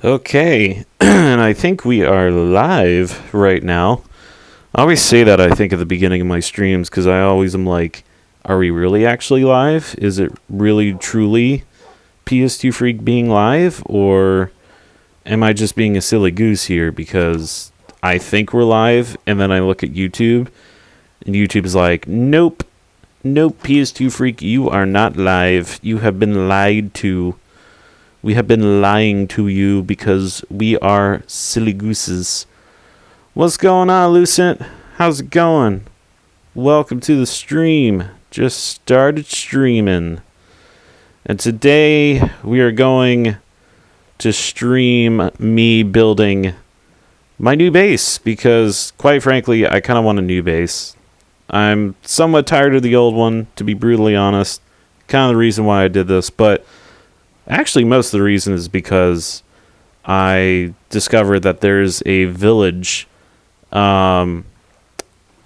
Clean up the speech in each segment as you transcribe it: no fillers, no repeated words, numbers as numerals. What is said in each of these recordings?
Okay, and I think we are live right now. I always say that, I think, at the beginning of my streams because I always am like, are we really actually live? Is it really, truly PS2 Freak being live? Or am I just being a silly goose here because I think we're live and then I look at YouTube and YouTube is like, nope, PS2 Freak, you are not live. You have been lied to. We have been lying to you because we are silly gooses. What's going on, Lucent? How's it going? Welcome to the stream. Just started streaming. And today we are going to stream me building my new base because, quite frankly, I kind of want a new base. I'm somewhat tired of the old one, to be brutally honest. Kind of the reason why I did this, but actually, most of the reason is because I discovered that there's a village on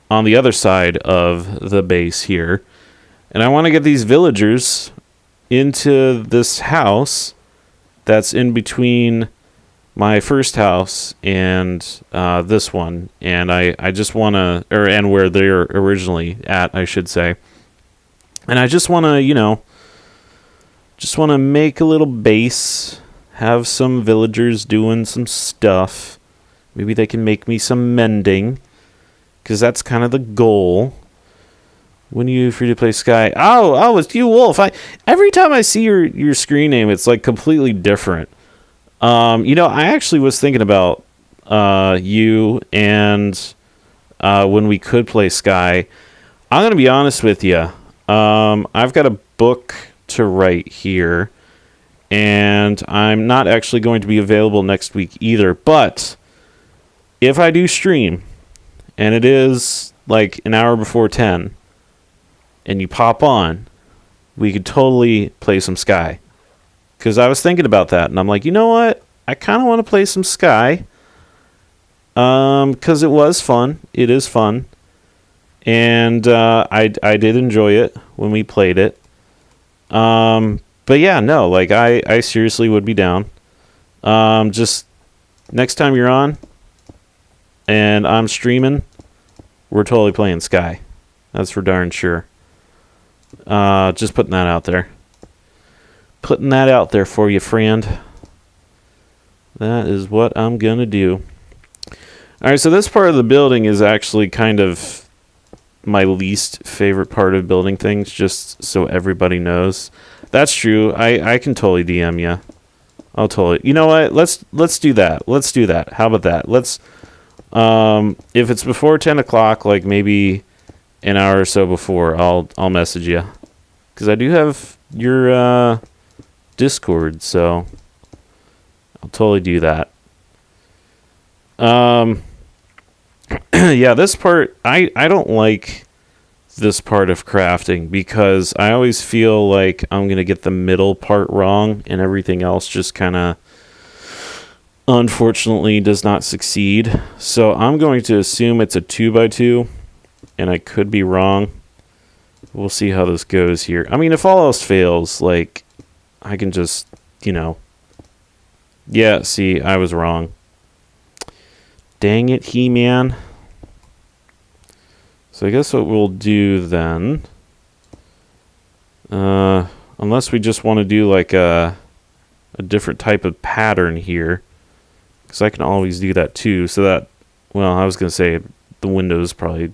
the other side of the base here. And I want to get these villagers into this house that's in between my first house and this one. And I just want to, and where they're originally at, I should say. And I just want to, just want to make a little base, have some villagers doing some stuff. Maybe they can make me some mending, because that's kind of the goal. When are you free to play Sky? Oh, it's you, Wolf. Every time I see your screen name, it's like completely different. I actually was thinking about you and when we could play Sky. I'm going to be honest with you. I've got a book to write here, and I'm not actually going to be available next week either, but if I do stream and it is like an hour before 10 and you pop on, we could totally play some Sky, because I was thinking about that and I'm like, you know what, I kind of want to play some Sky because it was fun. It is fun, and I did enjoy it when we played it. But yeah, no, like I seriously would be down. Just next time you're on and I'm streaming, we're totally playing Sky. That's for darn sure. Just putting that out there. Putting that out there for you, friend. That is what I'm gonna do. Alright, so this part of the building is actually kind of my least favorite part of building things, just so everybody knows. That's true. I can totally DM you. I'll totally. You know what? Let's do that. Let's do that. How about that? Let's. If it's before 10 o'clock, like maybe an hour or so before, I'll message you, because I do have your Discord, so I'll totally do that. Yeah, this part I don't like this part of crafting, because I always feel like I'm gonna get the middle part wrong and everything else just kind of unfortunately does not succeed. So I'm going to assume it's a 2x2, and I could be wrong. We'll see how this goes here. I mean, if all else fails, like, I can just, yeah, see, I was wrong. Dang it, He-Man. So I guess what we'll do then, unless we just want to do like a different type of pattern here, because I can always do that too. So that, well, I was going to say the windows probably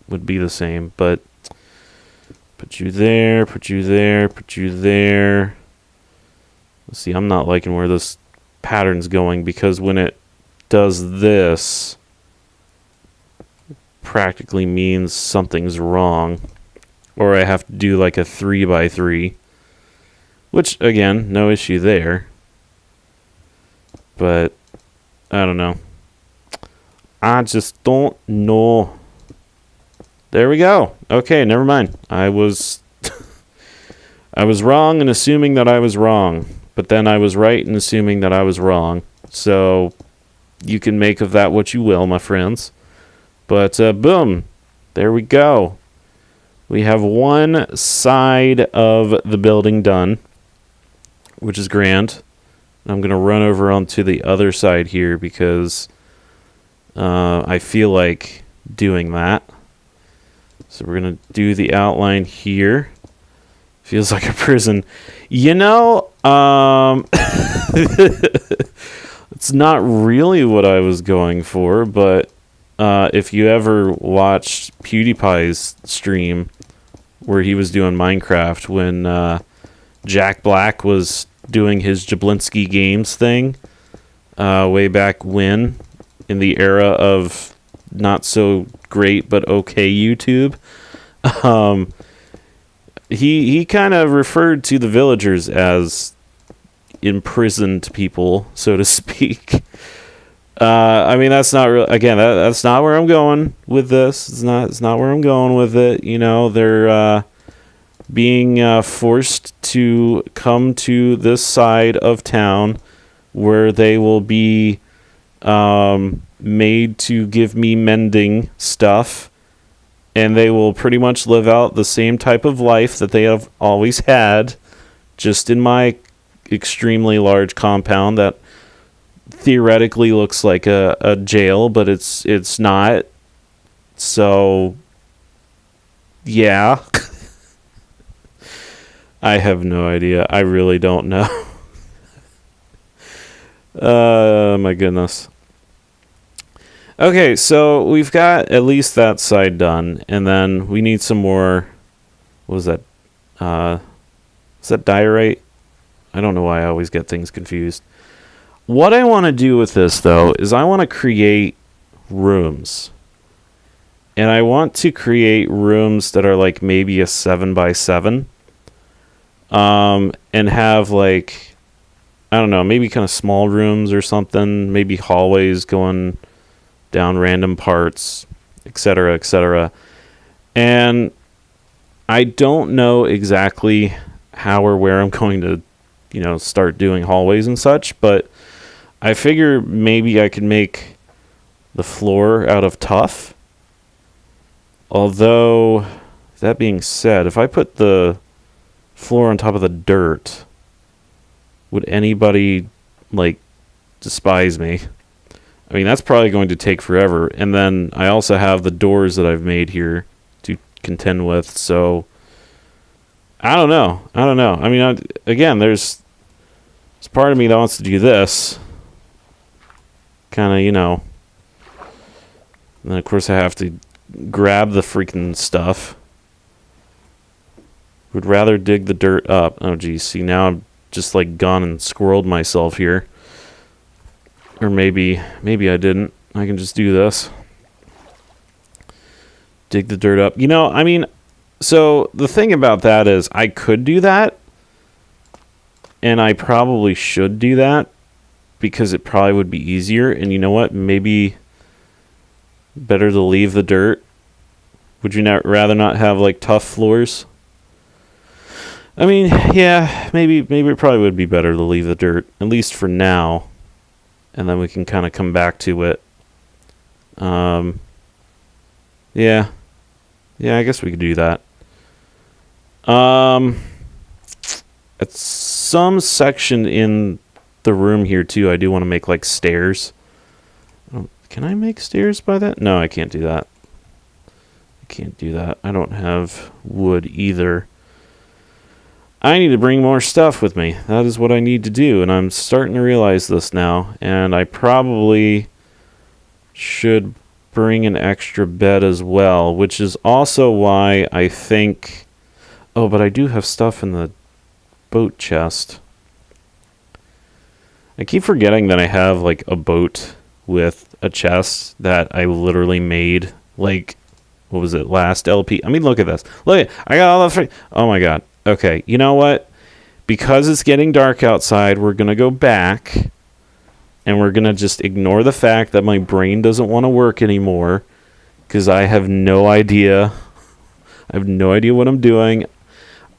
would be the same, but put you there, put you there, put you there. Let's see, I'm not liking where this pattern's going, because when it does this, practically means something's wrong, or I have to do like a 3x3, which again, no issue there, but I don't know. I just don't know. There we go. Okay, never mind. I was I was wrong in assuming that I was wrong, but then I was right in assuming that I was wrong. So you can make of that what you will, my friends. But boom, there we go. We have one side of the building done, which is grand. I'm going to run over onto the other side here because I feel like doing that. So we're going to do the outline here. Feels like a prison. You know, it's not really what I was going for, but if you ever watched PewDiePie's stream where he was doing Minecraft when Jack Black was doing his Jablinski Games thing way back when, in the era of not so great but okay YouTube, he kind of referred to the villagers as imprisoned people, so to speak. I mean, that's not real. Again, that's not where I'm going with this. It's not where I'm going with it. You know, they're being forced to come to this side of town where they will be made to give me mending stuff, and they will pretty much live out the same type of life that they have always had, just in my extremely large compound that theoretically looks like a jail, but it's not. So yeah. I have no idea. I really don't know. My goodness. Okay, so we've got at least that side done, and then we need some more. What was that? Is that diorite? I don't know why I always get things confused. What I want to do with this, though, is I want to create rooms. And I want to create rooms that are like maybe a 7x7. And have like, I don't know, maybe kind of small rooms or something, maybe hallways going down random parts, etc., etc. And I don't know exactly how or where I'm going to, you know, start doing hallways and such, but I figure maybe I could make the floor out of tuff. Although, that being said, if I put the floor on top of the dirt, would anybody like despise me? I mean, that's probably going to take forever. And then I also have the doors that I've made here to contend with, so I don't know. I mean, again, there's part of me that wants to do this, kind of, you know, and then of course I have to grab the freaking stuff. Would rather dig the dirt up. Oh, geez. See, now I'm just like gone and squirreled myself here. Or maybe I didn't. I can just do this. Dig the dirt up. You know, I mean, so the thing about that is I could do that. And I probably should do that because it probably would be easier. And you know what? Maybe better to leave the dirt. Would you not rather not have like tough floors? I mean, yeah, maybe it probably would be better to leave the dirt, at least for now, and then we can kind of come back to it. Yeah, I guess we could do that. At some section in the room here too, I do want to make like stairs. Can I make stairs by that? No, I can't do that. I don't have wood either. I need to bring more stuff with me. That is what I need to do, and I'm starting to realize this now, and I probably should bring an extra bed as well, which is also why I think... Oh, but I do have stuff in the boat chest. I keep forgetting that I have, like, a boat with a chest that I literally made, like, what was it, last LP? I mean, look at this. Look, I got all the... Oh, my God. Okay, you know what? Because it's getting dark outside, we're going to go back, and we're going to just ignore the fact that my brain doesn't want to work anymore, because I have no idea. I have no idea what I'm doing.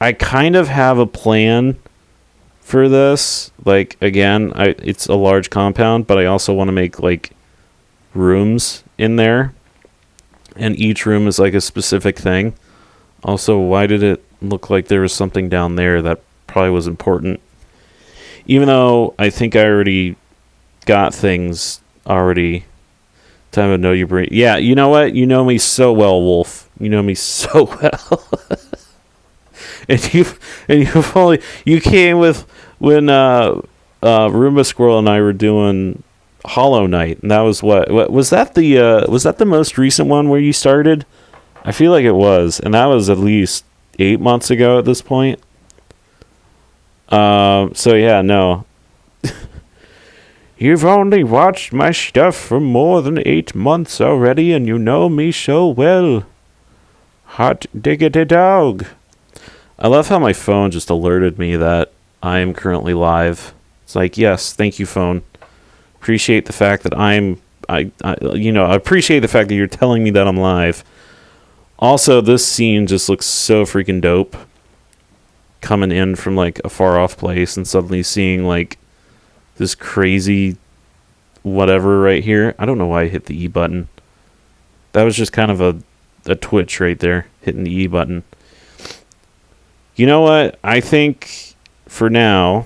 I kind of have a plan for this. Like, again, it's a large compound, but I also want to make, like, rooms in there, and each room is, like, a specific thing. Also, why did it look like there was something down there that probably was important? even though I think I already got things already. Time to know your brain. Yeah, you know what? You know me so well, Wolf. You know me so well. you've only you came with when Roomba Squirrel and I were doing Hollow Knight, and that was what was that the most recent one where you started? I feel like it was, and that was at least 8 months ago at this point. So yeah, no. You've only watched my stuff for more than 8 months already, and you know me so well. Hot diggity dog. I love how my phone just alerted me that I am currently live. It's like, yes, thank you, phone. Appreciate the fact that I appreciate the fact that you're telling me that I'm live. Also, this scene just looks so freaking dope. Coming in from like a far off place and suddenly seeing like this crazy whatever right here. I don't know why I hit the E button. That was just kind of a twitch right there, hitting the E button. You know what? I think for now,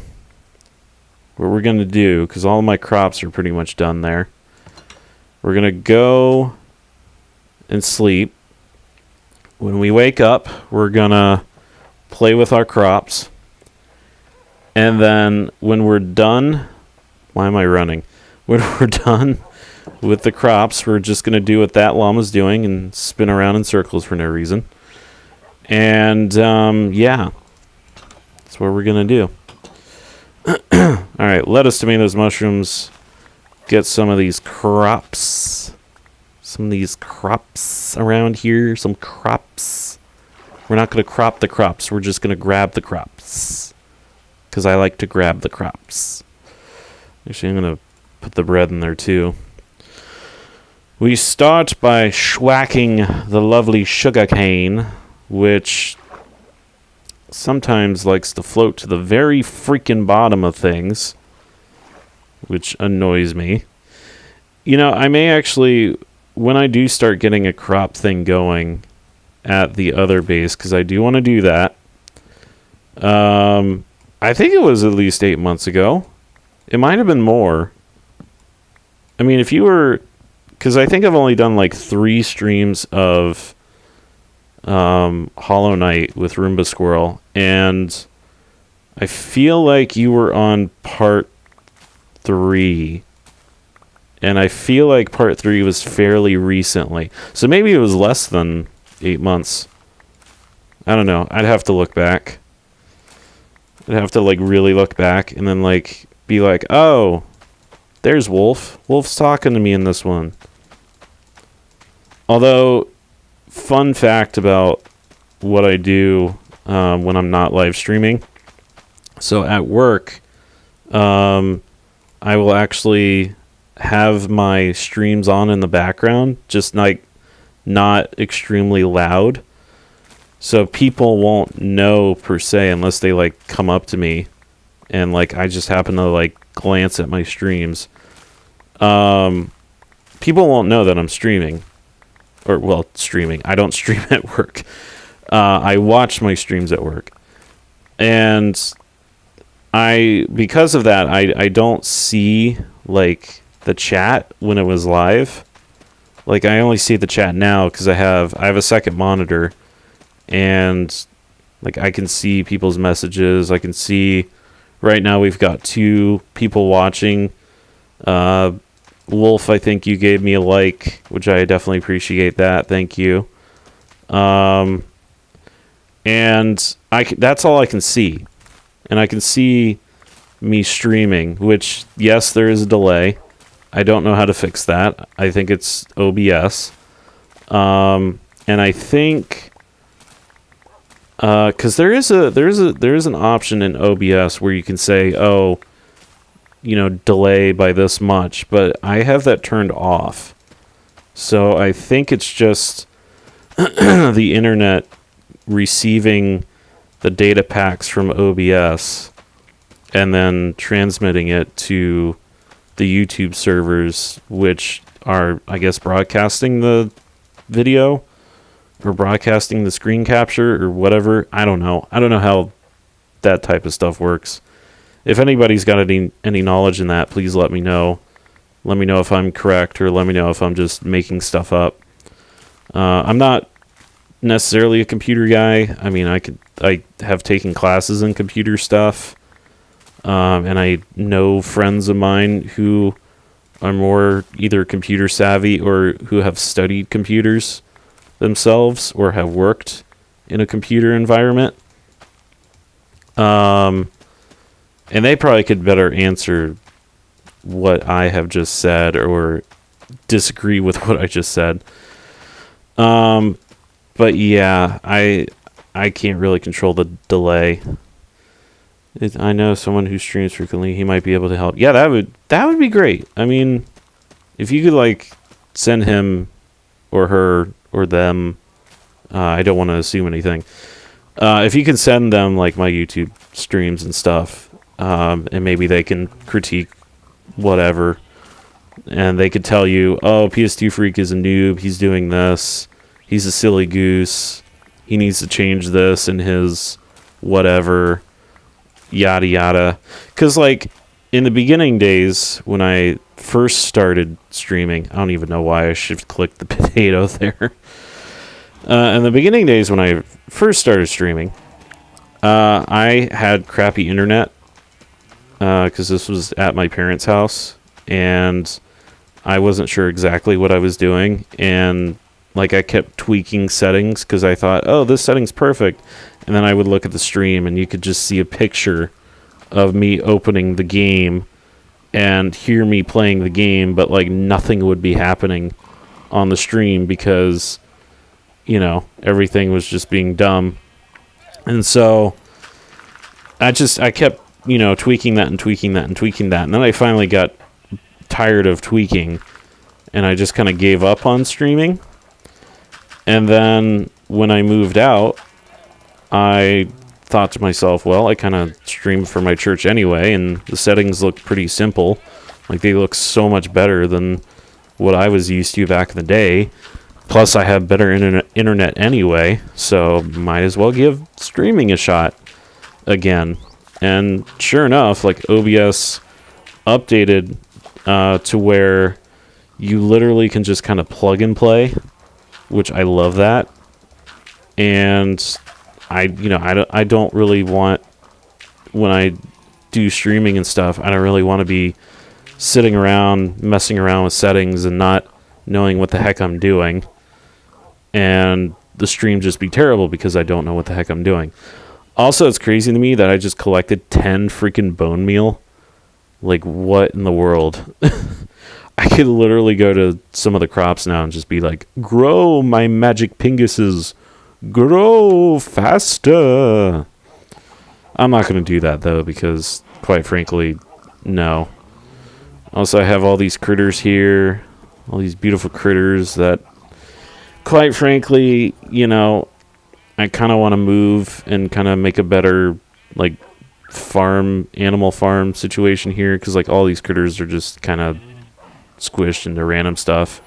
what we're going to do, because all of my crops are pretty much done there, we're going to go and sleep. When we wake up, we're going to play with our crops. And then when we're done, why am I running? When we're done with the crops, we're just going to do what that llama's doing and spin around in circles for no reason. And, yeah, that's what we're going to do. All right, lettuce, tomatoes, mushrooms. Get some of these crops. Some of these crops around here. Some crops. We're not going to crop the crops. We're just going to grab the crops. Because I like to grab the crops. Actually, I'm going to put the bread in there too. We start by schwacking the lovely sugar cane, which sometimes likes to float to the very freaking bottom of things, which annoys me. You know, I may actually, when I do start getting a crop thing going at the other base, because I do want to do that. I think it was at least 8 months ago. It might have been more. I mean, if you were, because I think I've only done like 3 streams of Hollow Knight with Roomba Squirrel, and I feel like you were on part 3, and I feel like part 3 was fairly recently, so maybe it was less than 8 months. I don't know. I'd have to look back. I'd have to like really look back and then like be like, oh, there's Wolf. Wolf's talking to me in this one. Although, fun fact about what I do when I'm not live streaming. So at work, I will actually have my streams on in the background, just like not extremely loud. So people won't know per se unless they like come up to me and like I just happen to like glance at my streams. People won't know that I'm streaming. Or, well, streaming. I don't stream at work. I watch my streams at work. And because of that, I don't see, like, the chat when it was live. Like, I only see the chat now because I have a second monitor. And, like, I can see people's messages. I can see, right now we've got 2 people watching. Wolf, I think you gave me a like, which I definitely appreciate that. Thank you. And that's all I can see. And I can see me streaming, which, yes, there is a delay. I don't know how to fix that. I think it's OBS. And I think, because there is an option in OBS where you can say, oh, you know, delay by this much, but I have that turned off. So I think it's just the internet receiving the data packs from OBS and then transmitting it to the YouTube servers, which are, I guess, broadcasting the video or broadcasting the screen capture or whatever. I don't know. I don't know how that type of stuff works. if anybody's got any knowledge in that, please let me know. Let me know if I'm correct, or let me know if I'm just making stuff up. I'm not necessarily a computer guy. I mean, I have taken classes in computer stuff, and I know friends of mine who are more either computer savvy or who have studied computers themselves or have worked in a computer environment. And they probably could better answer what I have just said or disagree with what I just said. But yeah, I can't really control the delay. I know someone who streams frequently. He might be able to help. Yeah, that would be great. I mean, if you could like send him or her or them, I don't want to assume anything. If you can send them like my YouTube streams and stuff, and maybe they can critique whatever, and they could tell you, oh, PS2 Freak is a noob. He's doing this. He's a silly goose. He needs to change this in his whatever. Yada yada. Because like in the beginning days when I first started streaming, I don't even know why I shift clicked the potato there. In the beginning days when I first started streaming, I had crappy internet because this was at my parents' house, and I wasn't sure exactly what I was doing, and like I kept tweaking settings because I thought, oh, this setting's perfect. And then I would look at the stream and you could just see a picture of me opening the game and hear me playing the game, but like nothing would be happening on the stream because, you know, everything was just being dumb. And so I kept, you know, tweaking that and tweaking that and tweaking that. And then I finally got tired of tweaking and I just kind of gave up on streaming. And then when I moved out, I thought to myself, well, I kind of stream for my church anyway, and the settings look pretty simple. Like, they look so much better than what I was used to back in the day. Plus, I have better internet anyway, so might as well give streaming a shot again. And sure enough, like, OBS updated to where you literally can just kind of plug and play, which I love that. And I don't really want, when I do streaming and stuff, I don't really want to be sitting around messing around with settings and not knowing what the heck I'm doing, and the stream just be terrible because I don't know what the heck I'm doing. Also, it's crazy to me that I just collected 10 freaking bone meal. Like, what in the world? I could literally go to some of the crops now and just be like, grow, my magic pinguses. Grow faster. I'm not going to do that, though, because, quite frankly, no. Also, I have all these critters here. All these beautiful critters that, quite frankly, you know, I kind of want to move and kind of make a better, like, animal farm situation here, because, like, all these critters are just kind of squished into random stuff.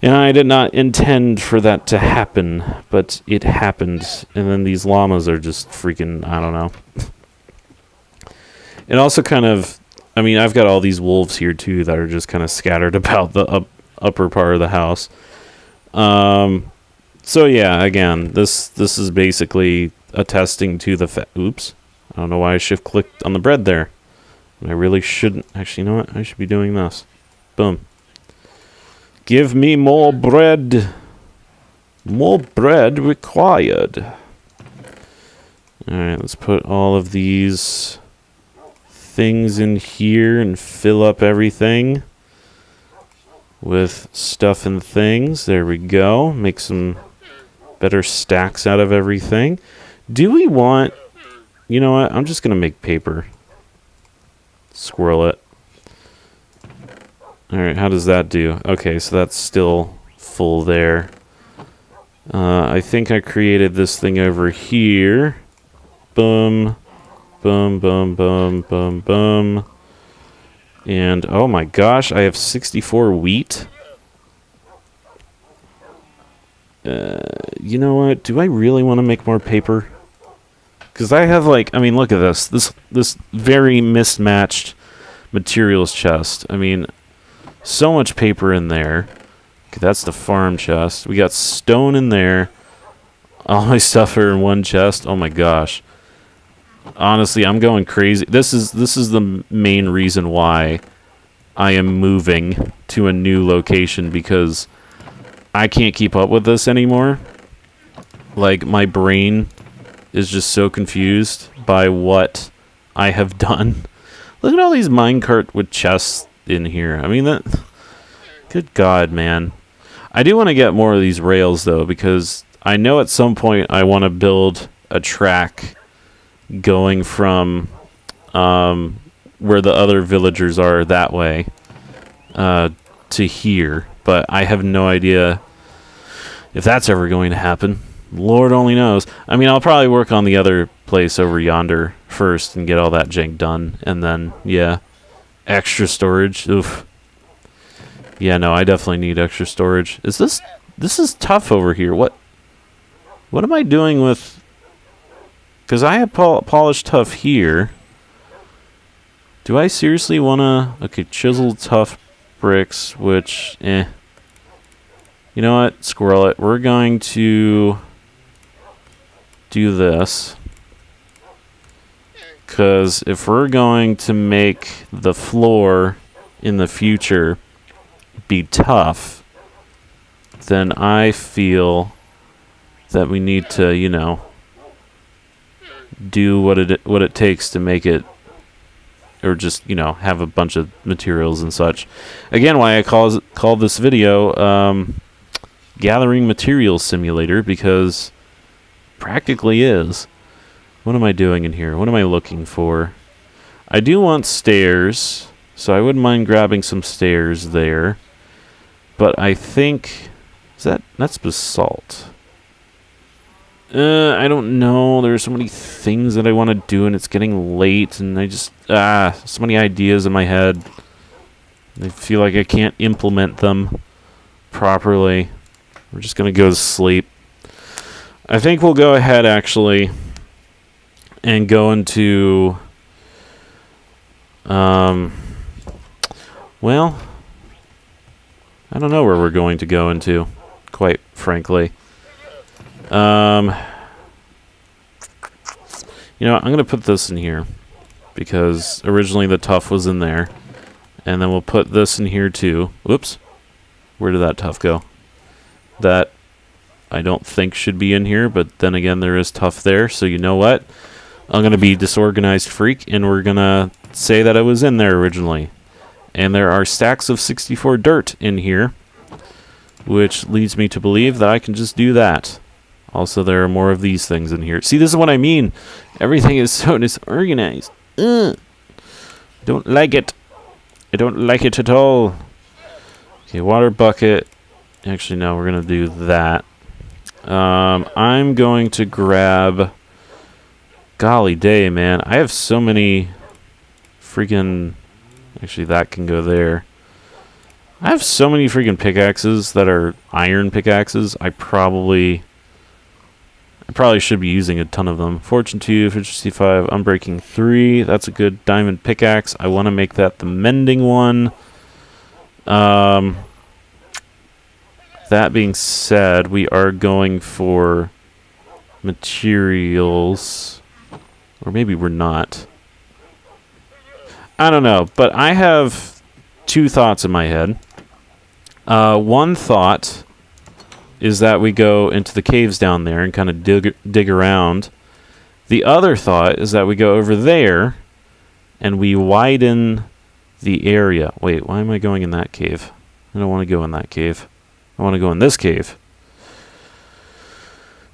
And I did not intend for that to happen, but it happened. And then these llamas are just freaking, I don't know. And also kind of, I mean, I've got all these wolves here too that are just kind of scattered about the upper part of the house. So yeah, again, this is basically attesting to the oops. I don't know why I shift clicked on the bread there. I really shouldn't. Actually, you know what? I should be doing this. Boom. Give me more bread. More bread required. Alright, let's put all of these things in here and fill up everything with stuff and things. There we go. Make some better stacks out of everything. Do we want... You know what? I'm just going to make paper. Squirrel it. Alright, how does that do? Okay, so that's still full there. I think I created this thing over here. Boom. Boom, boom, boom, boom, boom. And, oh my gosh, I have 64 wheat. You know what? Do I really want to make more paper? Because Because I have, like, I mean, look at this. This very mismatched materials chest. I mean, so much paper in there. Okay, that's the farm chest. We got stone in there. All my stuff are in one chest. Oh my gosh. Honestly, I'm going crazy. This is the main reason why I am moving to a new location, because I can't keep up with this anymore. Like, my brain is just so confused by what I have done. Look at all these minecart with chests in here. I mean, that... Good God, man. I do want to get more of these rails, though, because I know at some point I want to build a track going from where the other villagers are that way to here. But I have no idea if that's ever going to happen. Lord only knows. I mean, I'll probably work on the other place over yonder first and get all that jank done. And then, yeah, extra storage. Oof. Yeah, no, I definitely need extra storage. Is this... This is tough over here. What am I doing with... Because I have polished tough here. Do I seriously want to... Okay, chiseled tough bricks, which... You know what? Squirrel it. We're going to... do this, because if we're going to make the floor in the future be tough, then I feel that we need to, you know, do what it takes to make it, or just, you know, have a bunch of materials and such. Again, why I called this video Gathering Materials Simulator, because practically is. What am I doing in here? What am I looking for? I do want stairs, so I wouldn't mind grabbing some stairs there. But I think... That's basalt. I don't know. There's so many things that I want to do, and it's getting late, and I just... so many ideas in my head. I feel like I can't implement them properly. We're just going to go to sleep. I think we'll go ahead, actually, and go into... well, I don't know where we're going to go into, quite frankly. You know, I'm going to put this in here, because originally the tough was in there. And then we'll put this in here, too. Whoops. Where did that tough go? That... I don't think should be in here, but then again, there is tough there, so you know what? I'm going to be disorganized freak, and we're going to say that it was in there originally. And there are stacks of 64 dirt in here, which leads me to believe that I can just do that. Also, there are more of these things in here. See, this is what I mean. Everything is so disorganized. Don't like it. I don't like it at all. Okay, water bucket. Actually, no, we're going to do that. I'm going to grab... Golly day, man. I have so many freaking... Actually, that can go there. I have so many freaking pickaxes that are iron pickaxes. I probably should be using a ton of them. Fortune 2, efficiency 5, unbreaking 3. That's a good diamond pickaxe. I want to make that the mending one. That being said, we are going for materials. Or maybe we're not. I don't know, but I have two thoughts in my head. One thought is that we go into the caves down there and kind of dig around. The other thought is that we go over there and we widen the area. Wait, why am I going in that cave? I don't want to go in that cave. I want to go in this cave.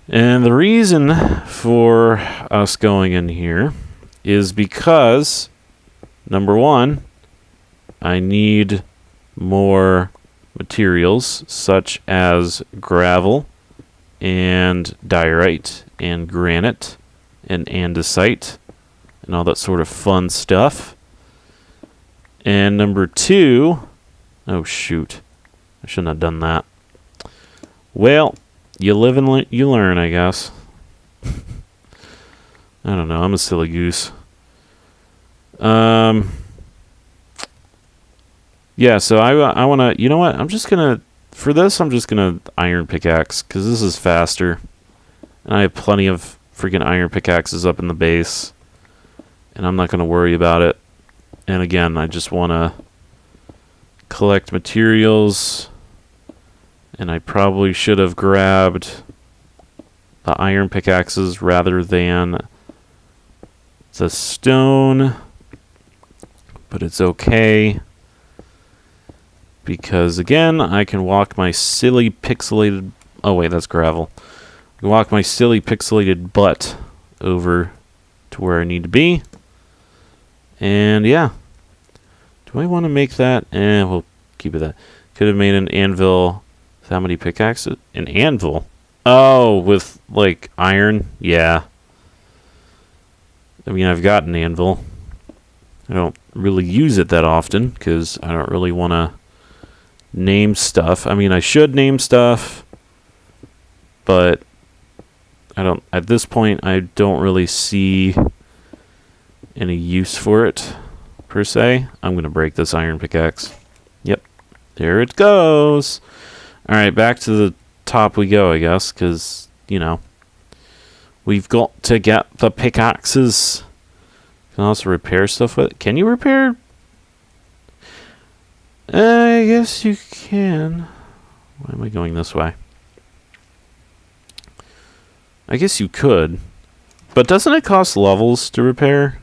And the reason for us going in here is because, number one, I need more materials such as gravel and diorite and granite and andesite and all that sort of fun stuff. And number two, oh shoot, I shouldn't have done that. Well, you live and you learn, I guess. I don't know. I'm a silly goose. Yeah, so I want to... You know what? I'm just going to... For this, I'm just going to iron pickaxe, because this is faster. And I have plenty of freaking iron pickaxes up in the base. And I'm not going to worry about it. And again, I just want to collect materials. And I probably should have grabbed the iron pickaxes rather than the stone. But it's okay. Because again, I can walk my silly pixelated... Oh wait, that's gravel. I can walk my silly pixelated butt over to where I need to be. And yeah. Do I want to make that? We'll keep it that. Could have made an anvil. How many pickaxes? An anvil? Oh, with like iron? Yeah. I mean, I've got an anvil. I don't really use it that often because I don't really want to name stuff. I mean, I should name stuff, but I don't. At this point, I don't really see any use for it per se. I'm gonna break this iron pickaxe. Yep, there it goes. All right, back to the top we go, I guess, because you know we've got to get the pickaxes. Can also repair stuff with it. Can you repair? I guess you can. Why am I going this way? I guess you could. But doesn't it cost levels to repair?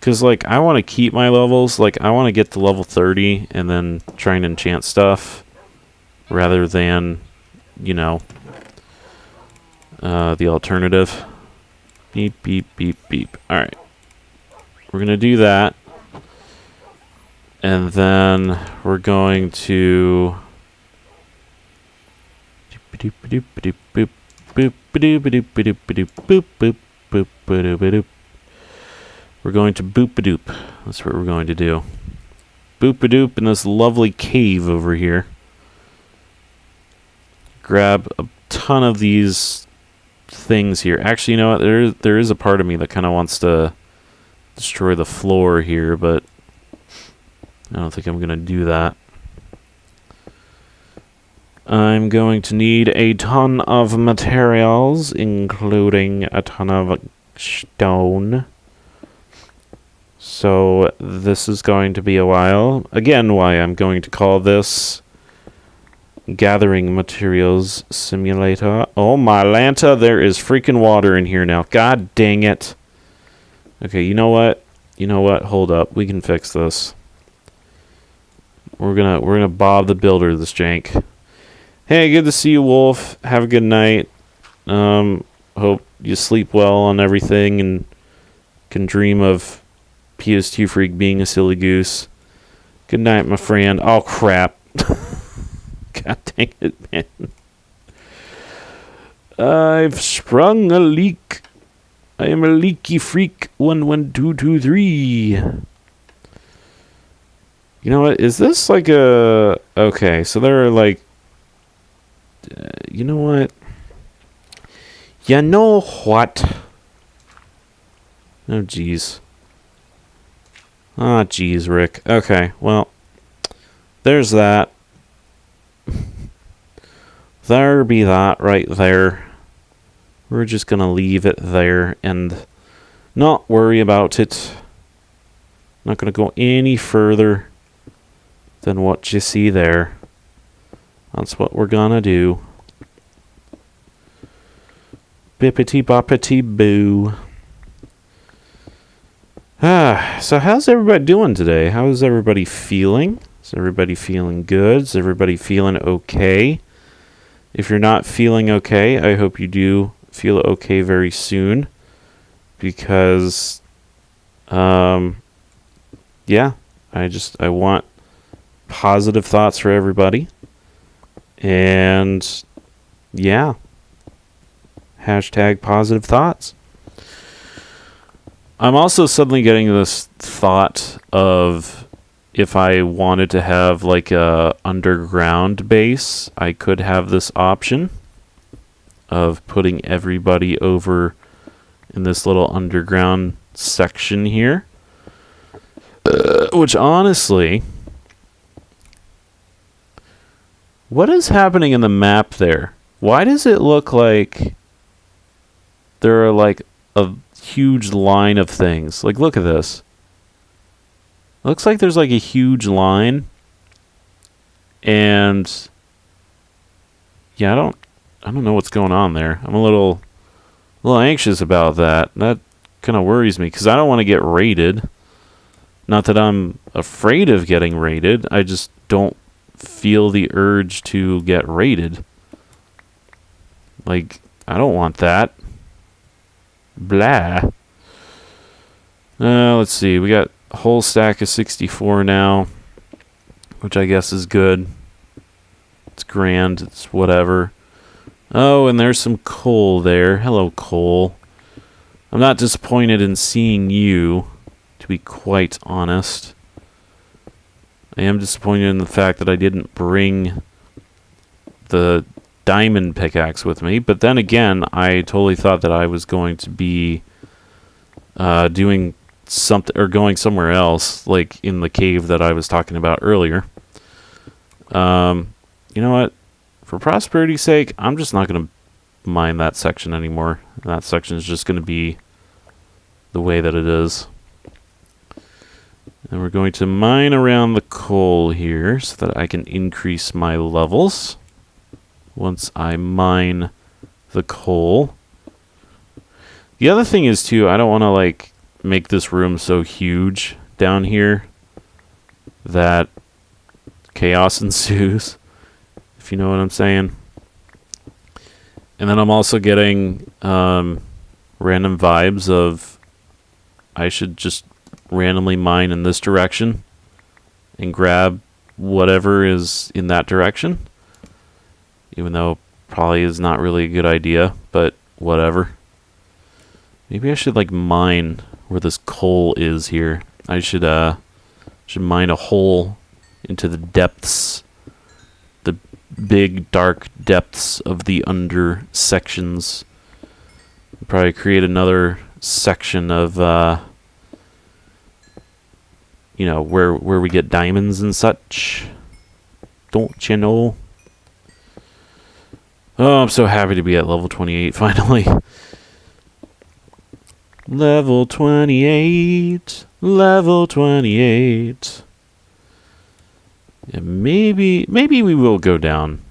Because, like, I want to keep my levels. Like, I want to get to level 30 and then try and enchant stuff. Rather than, you know, the alternative. Beep, beep, beep, beep. Alright. We're going to do that. And then we're going to... We're going to boop-a-doop. That's what we're going to do. Boop-a-doop in this lovely cave over here. Grab a ton of these things here. Actually, you know what? There is a part of me that kind of wants to destroy the floor here, but I don't think I'm going to do that. I'm going to need a ton of materials, including a ton of stone. So this is going to be a while. Again, why I'm going to call this Gathering Materials Simulator. Oh my Lanta, there is freaking water in here now. God dang it. Okay, you know what? You know what? Hold up. We can fix this. We're gonna Bob the Builder this jank. Hey, good to see you, Wolf. Have a good night. Hope you sleep well on everything and can dream of PS2 Freak being a silly goose. Good night, my friend. Oh, crap. God dang it, man. I've sprung a leak. I am a leaky freak. 11223. You know what? Is this like a... Okay, so there are like... you know what? You know what? Oh, jeez. Ah, jeez, Rick. Okay, well, there's that. There be that right there. We're just gonna leave it there and not worry about it. Not gonna go any further than what you see there. That's what we're gonna do. Bippity boppity boo. So how's everybody doing today? How is everybody feeling? Is everybody feeling good? Is everybody feeling okay? If you're not feeling okay, I hope you do feel okay very soon. Because, yeah, I want positive thoughts for everybody. And, yeah. Hashtag positive thoughts. I'm also suddenly getting this thought of if I wanted to have like a underground base, I could have this option of putting everybody over in this little underground section here. Which honestly, what is happening in the map there? Why does it look like there are like a huge line of things? Like, look at this. Looks like there's like a huge line. And yeah, I don't know what's going on there. I'm a little anxious about that. That kind of worries me because I don't want to get raided. Not that I'm afraid of getting raided. I just don't feel the urge to get raided. Like, I don't want that. Blah. Let's see. We got a whole stack of 64 now, which I guess is good. It's grand. It's whatever. Oh, and there's some coal there. Hello, coal. I'm not disappointed in seeing you, to be quite honest. I am disappointed in the fact that I didn't bring the diamond pickaxe with me, but then again, I totally thought that I was going to be doing something or going somewhere else, like in the cave that I was talking about earlier. You know what? For prosperity's sake, I'm just not going to mine that section anymore. That section is just going to be the way that it is. And we're going to mine around the coal here so that I can increase my levels once I mine the coal. The other thing is, too, I don't want to, like, make this room so huge down here that chaos ensues, if you know what I'm saying. And then I'm also getting random vibes of I should just randomly mine in this direction and grab whatever is in that direction, even though probably is not really a good idea, but whatever. Maybe I should like mine where this coal is here. I should mine a hole into the depths, the big dark depths of the under sections. Probably create another section of you know, where we get diamonds and such. Don't you know? Oh, I'm so happy to be at level 28 finally. Level 28. Level 28. Yeah, maybe we will go down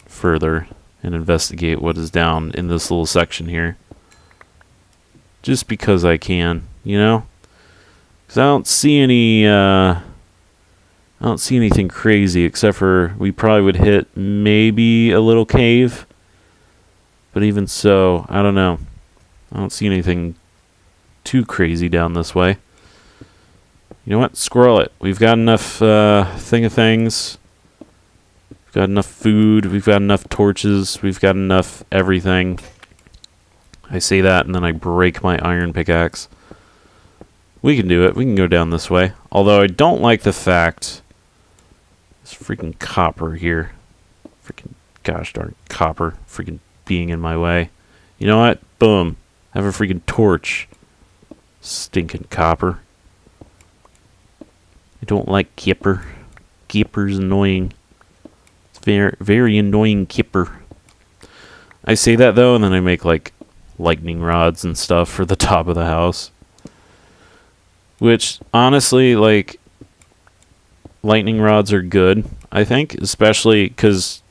further and investigate what is down in this little section here. Just because I can, you know? Because I don't see anything crazy, except for we probably would hit maybe a little cave. But even so, I don't know. I don't see anything too crazy down this way. You know what? Squirrel it. We've got enough thing of things. We've got enough food. We've got enough torches. We've got enough everything. I say that and then I break my iron pickaxe. We can do it. We can go down this way. Although I don't like the fact this freaking copper here. Freaking gosh darn copper freaking being in my way. You know what? Boom. Have a freaking torch. Stinking copper. I don't like Kipper. Kipper's annoying. It's very, very annoying Kipper. I say that though, and then I make like lightning rods and stuff for the top of the house. Which, honestly, like, lightning rods are good, I think. Especially because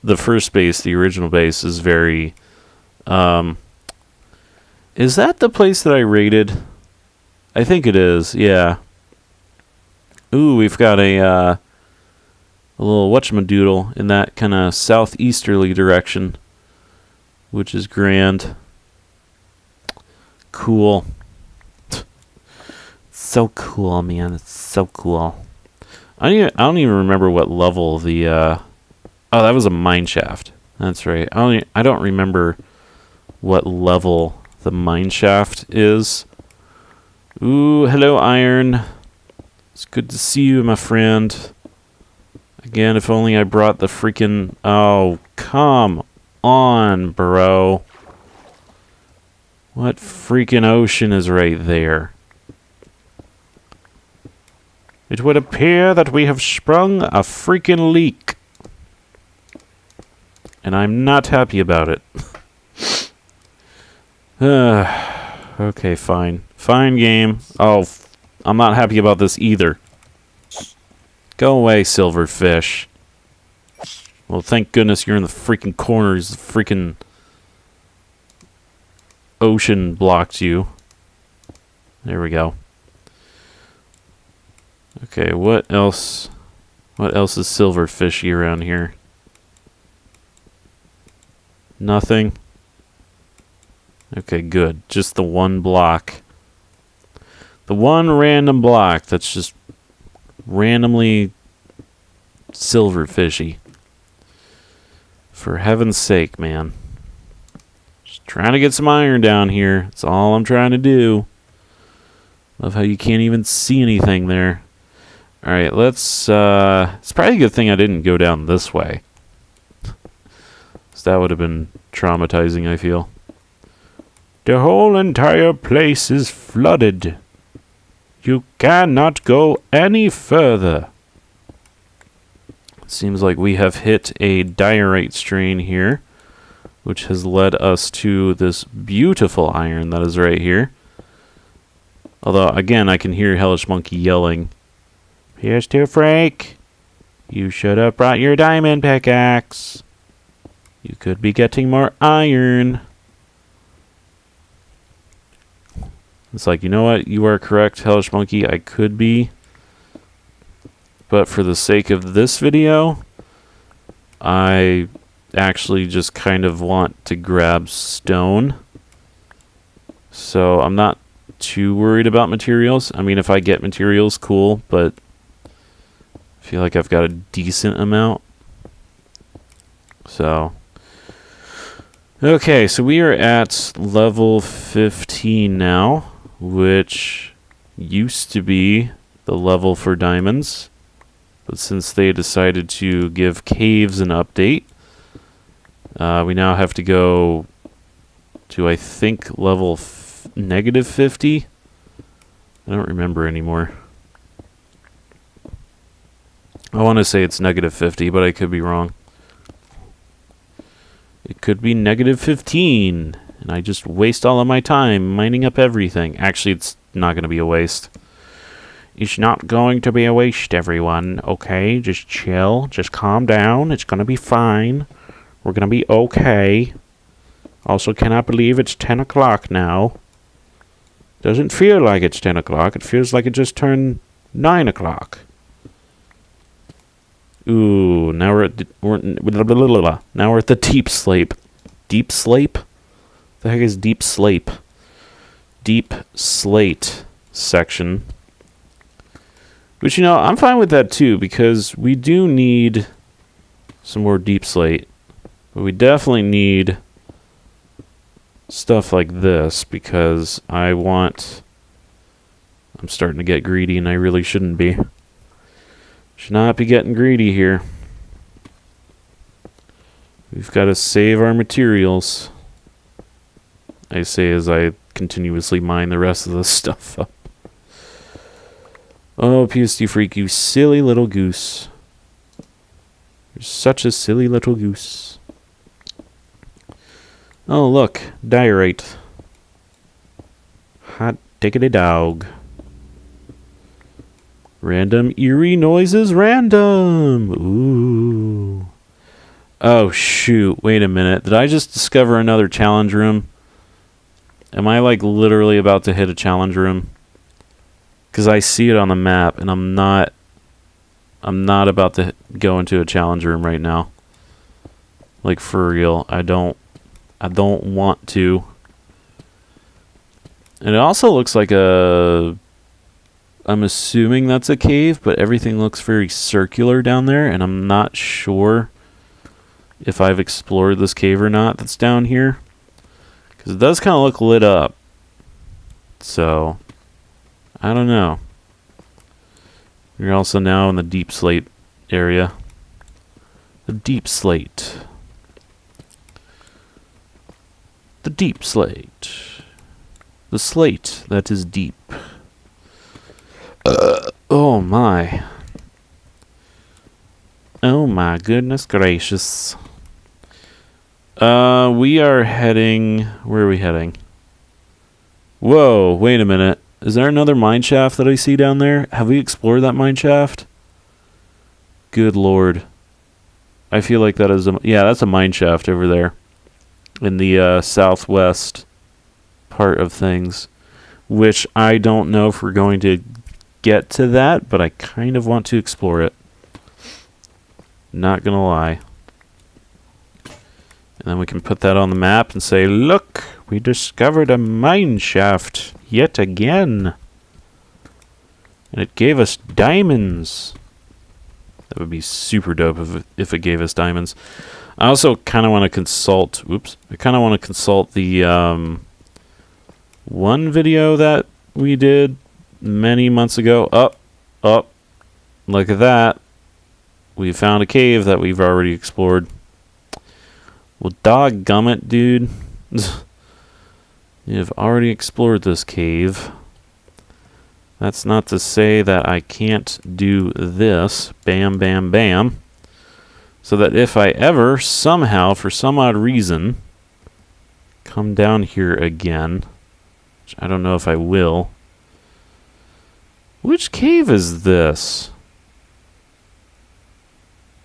the first base, the original base, is very... is that the place that I raided? I think it is, yeah. Ooh, we've got a little whatchamadoodle in that kind of southeasterly direction. Which is grand. Cool. So cool, man. It's so cool. I don't even remember what level the... oh, that was a mine shaft. That's right. I don't remember what level the mine shaft is. Ooh, hello, iron. It's good to see you, my friend. Again, if only I brought the freaking... Oh, come on, bro. What freaking ocean is right there? It would appear that we have sprung a freaking leak. And I'm not happy about it. Okay, fine. Fine game. Oh, I'm not happy about this either. Go away, silverfish. Well, thank goodness you're in the freaking corners. The freaking ocean blocked you. There we go. Okay, what else? What else is silverfishy around here? Nothing? Okay, good. Just the one block. The one random block that's just randomly silverfishy. For heaven's sake, man. Just trying to get some iron down here. That's all I'm trying to do. Love how you can't even see anything there. Alright, let's... it's probably a good thing I didn't go down this way. That would have been traumatizing, I feel. The whole entire place is flooded. You cannot go any further. Seems like we have hit a diorite strain here, which has led us to this beautiful iron that is right here. Although, again, I can hear Hellish Monkey yelling, "Here's to Frank. You should have brought your diamond pickaxe. You could be getting more iron." It's like, you know what? You are correct, Hellish Monkey. I could be. But for the sake of this video, I actually just kind of want to grab stone. So I'm not too worried about materials. I mean, if I get materials, cool. But I feel like I've got a decent amount. So... okay, so we are at level 15 now, which used to be the level for diamonds. But since they decided to give caves an update, we now have to go to, I think, level negative 50? I don't remember anymore. I want to say it's negative 50, but I could be wrong. It could be negative 15, and I just waste all of my time mining up everything. Actually, it's not going to be a waste. It's not going to be a waste, everyone. Okay, just chill. Just calm down. It's going to be fine. We're going to be okay. Also, cannot believe it's 10 o'clock now. Doesn't feel like it's 10 o'clock. It feels like it just turned 9 o'clock. Ooh, now we're at now we're at the deep slate. Deep slate? The heck is deep slate? Deep slate section. Which, you know, I'm fine with that too, because we do need some more deep slate. But we definitely need stuff like this, because I'm starting to get greedy, and I really shouldn't be. Should not be getting greedy here. We've got to save our materials. I say as I continuously mine the rest of this stuff up. Oh, PSD Freak, you silly little goose. You're such a silly little goose. Oh, look. Diorite. Hot diggity dog. Random eerie noises. Random. Ooh. Oh, shoot. Wait a minute. Did I just discover another challenge room? Am I, like, literally about to hit a challenge room? Because I see it on the map, and I'm not about to go into a challenge room right now. Like, for real. I don't want to. And it also looks like a... I'm assuming that's a cave, but everything looks very circular down there, and I'm not sure if I've explored this cave or not that's down here. Because it does kind of look lit up. So... I don't know. You're also now in the deep slate area. The deep slate. The deep slate. The slate that is deep. Oh my. Oh my goodness gracious. We are heading... Where are we heading? Whoa, wait a minute. Is there another mine shaft that I see down there? Have we explored that mine shaft? Good lord. I feel like that is a... Yeah, that's a mine shaft over there. In the southwest part of things. Which I don't know if we're going to get to that, but I kind of want to explore it. Not gonna lie. And then we can put that on the map and say, look, we discovered a mine shaft yet again. And it gave us diamonds. That would be super dope if it gave us diamonds. I also kind of want to consult... Oops. I kind of want to consult the one video that we did many months ago. Up. Look at that. We found a cave that we've already explored. Well, doggummit, dude. You've already explored this cave. That's not to say that I can't do this. Bam, bam, bam. So that if I ever, somehow, for some odd reason, come down here again, which I don't know if I will. Which cave is this?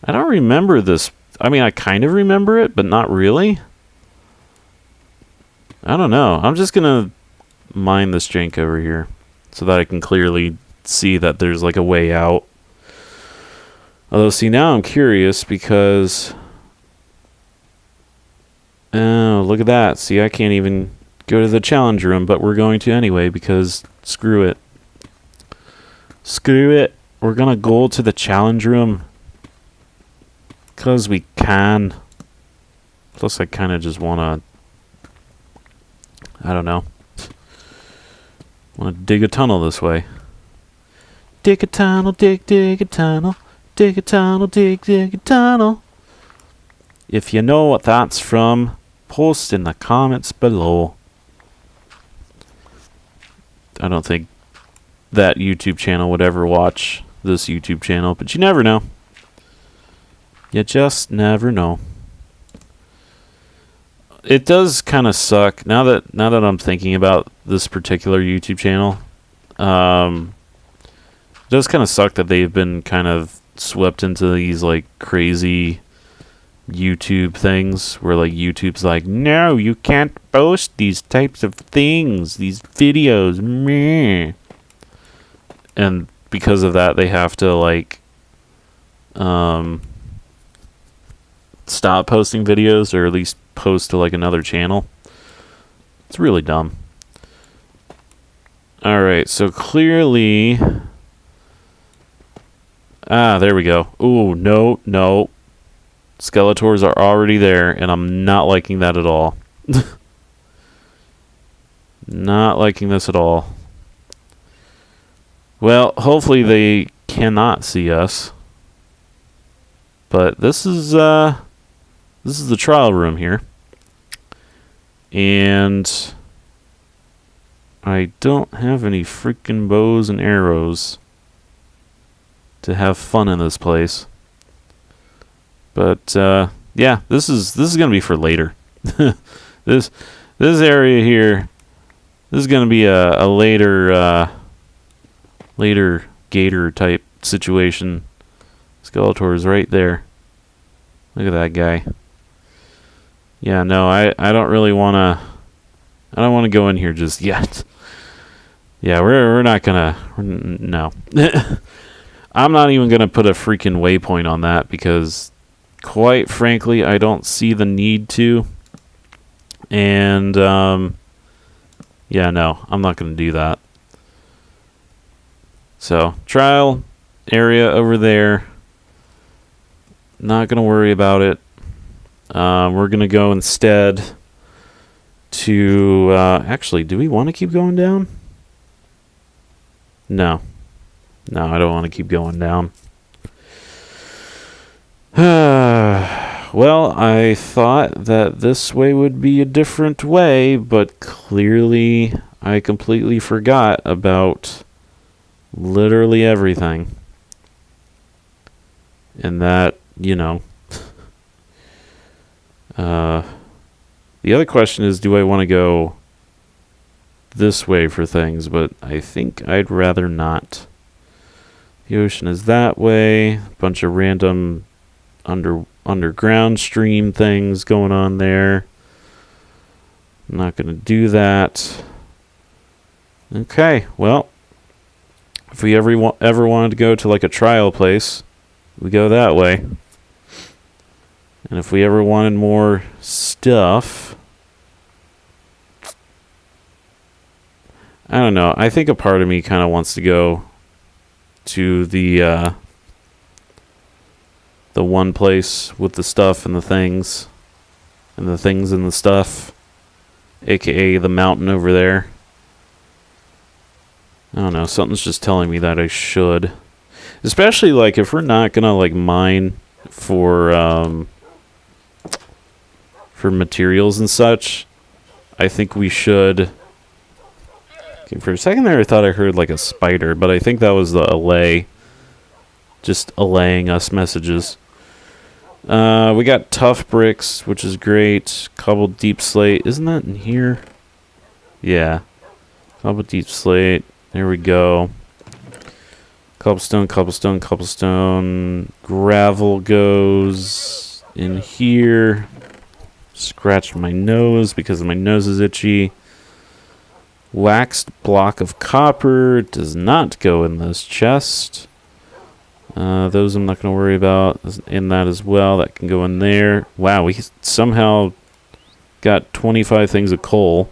I don't remember this. I mean, I kind of remember it, but not really. I don't know. I'm just going to mine this jank over here so that I can clearly see that there's like a way out. Although, see, now I'm curious because... Oh, look at that. See, I can't even go to the challenge room, but we're going to anyway because screw it. Screw it. We're going to go to the challenge room. Because we can. Plus, I kind of just want to... I don't know. Want to dig a tunnel this way. Dig a tunnel, dig a tunnel. Dig a tunnel, dig a tunnel. If you know what that's from, post in the comments below. I don't think that YouTube channel would ever watch this YouTube channel, but you never know. You just never know. It does kind of suck now that I'm thinking about this particular YouTube channel. It does kind of suck that they've been kind of swept into these like crazy YouTube things where like YouTube's like, no, you can't post these types of things, these videos, meh. And because of that, they have to like stop posting videos, or at least post to like another channel. It's really dumb. Alright, so clearly... there we go. Ooh, no. Skeletors are already there, and I'm not liking that at all. Not liking this at all. Well, hopefully they cannot see us. But this is the trial room here. And I don't have any freaking bows and arrows to have fun in this place. But yeah, this is gonna be for later. this area here, this is gonna be a later gator type situation. Skeletor is right there. Look at that guy. Yeah, no, I don't really wanna. I don't want to go in here just yet. Yeah, we're not gonna. No. I'm not even gonna put a freaking waypoint on that because, quite frankly, I don't see the need to. And yeah, no, I'm not gonna do that. So, trial area over there. Not gonna worry about it. We're gonna go instead to actually, do we want to keep going down? No, I don't want to keep going down. Well, I thought that this way would be a different way, but clearly I completely forgot about literally everything. And that, the other question is, do I want to go this way for things? But I think I'd rather not. The ocean is that way. A bunch of random underground stream things going on there. I'm not going to do that. Okay, well, if we ever wanted to go to like a trial place, we go that way. And if we ever wanted more stuff, I don't know. I think a part of me kind of wants to go to the one place with the stuff and the things and the stuff, aka the mountain over there. I don't know. Something's just telling me that I should, especially like if we're not gonna like mine for materials and such. I think we should. Okay, for a second there, I thought I heard like a spider, but I think that was the allay, just allaying us messages. We got tough bricks, which is great. Cobbled deep slate, isn't that in here? Yeah, cobbled deep slate. There we go. Cobblestone, cobblestone, cobblestone. Gravel goes in here. Scratched my nose because my nose is itchy. Waxed block of copper does not go in this chest. Those I'm not going to worry about. In that as well. That can go in there. Wow, we somehow got 25 things of coal,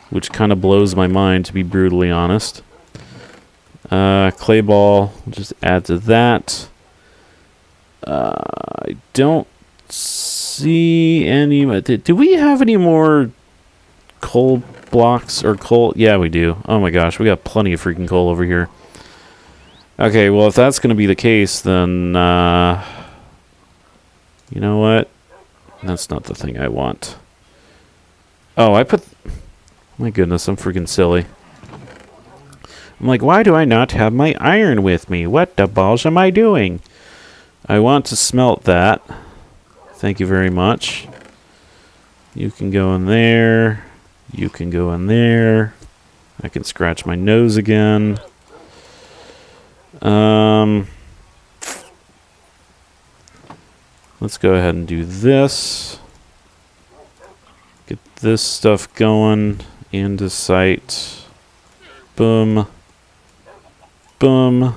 which kind of blows my mind, to be brutally honest. Clay ball, we'll just add to that. I don't see any. Do we have any more coal blocks or coal? Yeah, we do. Oh my gosh, we got plenty of freaking coal over here. Okay, well, if that's going to be the case, then, you know what? That's not the thing I want. Oh, my goodness, I'm freaking silly. I'm like, why do I not have my iron with me? What the balls am I doing? I want to smelt that. Thank you very much. You can go in there. You can go in there. I can scratch my nose again. Let's go ahead and do this. Get this stuff going into sight. Boom. Boom.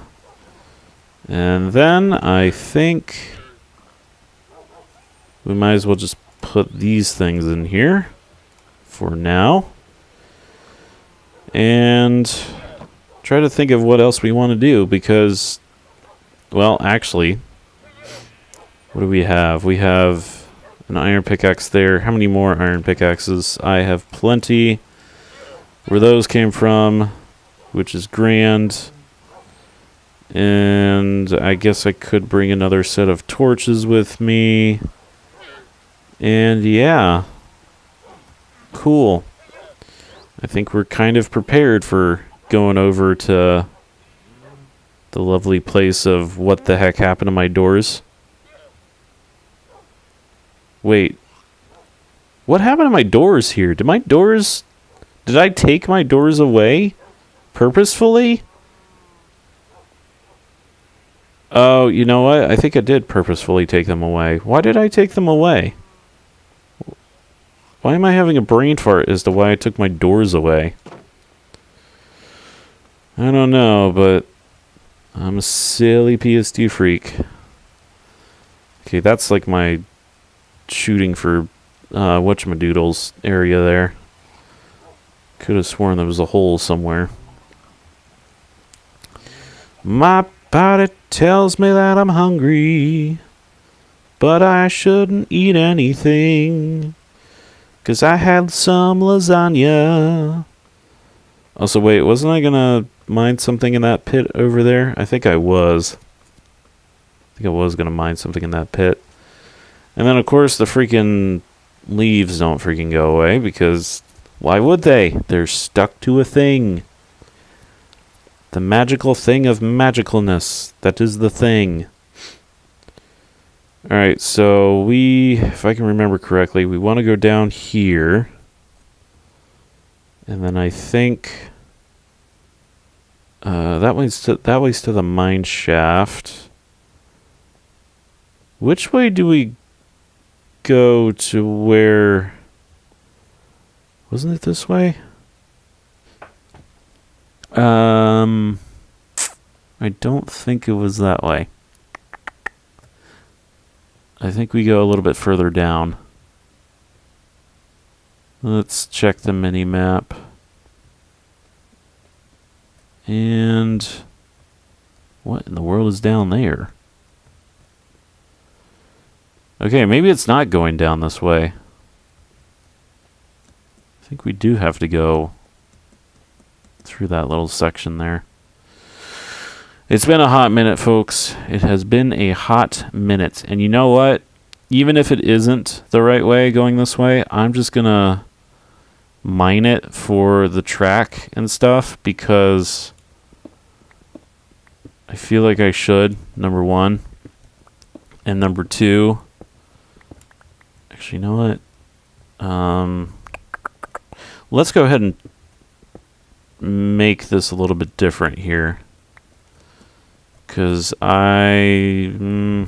And then I think we might as well just put these things in here for now. And try to think of what else we want to do because, well, actually, what do we have? We have an iron pickaxe there. How many more iron pickaxes? I have plenty. Where those came from, which is grand. And I guess I could bring another set of torches with me. And yeah. Cool. I think we're kind of prepared for going over to the lovely place of what the heck happened to my doors. Wait. What happened to my doors here? Did I take my doors away? Purposefully? Oh, you know what? I think I did purposefully take them away. Why did I take them away? Why am I having a brain fart as to why I took my doors away? I don't know, but I'm a silly PS2 freak. Okay, that's like my shooting for whatchamadoodles area there. Could have sworn there was a hole somewhere. My body tells me that I'm hungry, but I shouldn't eat anything, 'cause I had some lasagna. Also, wait, wasn't I gonna mine something in that pit over there? I think I was. Gonna mine something in that pit. And then, of course, the freaking leaves don't freaking go away because Why would they? They're stuck to a thing. The magical thing of magicalness. That is the thing. Alright, so if I can remember correctly, we want to go down here. And then I think that way's to the mine shaft. Which way do we go to where... Wasn't it this way? I don't think it was that way. I think we go a little bit further down. Let's check the mini-map. And what in the world is down there? Okay, maybe it's not going down this way. I think we do have to go through that little section there. It's been a hot minute, folks. It has been a hot minute. And you know what? Even if it isn't the right way going this way, I'm just going to mine it for the track and stuff because I feel like I should, number one. And number two, actually, you know what? Let's go ahead and make this a little bit different here. Because trying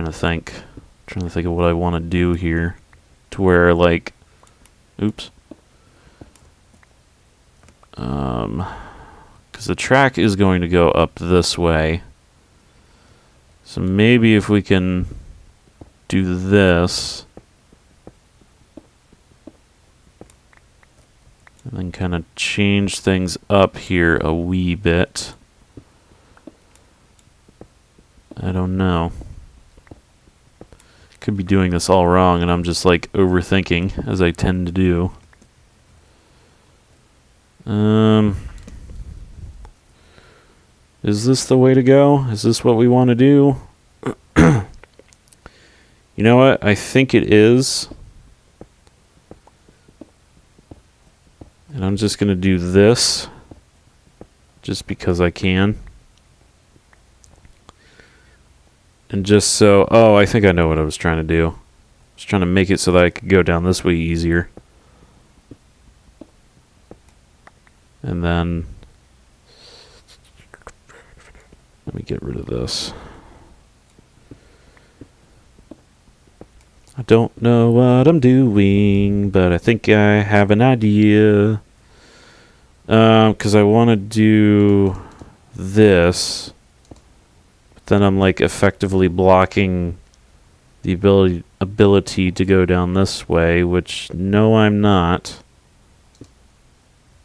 to think of what I want to do here to where, like, oops. Because the track is going to go up this way. So maybe if we can do this and then kind of change things up here a wee bit. I don't know. Could be doing this all wrong and I'm just like overthinking as I tend to do. Is this the way to go? Is this what we want to do? You know what? I think it is. And I'm just going to do this just because I can. And just so... Oh, I think I know what I was trying to do. I was trying to make it so that I could go down this way easier. And then... Let me get rid of this. I don't know what I'm doing, but I think I have an idea. Because I want to do this. But then I'm like effectively blocking the ability to go down this way, which no, I'm not.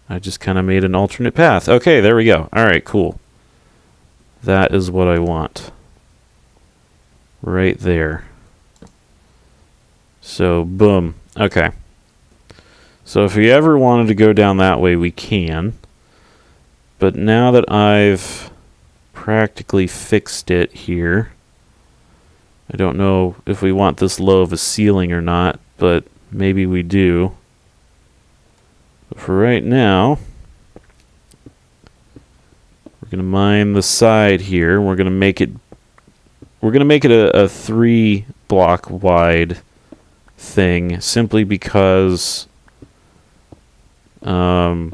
I just kind of made an alternate path. Okay, there we go. All right, cool. That is what I want. Right there. So, boom. Okay. So if we ever wanted to go down that way, we can. But now that I've practically fixed it here, I don't know if we want this low of a ceiling or not, but maybe we do. But for right now, we're going to mine the side here. We're going to make it a 3 block wide thing simply because I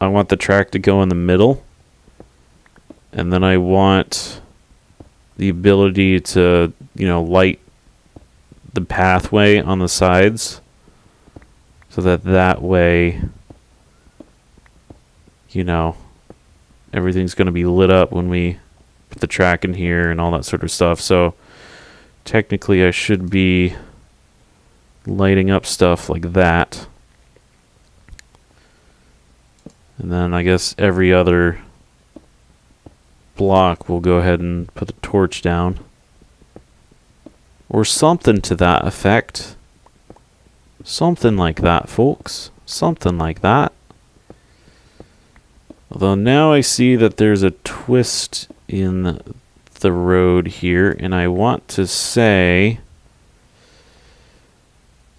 want the track to go in the middle, and then I want the ability to, light the pathway on the sides so that way, everything's going to be lit up when we put the track in here and all that sort of stuff. So technically I should be lighting up stuff like that. And then I guess every other block we'll go ahead and put a torch down. Or something to that effect. Something like that, folks. Something like that. Although now I see that there's a twist in the road here, and I want to say...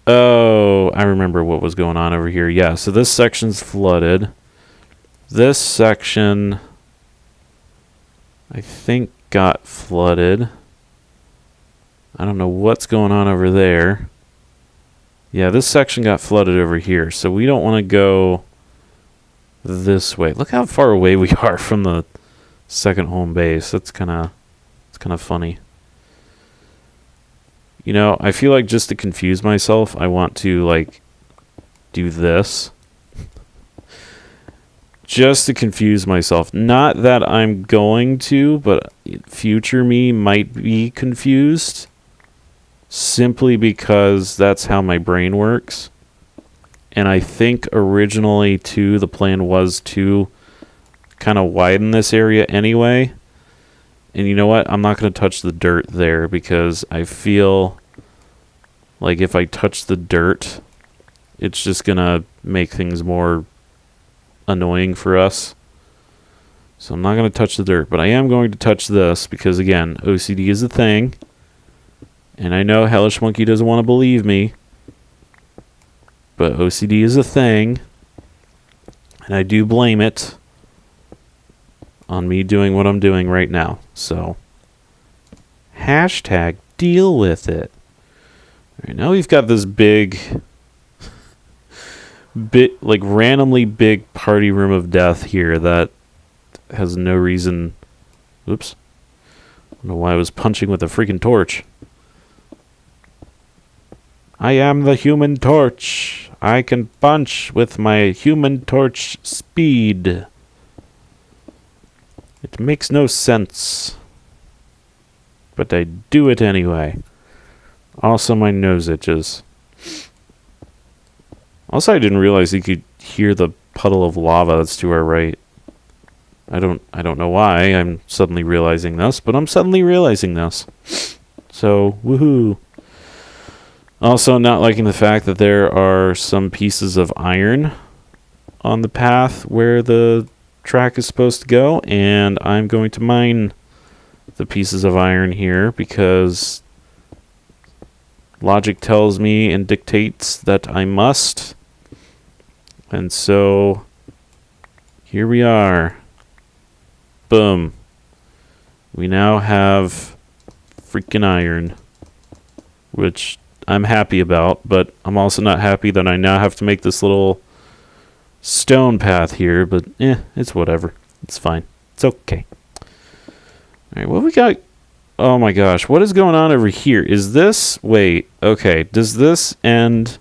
Oh, I remember what was going on over here. Yeah, so this section's flooded. This section, I think, got flooded. I don't know what's going on over there. Yeah, this section got flooded over here, so we don't want to go this way. Look how far away we are from the second home base. It's kind of funny. You know, I feel like just to confuse myself, I want to, like, do this. Just to confuse myself. Not that I'm going to, but future me might be confused. Simply because that's how my brain works. And I think originally, too, the plan was to kind of widen this area anyway. And you know what? I'm not going to touch the dirt there because I feel like if I touch the dirt, it's just going to make things more annoying for us. So I'm not going to touch the dirt, but I am going to touch this because, again, OCD is a thing. And I know Hellish Monkey doesn't want to believe me, but OCD is a thing. And I do blame it on me doing what I'm doing right now. So, hashtag deal with it. All right, now we've got this big, like randomly big party room of death here that has no reason. Oops. I don't know why I was punching with a freaking torch. I am the Human Torch. I can punch with my Human Torch speed. It makes no sense. But I do it anyway. Also, my nose itches. Also, I didn't realize you could hear the puddle of lava that's to our right. I don't know why I'm suddenly realizing this, but I'm suddenly realizing this. So, woohoo. Also, not liking the fact that there are some pieces of iron on the path where the track is supposed to go, and I'm going to mine the pieces of iron here because logic tells me and dictates that I must. And so here we are. Boom. We now have freaking iron, which I'm happy about, but I'm also not happy that I now have to make this little stone path here, but it's whatever. It's fine. It's okay. Alright, what we got? Oh my gosh, what is going on over here? Is this... Wait, okay, does this end...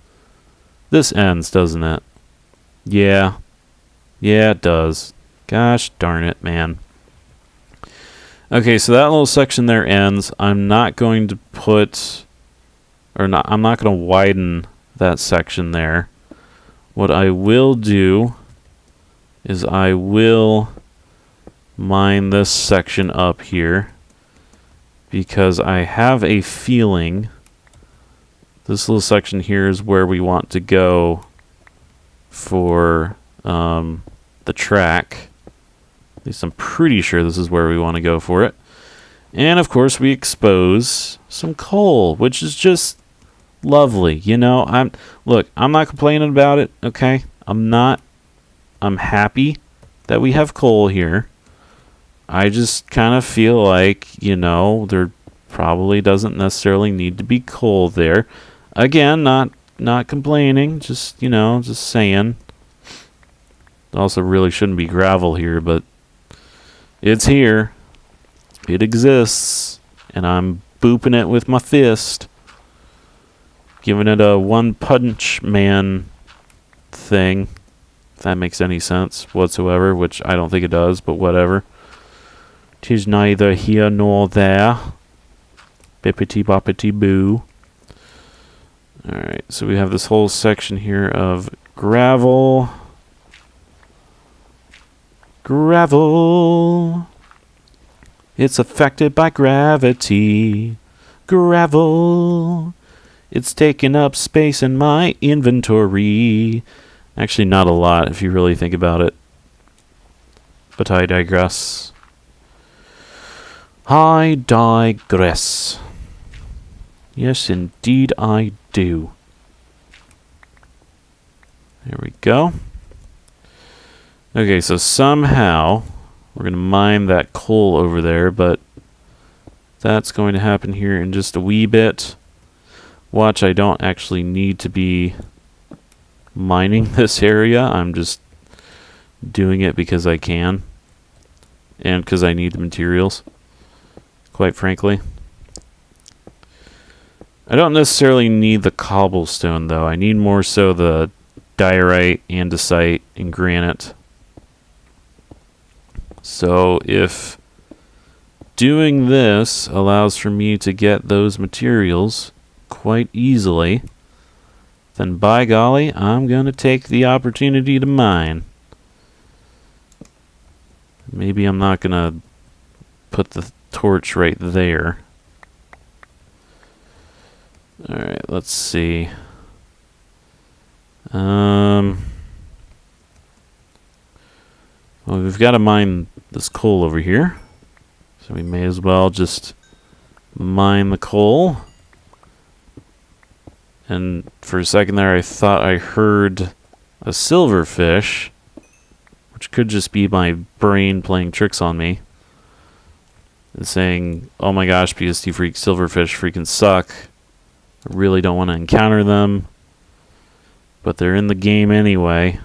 This ends, doesn't it? Yeah. Yeah, it does. Gosh darn it, man. Okay, so that little section there ends. I'm not going to put... I'm not going to widen that section there. What I will do is I will mine this section up here because I have a feeling this little section here is where we want to go for the track. At least I'm pretty sure this is where we want to go for it. And of course we expose some coal, which is just lovely. You know, I'm not complaining about it, okay? I'm happy that we have coal here. I just kind of feel like, you know, there probably doesn't necessarily need to be coal there. Again, not complaining, just, you know, just saying. It also really shouldn't be gravel here, but it's here. It exists, and I'm booping it with my fist. Giving it a one-punch man thing, if that makes any sense whatsoever, which I don't think it does, but whatever. 'Tis neither here nor there. Bippity-boppity-boo. Alright, so we have this whole section here of gravel. Gravel. It's affected by gravity. Gravel. It's taking up space in my inventory. Actually, not a lot if you really think about it. But I digress. I digress. Yes, indeed I do. There we go. Okay, so somehow we're going to mine that coal over there, but that's going to happen here in just a wee bit. Watch, I don't actually need to be mining this area. I'm just doing it because I can. And because I need the materials, quite frankly. I don't necessarily need the cobblestone, though. I need more so the diorite, andesite, and granite. So if doing this allows for me to get those materials quite easily, then by golly, I'm going to take the opportunity to mine. Maybe I'm not going to put the torch right there. Alright, let's see. Well, we've got to mine this coal over here. So we may as well just mine the coal. And for a second there, I thought I heard a silverfish, which could just be my brain playing tricks on me and saying, oh my gosh, PST Freak, silverfish freaking suck. I really don't want to encounter them, but they're in the game anyway.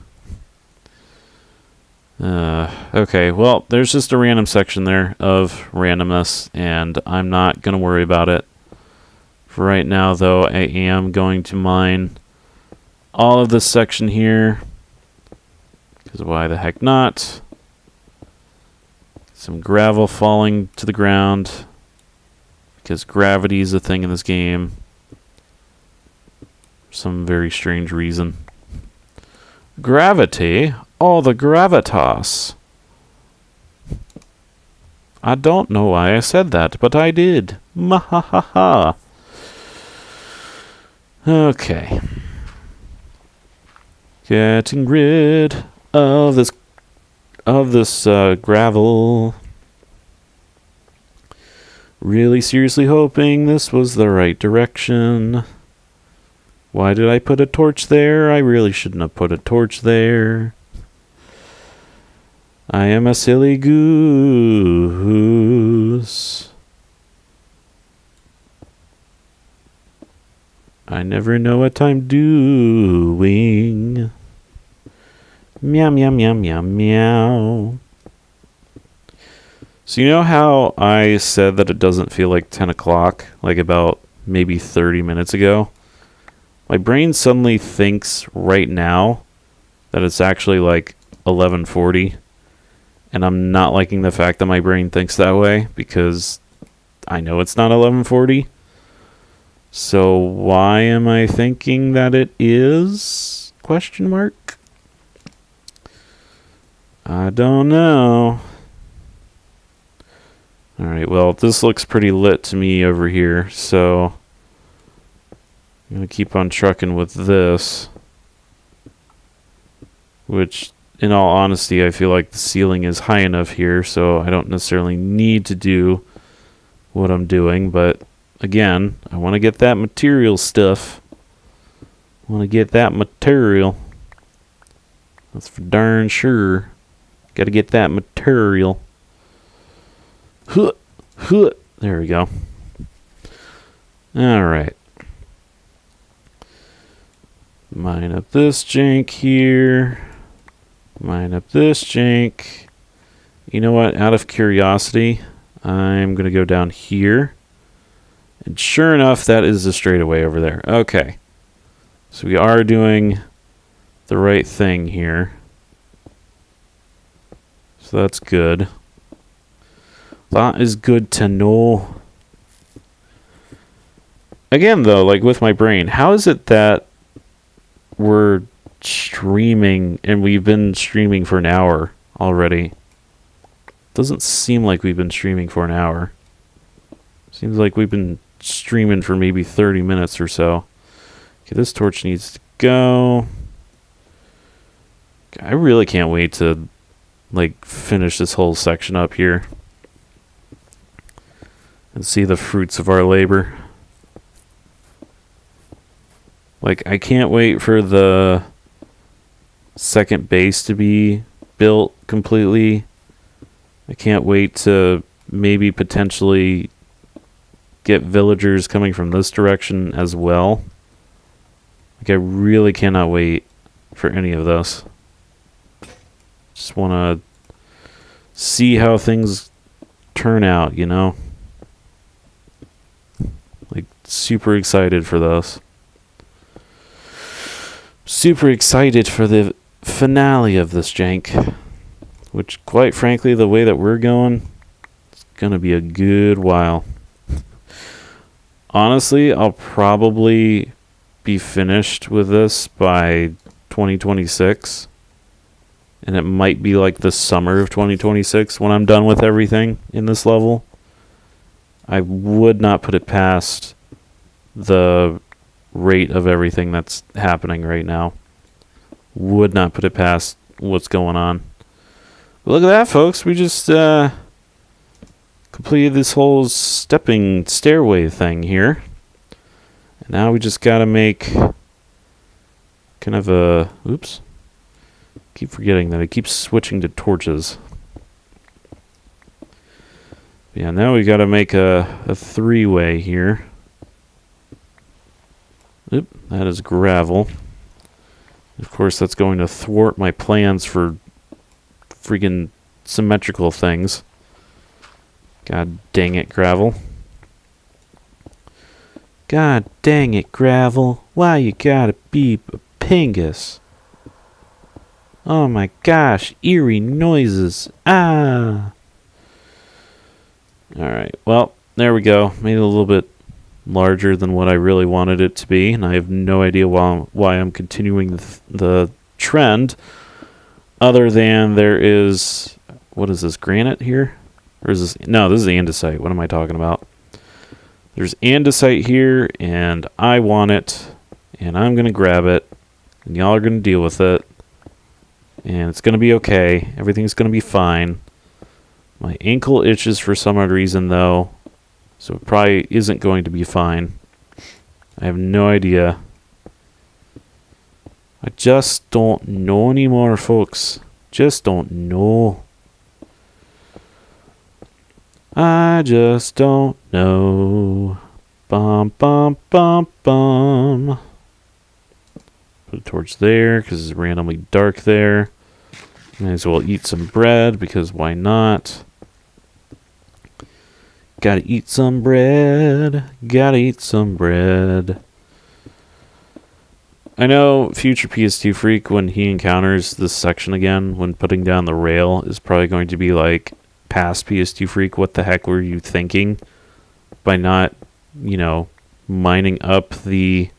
Okay, well, there's just a random section there of randomness, and I'm not going to worry about it. For right now, though, I am going to mine all of this section here, because why the heck not? Some gravel falling to the ground, because gravity is a thing in this game. For some very strange reason. Gravity? Oh, the gravitas. I don't know why I said that, but I did. Mahahaha. Okay. Getting rid of this gravel. Really seriously hoping this was the right direction. Why did I put a torch there? I really shouldn't have put a torch there. I am a silly goose. I never know what I'm doing. Meow, meow, meow, meow, meow. So you know how I said that it doesn't feel like 10 o'clock, like about maybe 30 minutes ago? My brain suddenly thinks right now that it's actually like 11:40. And I'm not liking the fact that my brain thinks that way, because I know it's not 11:40. So why am I thinking that it is? Question mark. I don't know. Alright, well, this looks pretty lit to me over here, so I'm going to keep on trucking with this. Which, in all honesty, I feel like the ceiling is high enough here, so I don't necessarily need to do what I'm doing, but again, I want to get that material stuff. I want to get that material. That's for darn sure. Got to get that material. Huh, huh. There we go. Alright. Mine up this jank here. Mine up this jank. You know what? Out of curiosity, I'm going to go down here. And sure enough, that is the straightaway over there. Okay. So we are doing the right thing here. So that's good. That is good to know. Again, though, like with my brain, how is it that we're streaming and we've been streaming for an hour already? Doesn't seem like we've been streaming for an hour. Seems like we've been streaming for maybe 30 minutes or so. Okay, this torch needs to go. I really can't wait to like finish this whole section up here. and see the fruits of our labor. Like, I can't wait for the second base to be built completely. I can't wait to maybe potentially get villagers coming from this direction as well. Like, I really cannot wait for any of this. Just want to see how things turn out, you know? Like, super excited for this. Super excited for the finale of this jank. Which, quite frankly, the way that we're going, it's going to be a good while. Honestly, I'll probably be finished with this by 2026. And it might be like the summer of 2026 when I'm done with everything in this level. I would not put it past the rate of everything that's happening right now. Would not put it past what's going on. But look at that, folks. We just completed this whole stepping stairway thing here. And now we just got to make kind of a... Oops. Keep forgetting that it keeps switching to torches. Yeah, now we got to make a three-way here. Oop, that is gravel. Of course, that's going to thwart my plans for freaking symmetrical things. God dang it, gravel. God dang it, gravel. Why you gotta be a pingus? Oh my gosh, eerie noises. Ah! Alright, well, there we go. Made it a little bit larger than what I really wanted it to be, and I have no idea why I'm continuing the trend, other than there is... What is this, granite here? Or is this... No, this is andesite. What am I talking about? There's andesite here, and I want it, and I'm going to grab it, and y'all are going to deal with it. And it's going to be okay. Everything's going to be fine. My ankle itches for some odd reason, though. So it probably isn't going to be fine. I have no idea. I just don't know anymore, folks. Just don't know. I just don't know. Bum, bum, bum, bum. Put a torch there because it's randomly dark there. Might as well eat some bread because why not? Gotta eat some bread. Gotta eat some bread. I know future PS2 Freak, when he encounters this section again, when putting down the rail, is probably going to be like, past PS2 Freak, what the heck were you thinking by not, you know, mining up the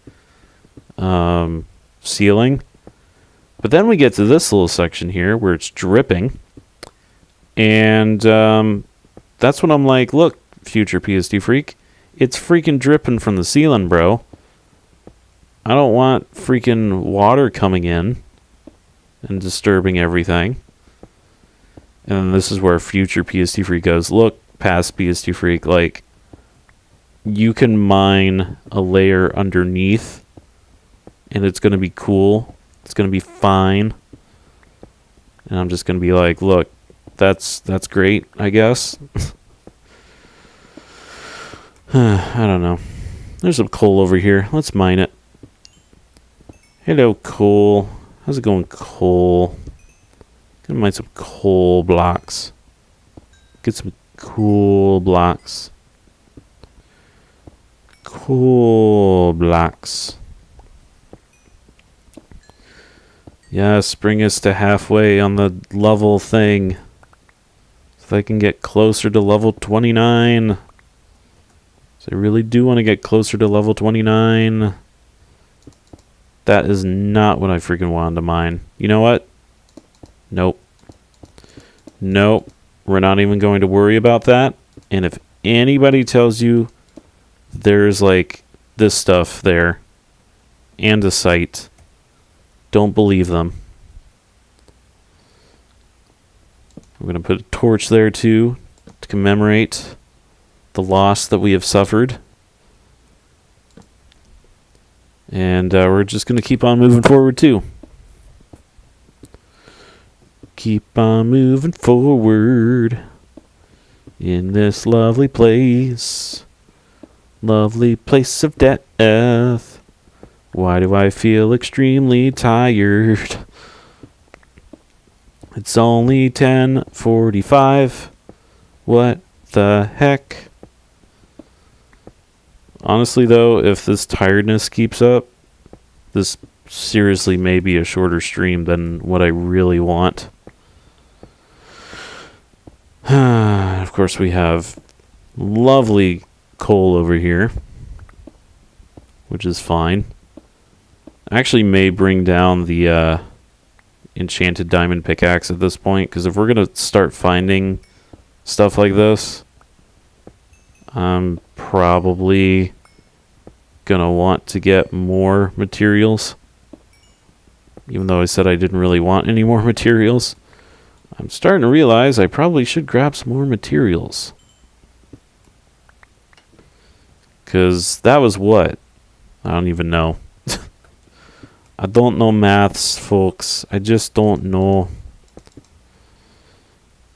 ceiling? But then we get to this little section here where it's dripping, and that's when I'm like, look, future PS2 Freak, it's freaking dripping from the ceiling, bro. I don't want freaking water coming in and disturbing everything. And this is where future PS2 Freak goes, look, past PS2 Freak, like, you can mine a layer underneath, and it's going to be cool. It's going to be fine. And I'm just going to be like, look, that's great, I guess. I don't know. There's some coal over here. Let's mine it. Hello, coal. How's it going, coal? Gonna mine some coal blocks. Get some cool blocks. Cool blocks. Yes, bring us to halfway on the level thing. So I can get closer to level 29. So I really do want to get closer to level 29. That is not what I freaking wanted to mine. You know what? Nope. Nope. We're not even going to worry about that. And if anybody tells you there's like this stuff there, andesite, don't believe them. We're going to put a torch there too to commemorate the loss that we have suffered. And we're just going to keep on moving forward, too. Keep on moving forward in this lovely place. Lovely place of death. Why do I feel extremely tired? It's only 10:45. What the heck? Honestly, though, if this tiredness keeps up, this seriously may be a shorter stream than what I really want. Of course, we have lovely coal over here, which is fine. Actually may bring down the enchanted diamond pickaxe at this point, because if we're going to start finding stuff like this, I'm probably gonna want to get more materials. Even though I said I didn't really want any more materials, I'm starting to realize I probably should grab some more materials. Because that was what? I don't even know. I don't know maths, folks. I just don't know.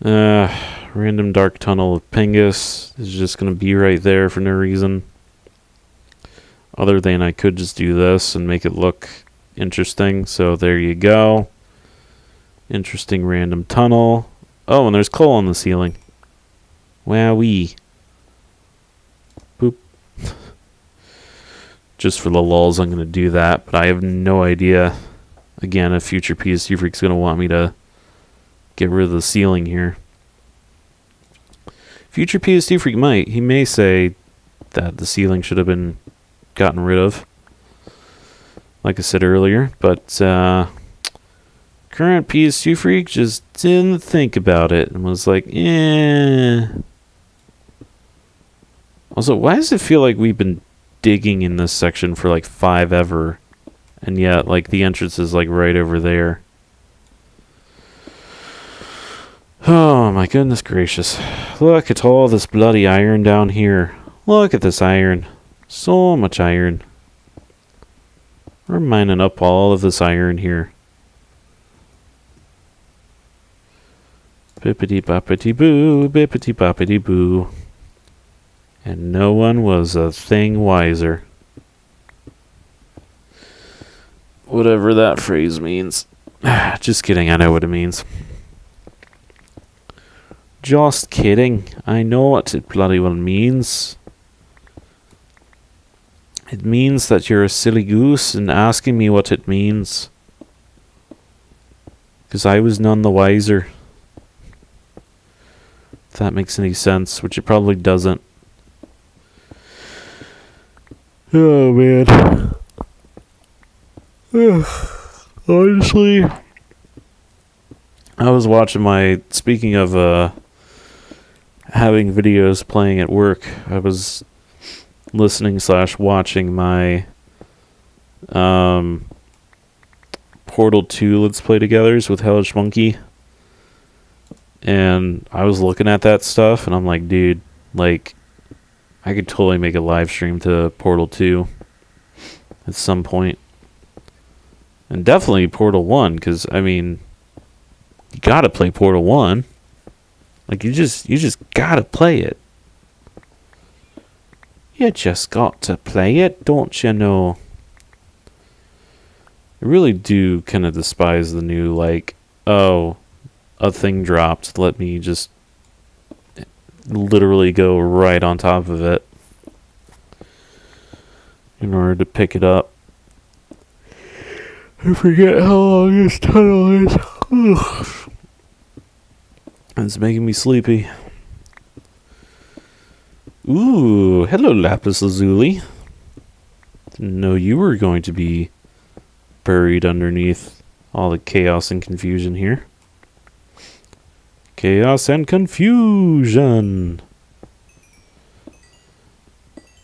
Random dark tunnel of Pingus is just going to be right there for no reason. Other than I could just do this and make it look interesting. So there you go. Interesting random tunnel. Oh, and there's coal on the ceiling. Wowee. Boop. Just for the lulz, I'm going to do that. But I have no idea, again, if future PSD Freak's going to want me to get rid of the ceiling here. Future PSD Freak might. He may say that the ceiling should have been gotten rid of, like I said earlier. But current PSD Freak just didn't think about it and was like, eh. Also, why does it feel like we've been digging in this section for like 5 ever, and yet like the entrance is like right over there? Oh my goodness gracious. Look at all this bloody iron down here. Look at this iron. So much iron. We're mining up all of this iron here. Bippity boppity boo, bippity boppity boo. And no one was a thing wiser. Whatever that phrase means. Just kidding, I know what it means. Just kidding. I know what it bloody well means. It means that you're a silly goose and asking me what it means. Because I was none the wiser. If that makes any sense, which it probably doesn't. Oh, man. Honestly, I was watching my... Speaking of, having videos playing at work, I was listening/watching my Portal 2 Let's Play Togethers with Hellish Monkey, and I was looking at that stuff and I'm like, dude, like I could totally make a live stream to Portal 2 at some point, and definitely Portal 1, because I mean, you gotta play Portal 1. Like, you just gotta play it. You just got to play it, don't you know? I really do kind of despise the new, like, oh, a thing dropped, let me just literally go right on top of it in order to pick it up. I forget how long this tunnel is. Ugh. It's making me sleepy. Ooh, hello Lapis Lazuli. Didn't know you were going to be buried underneath all the chaos and confusion here. Chaos and confusion.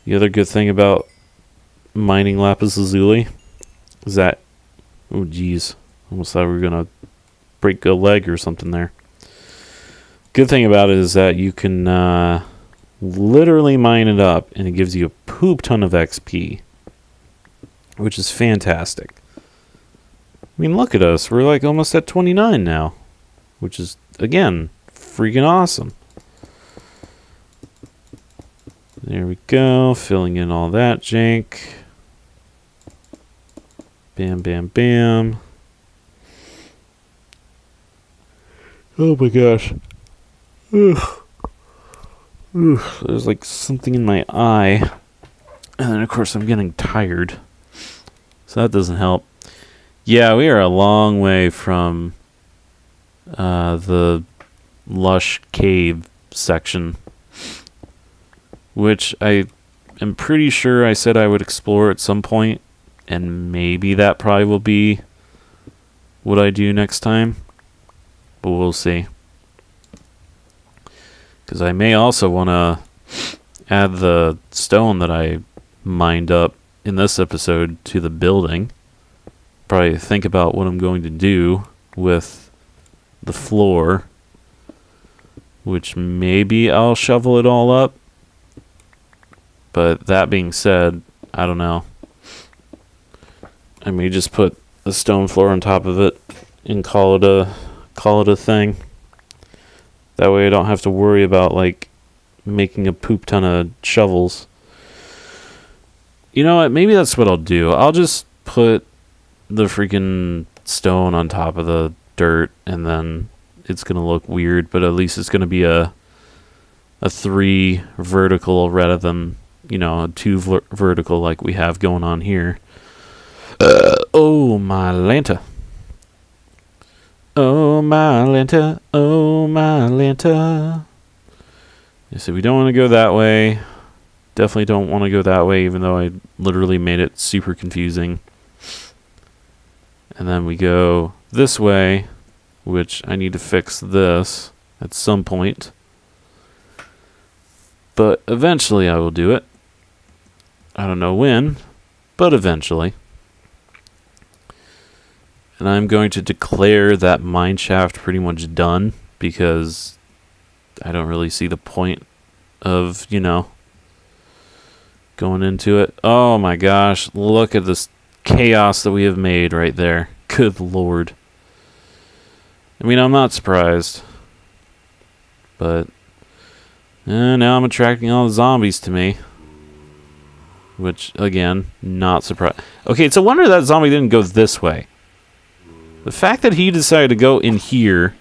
The other good thing about mining Lapis Lazuli is that... Oh, geez. Almost thought we were going to break a leg or something there. Good thing about it is that you can literally mine it up, and it gives you a poop ton of XP, which is fantastic. I mean, look at us. We're like almost at 29 now, which is, again, freaking awesome. There we go. Filling in all that jank. Bam, bam, bam. Oh my gosh. Ugh. Ugh. There's like something in my eye. And then, of course, I'm getting tired. So that doesn't help. Yeah, we are a long way from the lush cave section, which I am pretty sure I said I would explore at some point, and maybe that probably will be what I do next time, but we'll see. Because I may also want to add the stone that I mined up in this episode to the building. Probably think about what I'm going to do with the floor, which maybe I'll shovel it all up. But that being said, I don't know. I may just put a stone floor on top of it and call it a thing. That way I don't have to worry about like making a poop ton of shovels. You know what? Maybe that's what I'll do. I'll just put the freaking stone on top of the dirt, and then it's gonna look weird, but at least it's gonna be a 3 vertical rather than, you know, a 2 vertical like we have going on here. Oh my Lanta. Oh my Lanta. Oh my Lanta. So we don't want to go that way. Definitely don't want to go that way, even though I literally made it super confusing. And then we go this way, which I need to fix this at some point. But eventually I will do it. I don't know when, but eventually. And I'm going to declare that mine shaft pretty much done, because I don't really see the point of, you know, going into it. Oh my gosh, look at this chaos that we have made right there. Good lord. I mean, I'm not surprised. But now I'm attracting all the zombies to me. Which, again, not surprised. Okay, it's a wonder that zombie didn't go this way. The fact that he decided to go in here,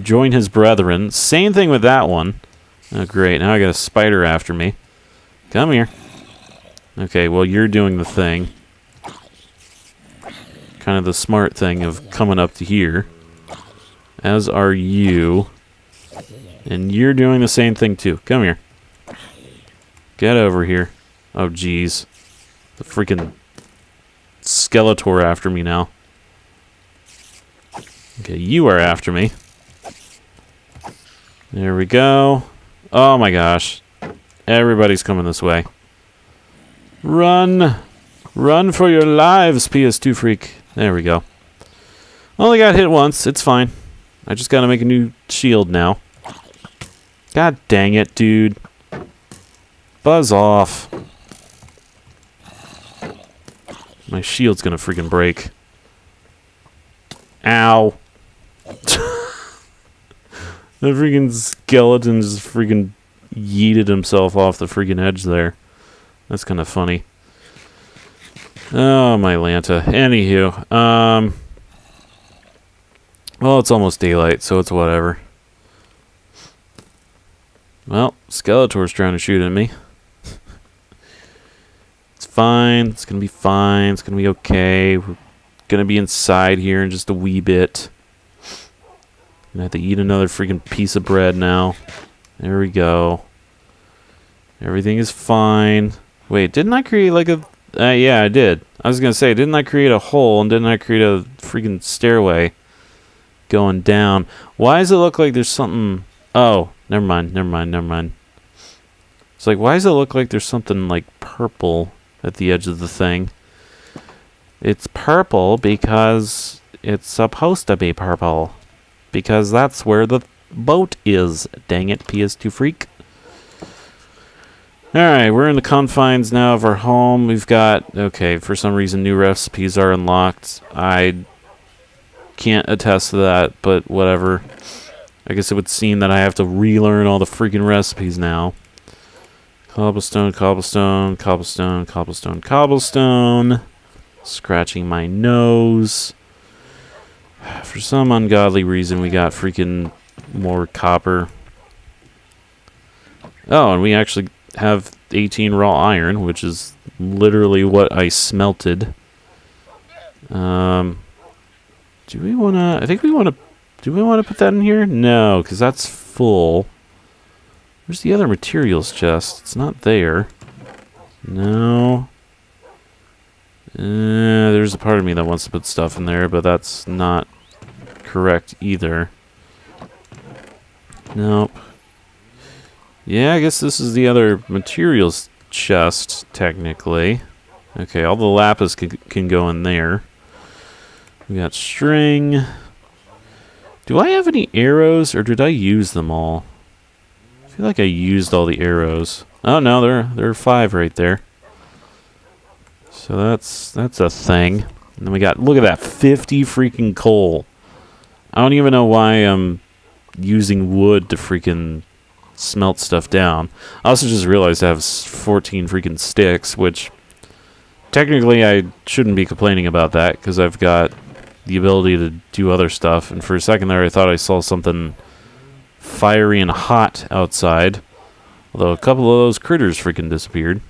join his brethren. Same thing with that one. Oh, great. Now I got a spider after me. Come here. Okay, well, you're doing the thing. Kind of the smart thing of coming up to here. As are you. And you're doing the same thing, too. Come here. Get over here. Oh, jeez. The freaking Skeletor after me now. Okay, you are after me. There we go. Oh my gosh. Everybody's coming this way. Run! Run for your lives, PS2 Freak. There we go. Only got hit once. It's fine. I just gotta make a new shield now. God dang it, dude. Buzz off. My shield's gonna freaking break. Ow. The freaking skeleton just freaking yeeted himself off the freaking edge there. That's kind of funny. Oh, my Lanta. Anywho, well, it's almost daylight, so it's whatever. Well, Skeletor's trying to shoot at me. It's fine. It's gonna be fine. It's gonna be okay. We're gonna be inside here in just a wee bit. Gonna have to eat another freaking piece of bread now. There we go. Everything is fine. Wait, didn't I create like a... yeah, I did. I was gonna say, didn't I create a hole and didn't I create a freaking stairway going down? Why does it look like there's something... Oh, never mind. It's like, why does it look like there's something like purple at the edge of the thing? It's purple because it's supposed to be purple. Because that's where the boat is. Dang it, PS2 Freak. Alright, we're in the confines now of our home. We've got, okay, for some reason new recipes are unlocked. I can't attest to that, but whatever. I guess it would seem that I have to relearn all the freaking recipes now. Cobblestone, cobblestone, cobblestone, cobblestone, cobblestone. Scratching my nose. For some ungodly reason, we got freaking more copper. Oh, and we actually have 18 raw iron, which is literally what I smelted. Do we want to... I think we want to... Do we want to put that in here? No, because that's full. Where's the other materials chest? It's not there. No. There's a part of me that wants to put stuff in there, but that's not correct either. Nope. Yeah, I guess this is the other materials chest, technically. Okay, all the lapis can go in there. We got string. Do I have any arrows, or did I use them all? I feel like I used all the arrows. Oh no, there are 5 right there. So that's a thing. And then we got, look at that, 50 freaking coal. I don't even know why I'm using wood to freaking smelt stuff down. I also just realized I have 14 freaking sticks, which technically I shouldn't be complaining about that because I've got the ability to do other stuff. And for a second there, I thought I saw something fiery and hot outside. Although a couple of those critters freaking disappeared,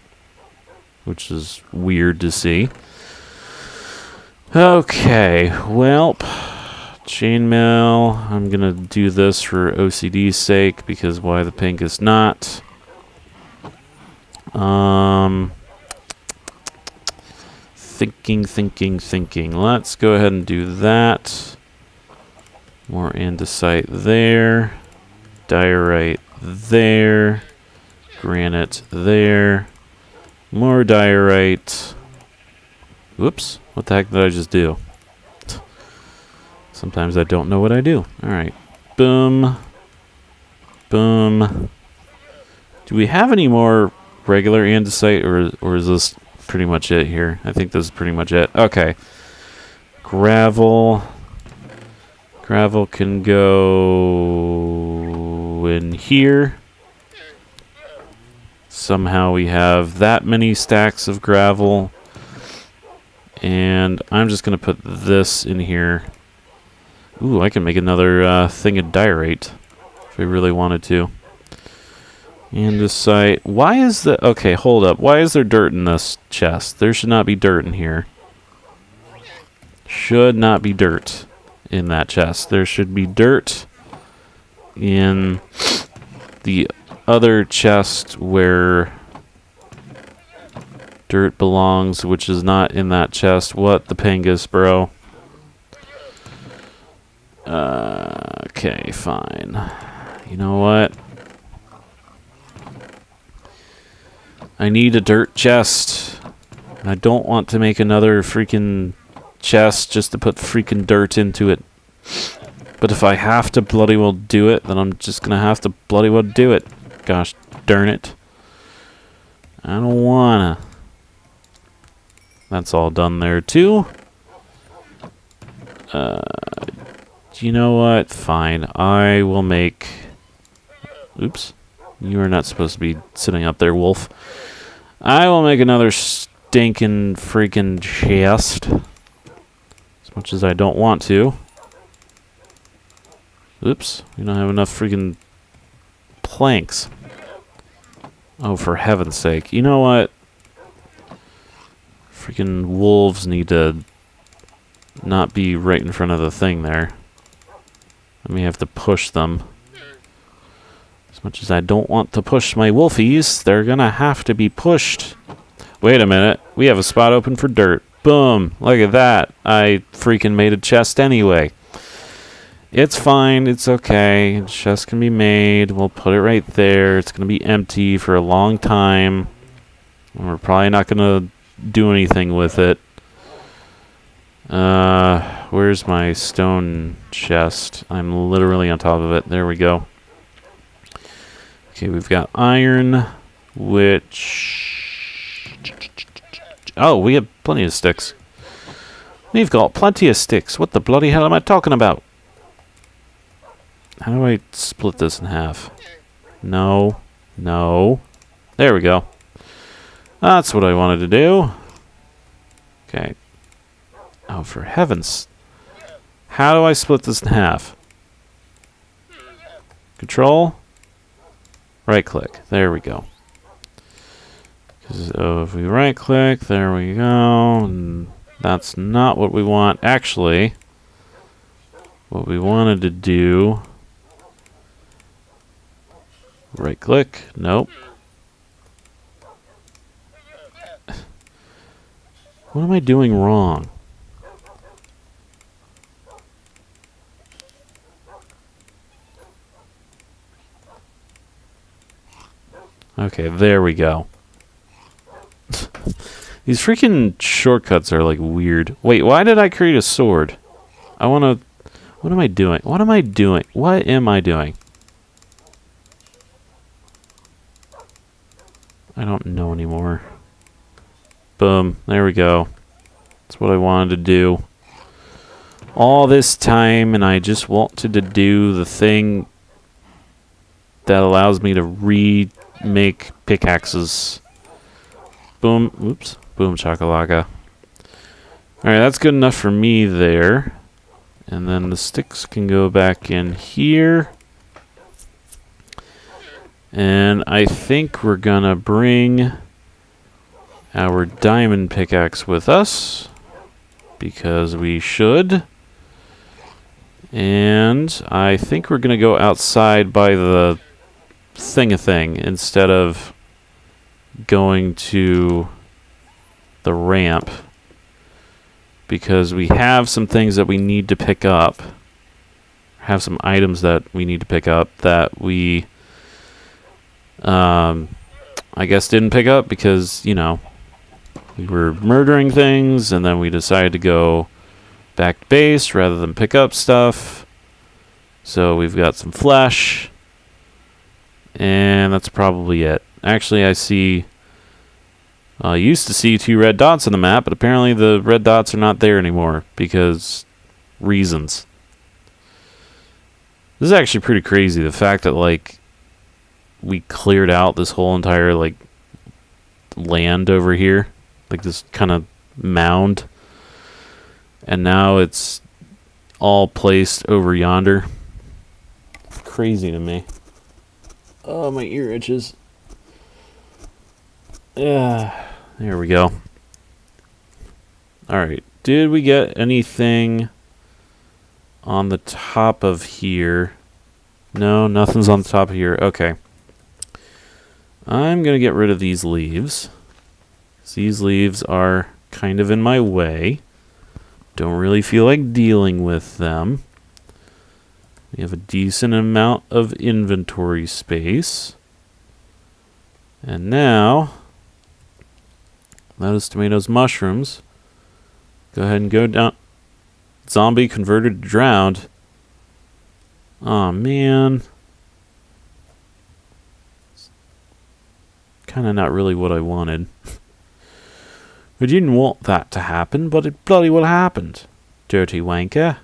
which is weird to see. Okay, well, chainmail. I'm gonna do this for OCD's sake because why the pink is not. Thinking. Let's go ahead and do that. More andesite there. Diorite there. Granite there. More diorite. Whoops. What the heck did I just do? Sometimes I don't know what I do. Alright. Boom. Boom. Do we have any more regular andesite, or is this pretty much it here? I think this is pretty much it. Okay. Gravel. Gravel can go in here. Somehow we have that many stacks of gravel. And I'm just going to put this in here. Ooh, I can make another thing of diorite if we really wanted to. Andesite. Why is the... Okay, hold up. Why is there dirt in this chest? There should not be dirt in here. Should not be dirt in that chest. There should be dirt in the other chest where dirt belongs, which is not in that chest. What the pingus, bro? Okay, fine. You know what? I need a dirt chest. I don't want to make another freaking chest just to put freaking dirt into it. But if I have to bloody well do it, then I'm just gonna have to bloody well do it. Gosh darn it. I don't wanna. That's all done there too. You know what? Fine. I will make... Oops. You are not supposed to be sitting up there, wolf. I will make another stinking freaking chest. As much as I don't want to. Oops. We don't have enough freaking planks. Oh, for heaven's sake. You know what? Freaking wolves need to not be right in front of the thing there. I may have to push them. As much as I don't want to push my wolfies, they're gonna have to be pushed. Wait a minute. We have a spot open for dirt. Boom. Look at that. I freaking made a chest anyway. It's fine. It's okay. A chest can be made. We'll put it right there. It's gonna be empty for a long time. And we're probably not gonna do anything with it. Where's my stone chest? I'm literally on top of it. There we go. Okay, we've got iron. Which... Oh, we have plenty of sticks. We've got plenty of sticks. What the bloody hell am I talking about? How do I split this in half? No. No. There we go. That's what I wanted to do. Okay. Oh, for heavens. How do I split this in half? Control. Right click. There we go. So if we right click, there we go. And that's not what we want. Actually, what we wanted to do... Right click. Nope. What am I doing wrong? Okay, there we go. These freaking shortcuts are like weird. Wait, why did I create a sword? I want to... What am I doing? What am I doing? What am I doing? I don't know anymore. Boom. There we go. That's what I wanted to do. All this time, and I just wanted to do the thing that allows me to remake pickaxes. Boom. Oops. Boom chakalaka. Alright, that's good enough for me there. And then the sticks can go back in here. And I think we're gonna bring our diamond pickaxe with us, because we should. And I think we're gonna go outside by the thing instead of going to the ramp, because we have some things that we need to pick up. Have some items that we need to pick up that we I guess didn't pick up because, you know, we were murdering things, and then we decided to go back to base rather than pick up stuff. So we've got some flesh, and that's probably it. Actually, I see... I used to see 2 red dots on the map, but apparently the red dots are not there anymore because reasons. This is actually pretty crazy, the fact that, like, we cleared out this whole entire, like, land over here. Like, this kind of mound. And now it's all placed over yonder. Crazy to me. Oh, my ear itches. Yeah, there we go. Alright, did we get anything on the top of here? No, nothing's on the top of here. Okay. I'm going to get rid of these leaves. These leaves are kind of in my way. Don't really feel like dealing with them. We have a decent amount of inventory space. And now... lettuce, tomatoes, mushrooms. Go ahead and go down. Zombie converted to drowned. Aw, man. Kind of not really what I wanted. We didn't want that to happen, but it bloody well happened. Dirty wanker.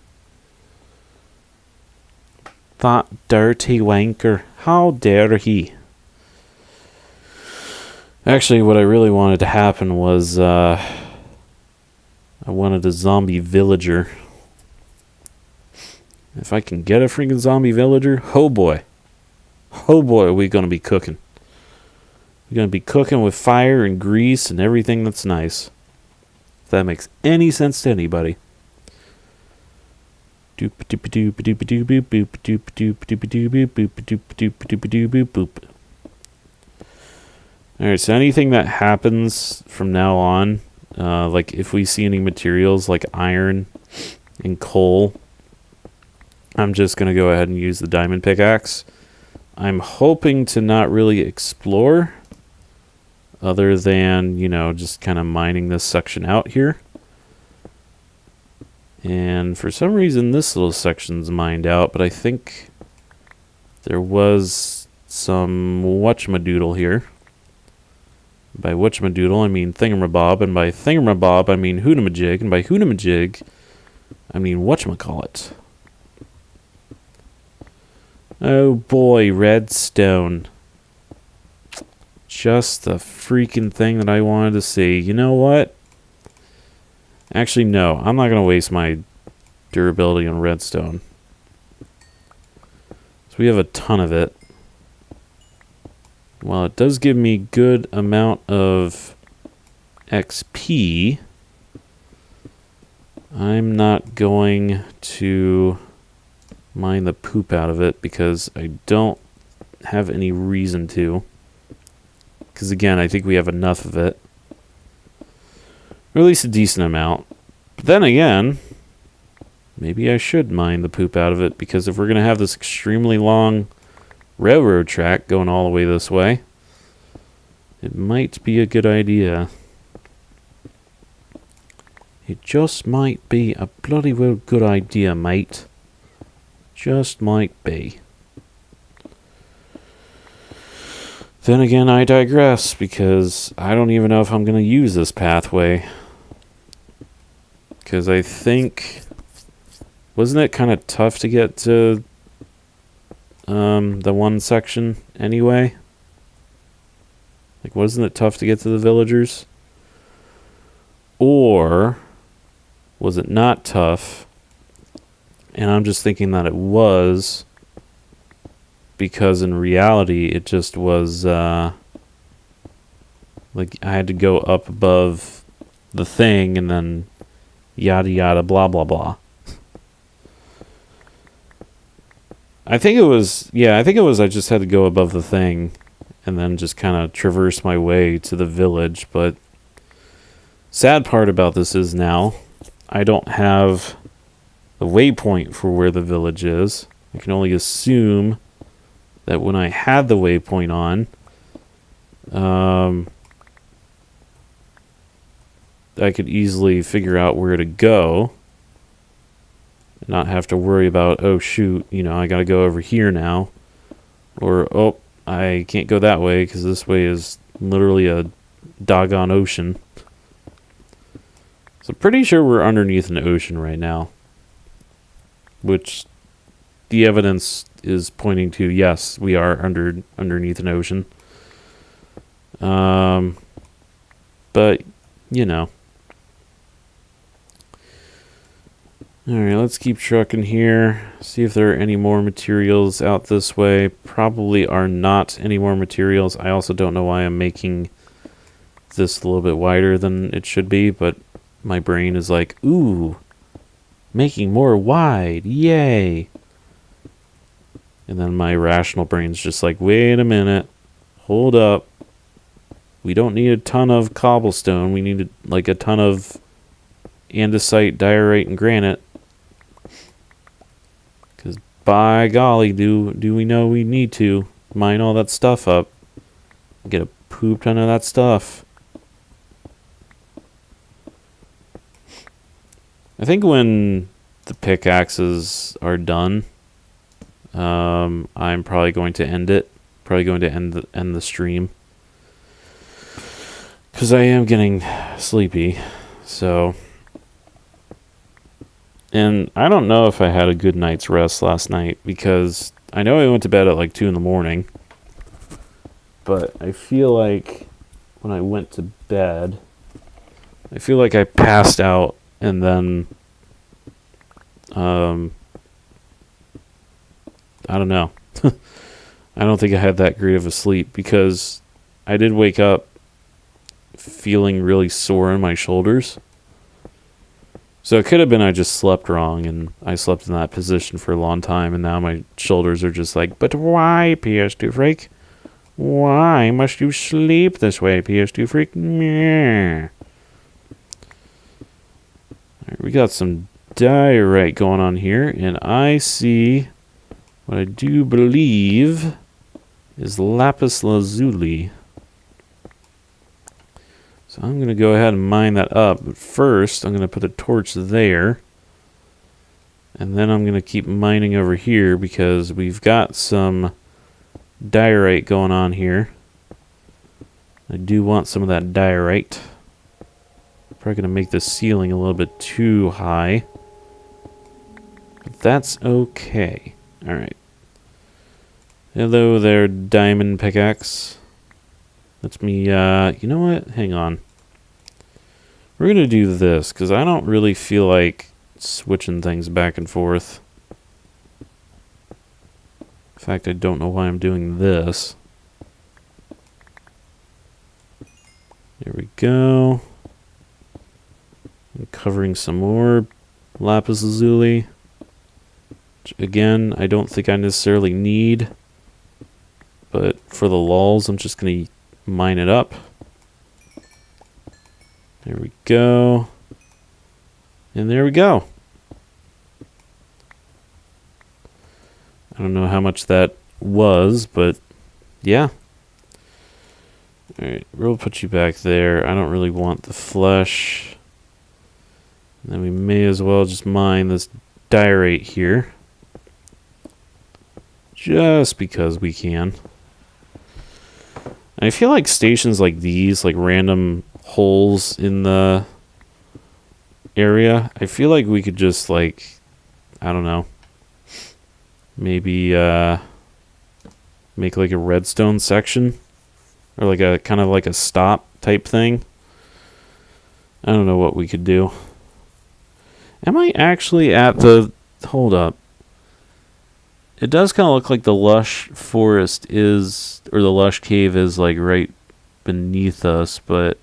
That dirty wanker. How dare he? Actually, what I really wanted to happen was, I wanted a zombie villager. If I can get a freaking zombie villager, oh boy. Oh boy, are we going to be cooking. We're going to be cooking with fire and grease and everything that's nice. If that makes any sense to anybody. Alright, so anything that happens from now on, like if we see any materials like iron and coal, I'm just going to go ahead and use the diamond pickaxe. I'm hoping to not really explore, other than, you know, just kind of mining this section out here. And for some reason this little section's mined out, but I think there was some whatchamadoodle here. By whatchamadoodle, I mean thingamabob, and by thingamabob, I mean hoonamajig, and by hoonamajig, I mean whatchamacallit. Oh boy, redstone. Just the freaking thing that I wanted to see. You know what? Actually, no. I'm not going to waste my durability on redstone. So we have a ton of it. While it does give me good amount of XP, I'm not going to mine the poop out of it because I don't have any reason to. Because again, I think we have enough of it. Or at least a decent amount. But then again, maybe I should mine the poop out of it, because if we're going to have this extremely long railroad track going all the way this way, it might be a good idea. It just might be a bloody well good idea, mate. Just might be. Then again, I digress, because I don't even know if I'm going to use this pathway. Because I think... Wasn't it kind of tough to get to the one section anyway? Like, wasn't it tough to get to the villagers? Or was it not tough? And I'm just thinking that it was, because in reality it just was like I had to go up above the thing and then yada yada blah blah blah. I think it was I just had to go above the thing and then just kind of traverse my way to the village. But sad part about this is now I don't have a waypoint for where the village is. I can only assume that when I had the waypoint on, I could easily figure out where to go. Not have to worry about, oh shoot, I gotta go over here now. Or, oh, I can't go that way because this way is literally a doggone ocean. So pretty sure we're underneath an ocean right now. Which the evidence is pointing to, yes, we are underneath an ocean. But, Alright, let's keep trucking here. See if there are any more materials out this way. Probably are not any more materials. I also don't know why I'm making this a little bit wider than it should be, but my brain is like, ooh, making more wide, yay. And then my rational brain's just like, wait a minute, hold up. We don't need a ton of cobblestone. We need like a ton of andesite, diorite, and granite. Because by golly, do we know we need to mine all that stuff up. Get a poop ton of that stuff. I think when the pickaxes are done, I'm probably going to end it. Probably going to end the stream. Because I am getting sleepy. So... And I don't know if I had a good night's rest last night, because I know I went to bed at like 2 in the morning. But I feel like when I went to bed, I feel like I passed out and then, I don't know. I don't think I had that great of a sleep, because I did wake up feeling really sore in my shoulders. So it could have been I just slept wrong, and I slept in that position for a long time, and now my shoulders are just like, but why, PS2 Freak? Why must you sleep this way, PS2 Freak? Meh. Alright, we got some diorite going on here, and I see what I do believe is lapis lazuli. So I'm going to go ahead and mine that up. But first, I'm going to put a torch there. And then I'm going to keep mining over here, because we've got some diorite going on here. I do want some of that diorite. Probably going to make the ceiling a little bit too high. But that's okay. Alright. Hello there, diamond pickaxe. Let me, you know what? Hang on. We're going to do this, because I don't really feel like switching things back and forth. In fact, I don't know why I'm doing this. There we go. I'm covering some more lapis lazuli. Which, again, I don't think I necessarily need. But for the lulz, I'm just going to mine it up. There we go. And there we go. I don't know how much that was, but yeah. Alright, we'll put you back there. I don't really want the flesh. And then we may as well just mine this diorite here. Just because we can. I feel like stations like these, like random holes in the area, I feel like we could just, like, I don't know, maybe make like a redstone section, or like a kind of like a stop type thing. I don't know what we could do. Am I actually at the, hold up, it does kind of look like the lush forest is, or the lush cave is like right beneath us, but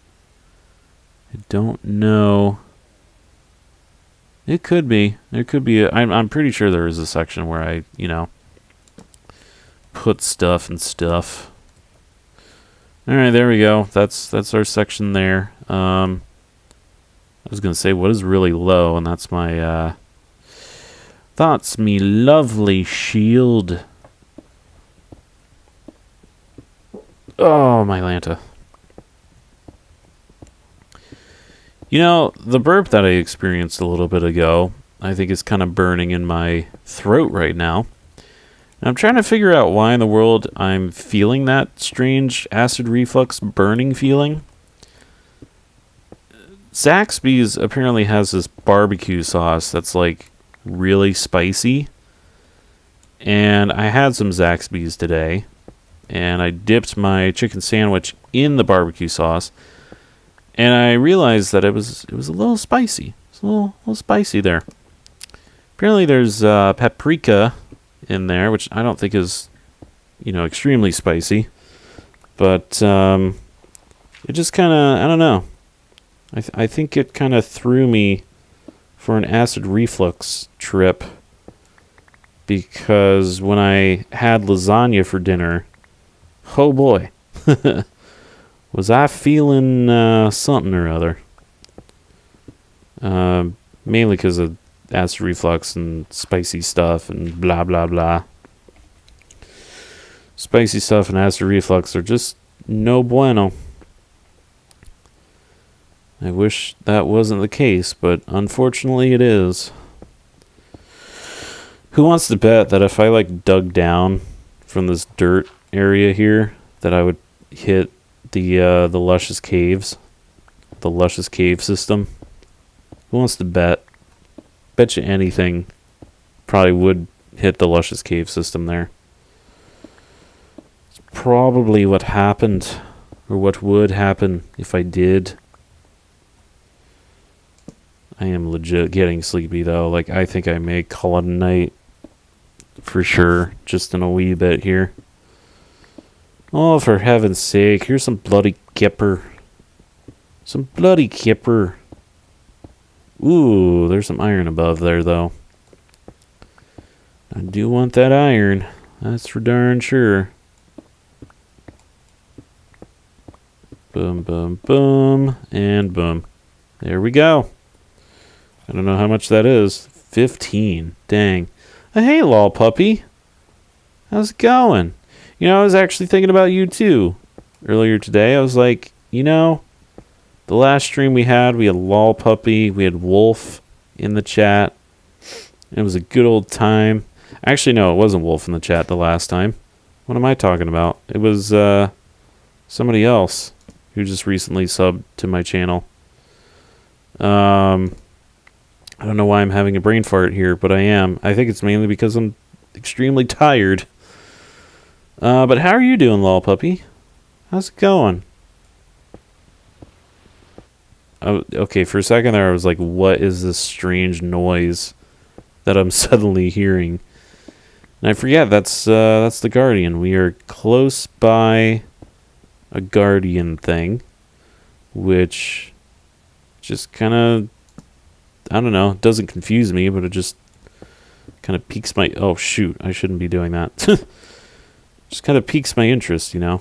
I don't know. It could be. There could be I'm pretty sure there is a section where I, you know, put stuff and stuff. Alright, there we go. That's our section there. I was gonna say what is really low, and that's my that's me lovely shield. Oh, my Lanta. You know, the burp that I experienced a little bit ago, I think is kind of burning in my throat right now. And I'm trying to figure out why in the world I'm feeling that strange acid reflux burning feeling. Zaxby's apparently has this barbecue sauce that's like really spicy. And I had some Zaxby's today. And I dipped my chicken sandwich in the barbecue sauce. And I realized that it was a little spicy. It's a little spicy there. Apparently there's paprika in there, which I don't think is, you know, extremely spicy. But it just kind of, I don't know. I think it kind of threw me for an acid reflux trip, because when I had lasagna for dinner, oh boy, was I feeling something or other. Mainly because of acid reflux and spicy stuff and blah blah blah. Spicy stuff and acid reflux are just no bueno. I wish that wasn't the case, but unfortunately it is. Who wants to bet that if I like dug down from this dirt area here, that I would hit the Luscious Caves, the Luscious Cave system? Who wants to bet? Bet you anything, probably would hit the Luscious Cave system there. It's probably what happened, or what would happen if I did. I am legit getting sleepy though. Like, I think I may call it a night for sure, just in a wee bit here. Oh, for heaven's sake, here's some bloody kipper. Some bloody kipper. Ooh, there's some iron above there though. I do want that iron. That's for darn sure. Boom, boom, boom, and boom. There we go. I don't know how much that is. 15. Dang. Hey, lol puppy. How's it going? You know, I was actually thinking about you too. Earlier today, I was like, you know, the last stream we had lol puppy, we had Wolf in the chat. It was a good old time. Actually, no, it wasn't Wolf in the chat the last time. What am I talking about? It was somebody else. who just recently subbed to my channel. I don't know why I'm having a brain fart here, but I am. I think it's mainly because I'm extremely tired. But how are you doing, Lol Puppy? How's it going? Oh, okay, for a second there I was like, what is this strange noise that I'm suddenly hearing? And I forget, that's the Guardian. We are close by a Guardian thing, which just kind of, I don't know, it doesn't confuse me, but it just kind of piques my... Oh, shoot, I shouldn't be doing that. Just kind of piques my interest, you know?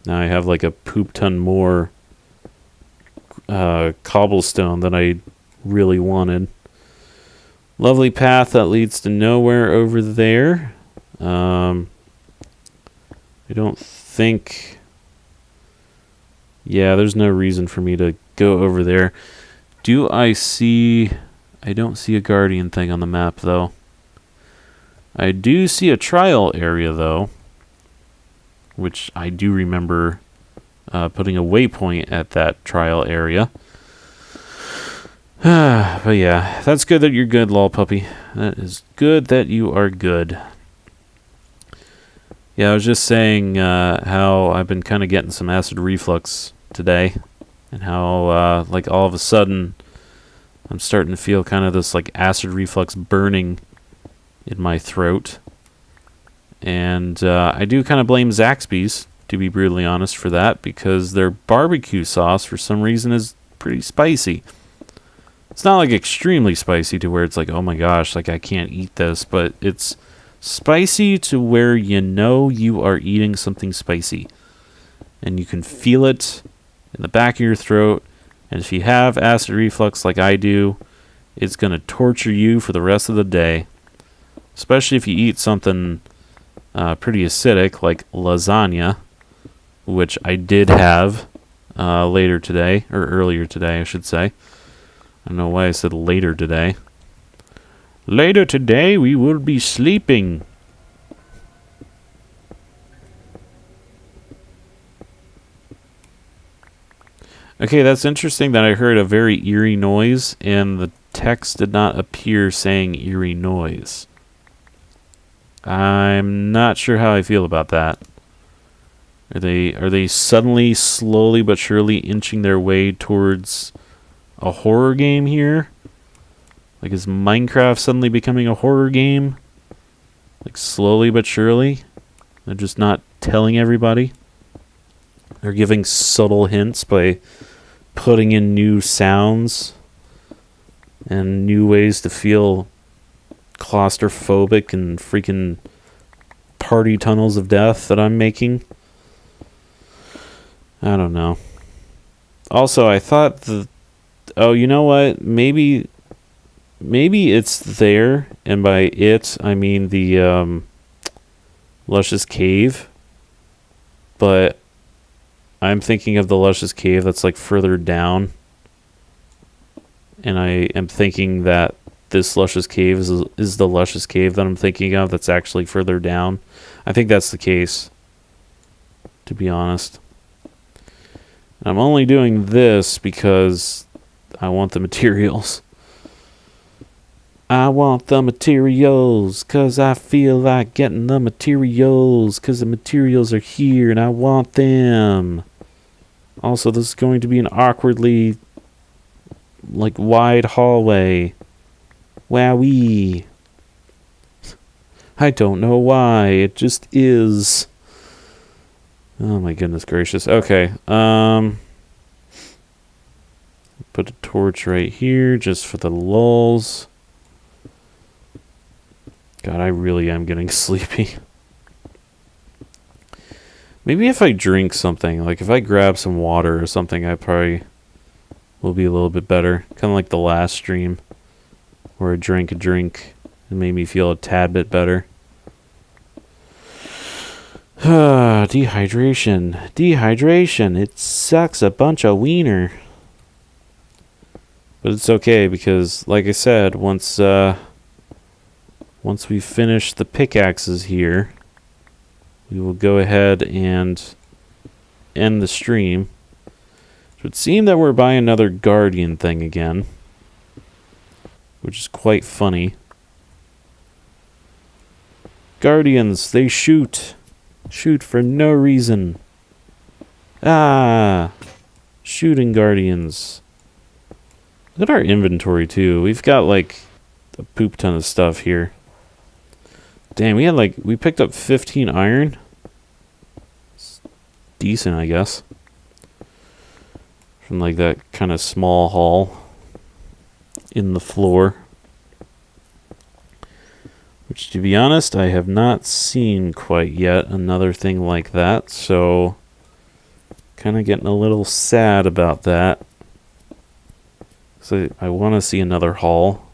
Now I have like a poop ton more cobblestone than I really wanted. Lovely path that leads to nowhere over there. I don't think... Yeah, there's no reason for me to go over there. Do I see... I don't see a Guardian thing on the map, though. I do see a trial area, though, which I do remember putting a waypoint at that trial area. But yeah, that's good that you're good, Lol Puppy. That is good that you are good. Yeah, I was just saying how I've been kind of getting some acid reflux today, and how like all of a sudden I'm starting to feel kind of this like acid reflux burning in my throat. And I do kind of blame Zaxby's, to be brutally honest, for that, because their barbecue sauce for some reason is pretty spicy. It's not like extremely spicy to where it's like, oh my gosh, like I can't eat this, but it's spicy to where you know you are eating something spicy. And you can feel it in the back of your throat. And if you have acid reflux like I do, it's going to torture you for the rest of the day. Especially if you eat something pretty acidic like lasagna, which I did have later today, or earlier today, I should say. I don't know why I said later today. Later today we will be sleeping. Okay, that's interesting that I heard a very eerie noise, and the text did not appear saying eerie noise. I'm not sure how I feel about that. Are they suddenly, slowly but surely inching their way towards a horror game here? Like, is Minecraft suddenly becoming a horror game? Like, slowly but surely? They're just not telling everybody? They're giving subtle hints by putting in new sounds and new ways to feel claustrophobic and freaking party tunnels of death that I'm making. I don't know. Also, I thought oh, you know what? Maybe it's there, and by it I mean the Luscious Cave. But I'm thinking of the Luscious Cave that's like further down. And I am thinking that this Luscious Cave is the Luscious Cave that I'm thinking of that's actually further down. I think that's the case, to be honest. And I'm only doing this because I want the materials. I want the materials, 'cause I feel like getting the materials, 'cause the materials are here and I want them. Also, this is going to be an awkwardly, like, wide hallway. Wowee. I don't know why, it just is. Oh my goodness gracious. Okay, put a torch right here just for the lulz. God, I really am getting sleepy. Maybe if I drink something, like if I grab some water or something, I probably will be a little bit better. Kind of like the last stream, where I drank a drink and made me feel a tad bit better. Dehydration. Dehydration. It sucks a bunch of wiener. But it's okay because, like I said, once we finish the pickaxes here, we will go ahead and end the stream. It would seem that we're by another Guardian thing again, which is quite funny. Guardians, they shoot. Shoot for no reason. Ah! Shooting Guardians. Look at our inventory, too. We've got, like, a poop ton of stuff here. Damn, we picked up 15 iron. It's decent, I guess. From, like, that kind of small haul in the floor. Which, to be honest, I have not seen quite yet another thing like that, so kind of getting a little sad about that. So I want to see another haul.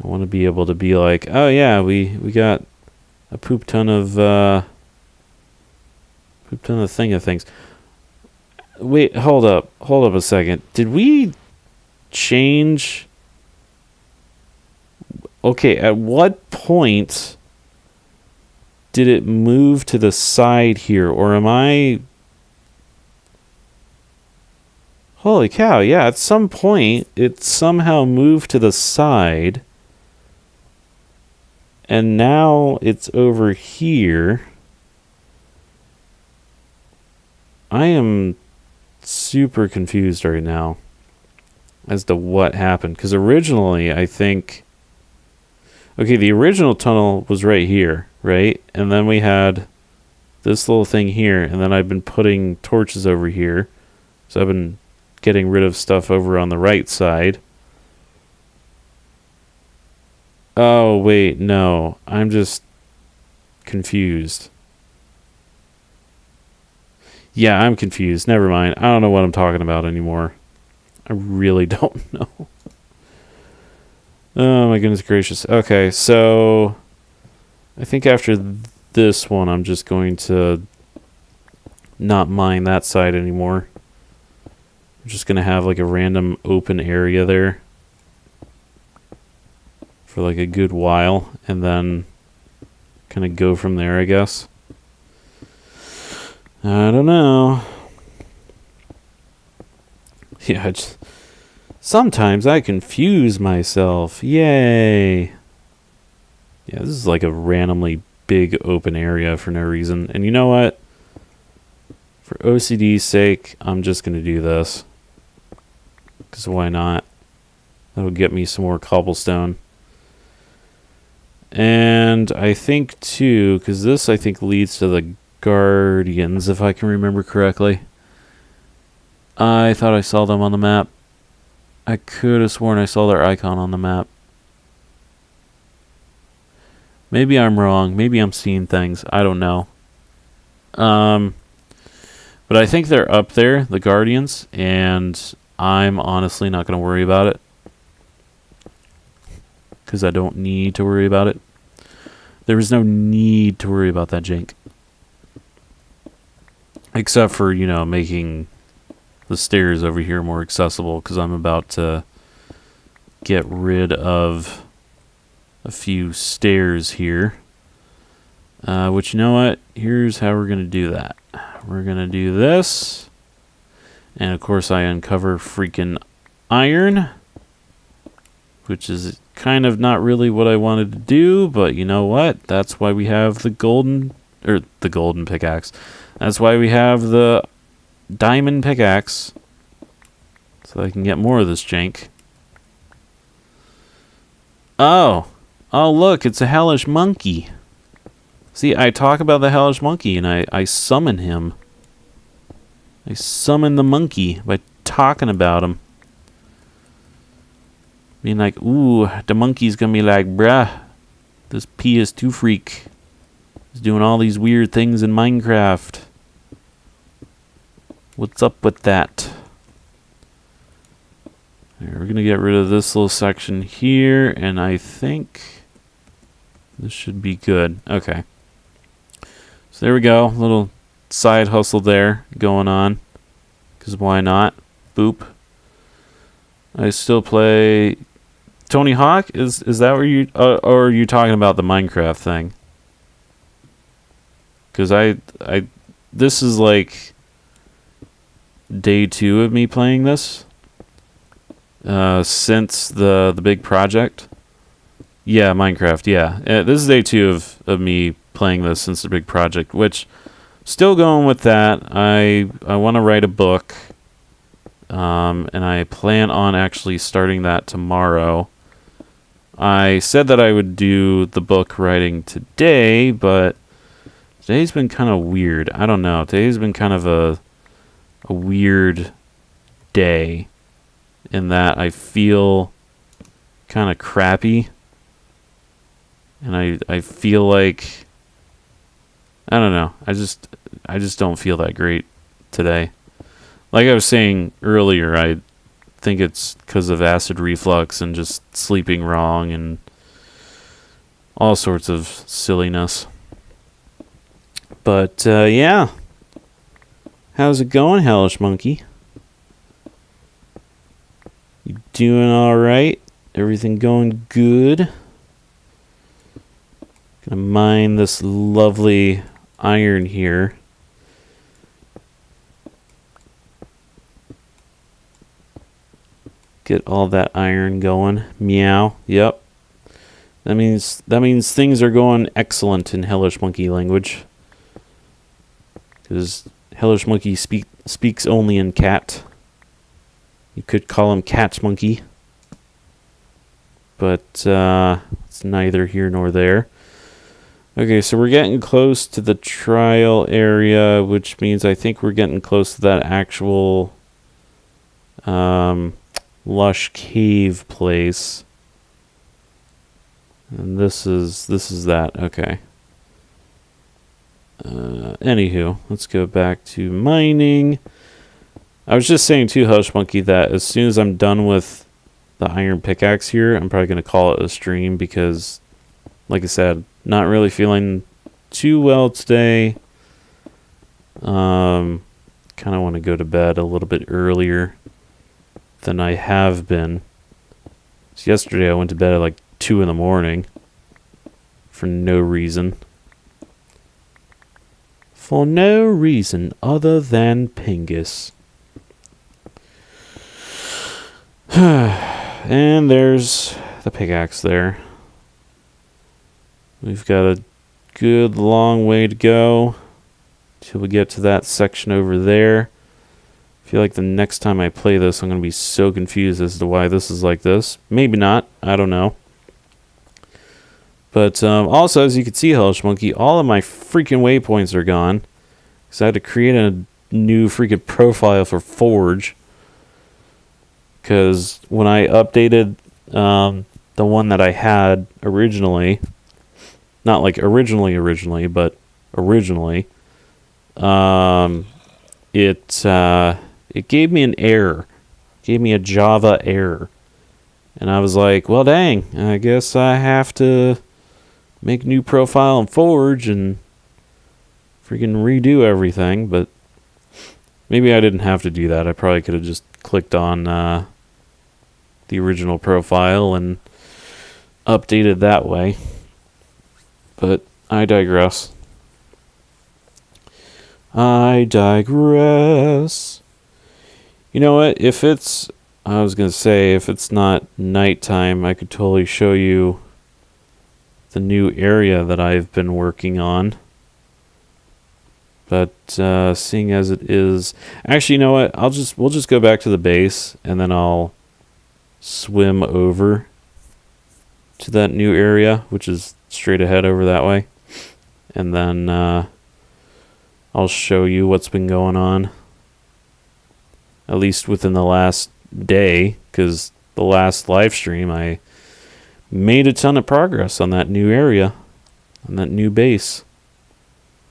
I want to be able to be like, oh yeah, we got a poop ton of thing of things. Wait, hold up a second. Did we change? Okay, at what point did it move to the side here? Or am I... Holy cow, yeah, at some point it somehow moved to the side. And now it's over here. I am super confused right now as to what happened. Because originally, I think... Okay, the original tunnel was right here, right? And then we had this little thing here, and then I've been putting torches over here. So I've been getting rid of stuff over on the right side. Oh, wait, no. I'm just confused. Yeah, I'm confused. Never mind. I don't know what I'm talking about anymore. I really don't know. Oh my goodness gracious. Okay, so I think after this one, I'm just going to not mine that side anymore. I'm just going to have like a random open area there for like a good while, and then kind of go from there, I guess. I don't know. Yeah, sometimes I confuse myself. Yay. Yeah, this is like a randomly big open area for no reason. And you know what? For OCD's sake, I'm just going to do this. Because why not? That'll get me some more cobblestone. And I think too, because this I think leads to the Guardians, if I can remember correctly. I thought I saw them on the map. I could have sworn I saw their icon on the map. Maybe I'm wrong. Maybe I'm seeing things. I don't know. But I think they're up there, the Guardians, and I'm honestly not going to worry about it. Because I don't need to worry about it. There is no need to worry about that jank. Except for, you know, making the stairs over here more accessible, because I'm about to get rid of a few stairs here. Which, you know what? Here's how we're going to do that. We're going to do this. And, of course, I uncover freaking iron. Which is kind of not really what I wanted to do, but you know what? That's why we have the golden pickaxe. That's why we have the diamond pickaxe. So I can get more of this jank. Oh, look, it's a hellish monkey. See, I talk about the hellish monkey, and I summon him. I summon the monkey by talking about him. Being like, ooh, the monkey's gonna be like, bruh, this PS2 freak is doing all these weird things in Minecraft. What's up with that? Here, we're gonna get rid of this little section here, and I think this should be good. Okay. So there we go. Little side hustle there going on. Because why not? Boop. I still play Tony Hawk. Is that where you or are you talking about the Minecraft thing? Because I this is like day 2 of me playing this. Since the big project. Yeah, Minecraft, yeah. This is day 2 of me playing this since the big project, which, still going with that. I want to write a book, and I plan on actually starting that tomorrow. I said that I would do the book writing today, but today's been kind of weird. I don't know. Today's been kind of a weird day in that I feel kind of crappy. And I feel like, I don't know. I just don't feel that great today. Like I was saying earlier, I think it's because of acid reflux and just sleeping wrong and all sorts of silliness. But yeah, how's it going, Hellish Monkey? You doing all right? Everything going good? Gonna mine this lovely iron here. Get all that iron going. Meow. Yep. That means things are going excellent in Hellish Monkey language. Because Hellish Monkey speaks only in cat. You could call him Cat Monkey. But it's neither here nor there. Okay, so we're getting close to the trial area, which means I think we're getting close to that actual lush cave place. And this is that. Okay. Anywho, let's go back to mining. I was just saying too, Hush Monkey, that as soon as I'm done with the iron pickaxe here, I'm probably going to call it a stream because, like I said, not really feeling too well today. Kind of want to go to bed a little bit earlier than I have been. So yesterday I went to bed at like 2 in the morning for no reason. For no reason other than Pingus. And there's the pickaxe there. We've got a good long way to go till we get to that section over there. I feel like the next time I play this, I'm going to be so confused as to why this is like this. Maybe not. I don't know. But also, as you can see, Hellish Monkey, all of my freaking waypoints are gone. Because I had to create a new freaking profile for Forge. Because when I updated the one that I had originally, not like originally, but originally, it gave me an error. It gave me a Java error. And I was like, well, dang, I guess I have to make a new profile in Forge and freaking redo everything. But maybe I didn't have to do that. I probably could have just clicked on the original profile and updated that way. But I digress. You know what? If it's not nighttime, I could totally show you the new area that I've been working on. But seeing as it is, actually, you know what? We'll just go back to the base and then I'll swim over to that new area, which is straight ahead over that way, and then I'll show you what's been going on, at least within the last day, because the last live stream I made a ton of progress on that new area, on that new base,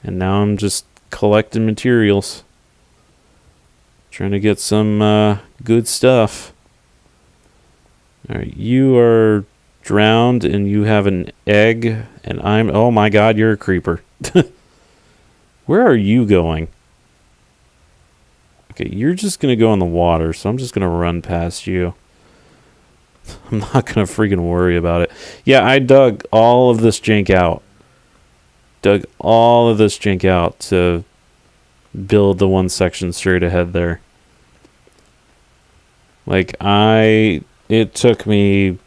and now I'm just collecting materials, trying to get some good stuff. Alright, you are drowned and you have an egg, and oh my god, you're a creeper. Where are you going? Okay, you're just gonna go in the water, so I'm just gonna run past you. I'm not gonna freaking worry about it. Yeah, I dug all of this jank out. To build the one section straight ahead there. Like, it took me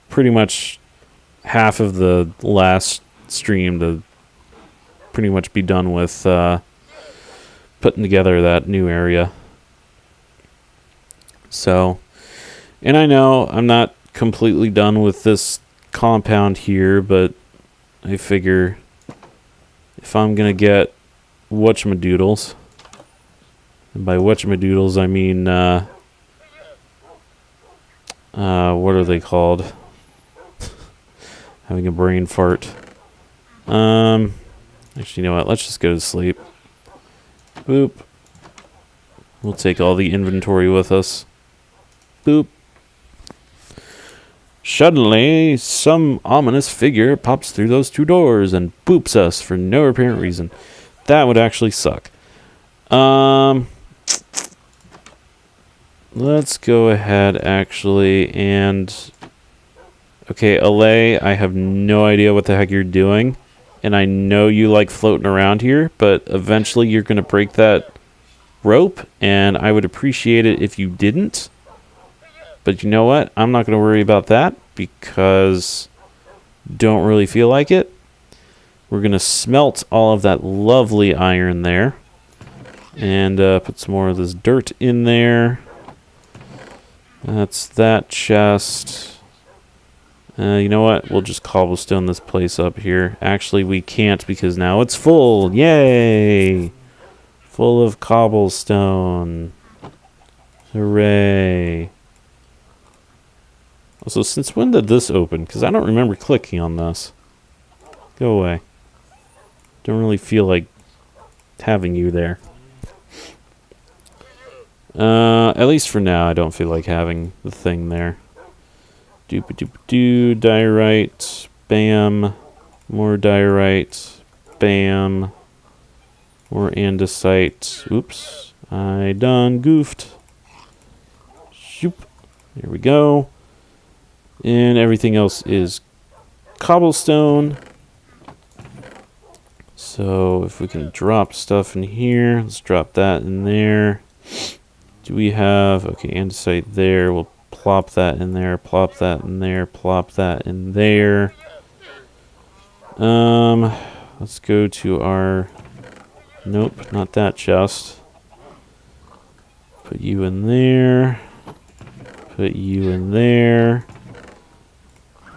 pretty much half of the last stream to pretty much be done with putting together that new area. So, and I know I'm not completely done with this compound here, but I figure if I'm gonna get whatchamadoodles, and by whatchamadoodles I mean what are they called? Having a brain fart. Actually, you know what? Let's just go to sleep. Boop. We'll take all the inventory with us. Boop. Suddenly, some ominous figure pops through those two doors and boops us for no apparent reason. That would actually suck. Let's go ahead, actually, and... Okay, Alay, I have no idea what the heck you're doing. And I know you like floating around here, but eventually you're going to break that rope, and I would appreciate it if you didn't. But you know what? I'm not going to worry about that because don't really feel like it. We're going to smelt all of that lovely iron there and put some more of this dirt in there. That's that chest. You know what? We'll just cobblestone this place up here. Actually, we can't because now it's full. Yay! Full of cobblestone. Hooray. Also, since when did this open? Because I don't remember clicking on this. Go away. Don't really feel like having you there. At least for now, I don't feel like having the thing there. Doop-a-doop-a-doo, diorite, bam, more diorite, bam, more andesite. Oops, I done goofed. Shoop, there we go. And everything else is cobblestone. So if we can drop stuff in here, let's drop that in there. Do we have, okay, andesite there, we'll plop that in there, plop that in there, plop that in there. Let's go to our, nope, not that chest. Put you in there. Put you in there.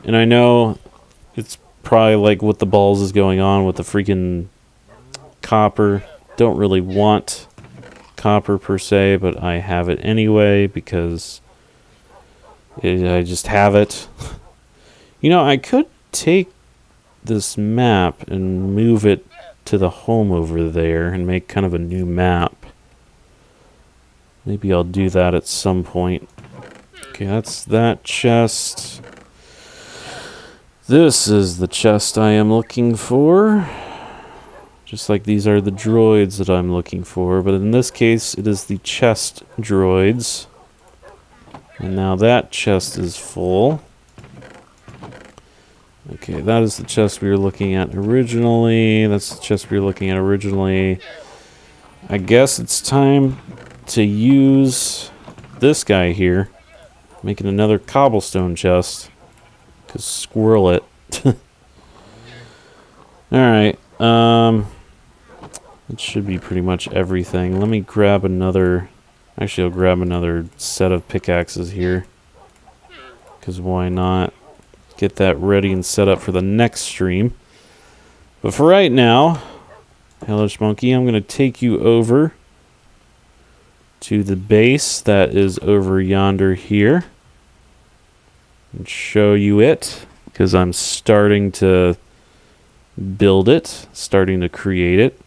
And I know it's probably like what the balls is going on with the freaking copper. Don't really want copper per se, but I have it anyway because I just have it. You know, I could take this map and move it to the home over there and make kind of a new map. Maybe I'll do that at some point. Okay, that's that chest. This is the chest I am looking for. Just like these are the droids that I'm looking for, but in this case, it is the chest droids. And now that chest is full. Okay, that is the chest we were looking at originally. That's the chest we were looking at originally. I guess it's time to use this guy here. Making another cobblestone chest. Because squirrel it. Alright, it should be pretty much everything. Let me grab another... Actually, I'll grab another set of pickaxes here. Because why not? Get that ready and set up for the next stream. But for right now, Hellish Monkey, I'm going to take you over to the base that is over yonder here. And show you it. Because I'm starting to build it. Starting to create it.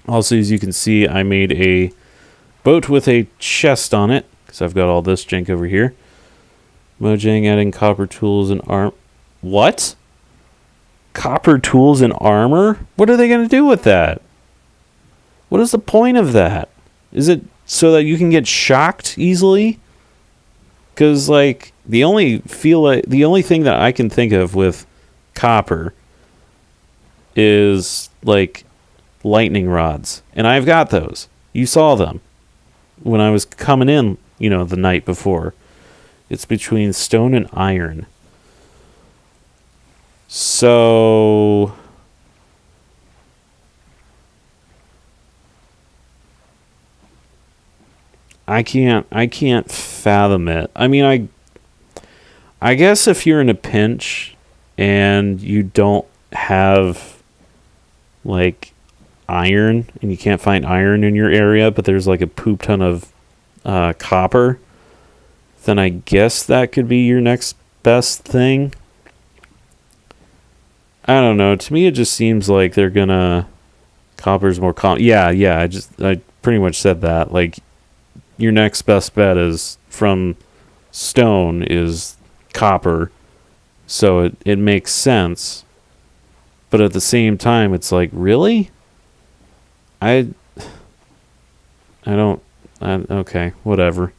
Also, as you can see, I made a boat with a chest on it, because I've got all this junk over here. Mojang adding copper tools and arm. What? Copper tools and armor? What are they going to do with that? What is the point of that? Is it so that you can get shocked easily? Because, like, the only thing that I can think of with copper is, like, lightning rods. And I've got those. You saw them when I was coming in, the night before. It's between stone and iron. So I can't fathom it. I mean, I guess if you're in a pinch and you don't have like iron and you can't find iron in your area, but there's like a poop ton of copper, then I guess that could be your next best thing. I don't know. To me, it just seems like they're gonna copper's more common. Yeah. I pretty much said that. Like, your next best bet is from stone is copper, so it makes sense. But at the same time, it's like, really? Okay, whatever.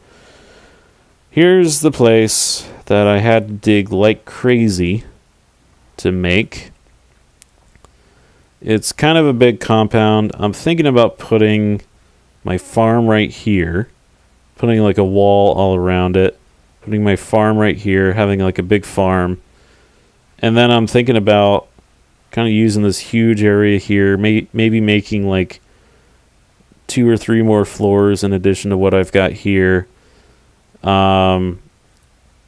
Here's the place that I had to dig like crazy to make. It's kind of a big compound. I'm thinking about putting my farm right here, putting like a wall all around it, putting my farm right here, having like a big farm. And then I'm thinking about kind of using this huge area here, maybe making like 2 or 3 more floors in addition to what I've got here. And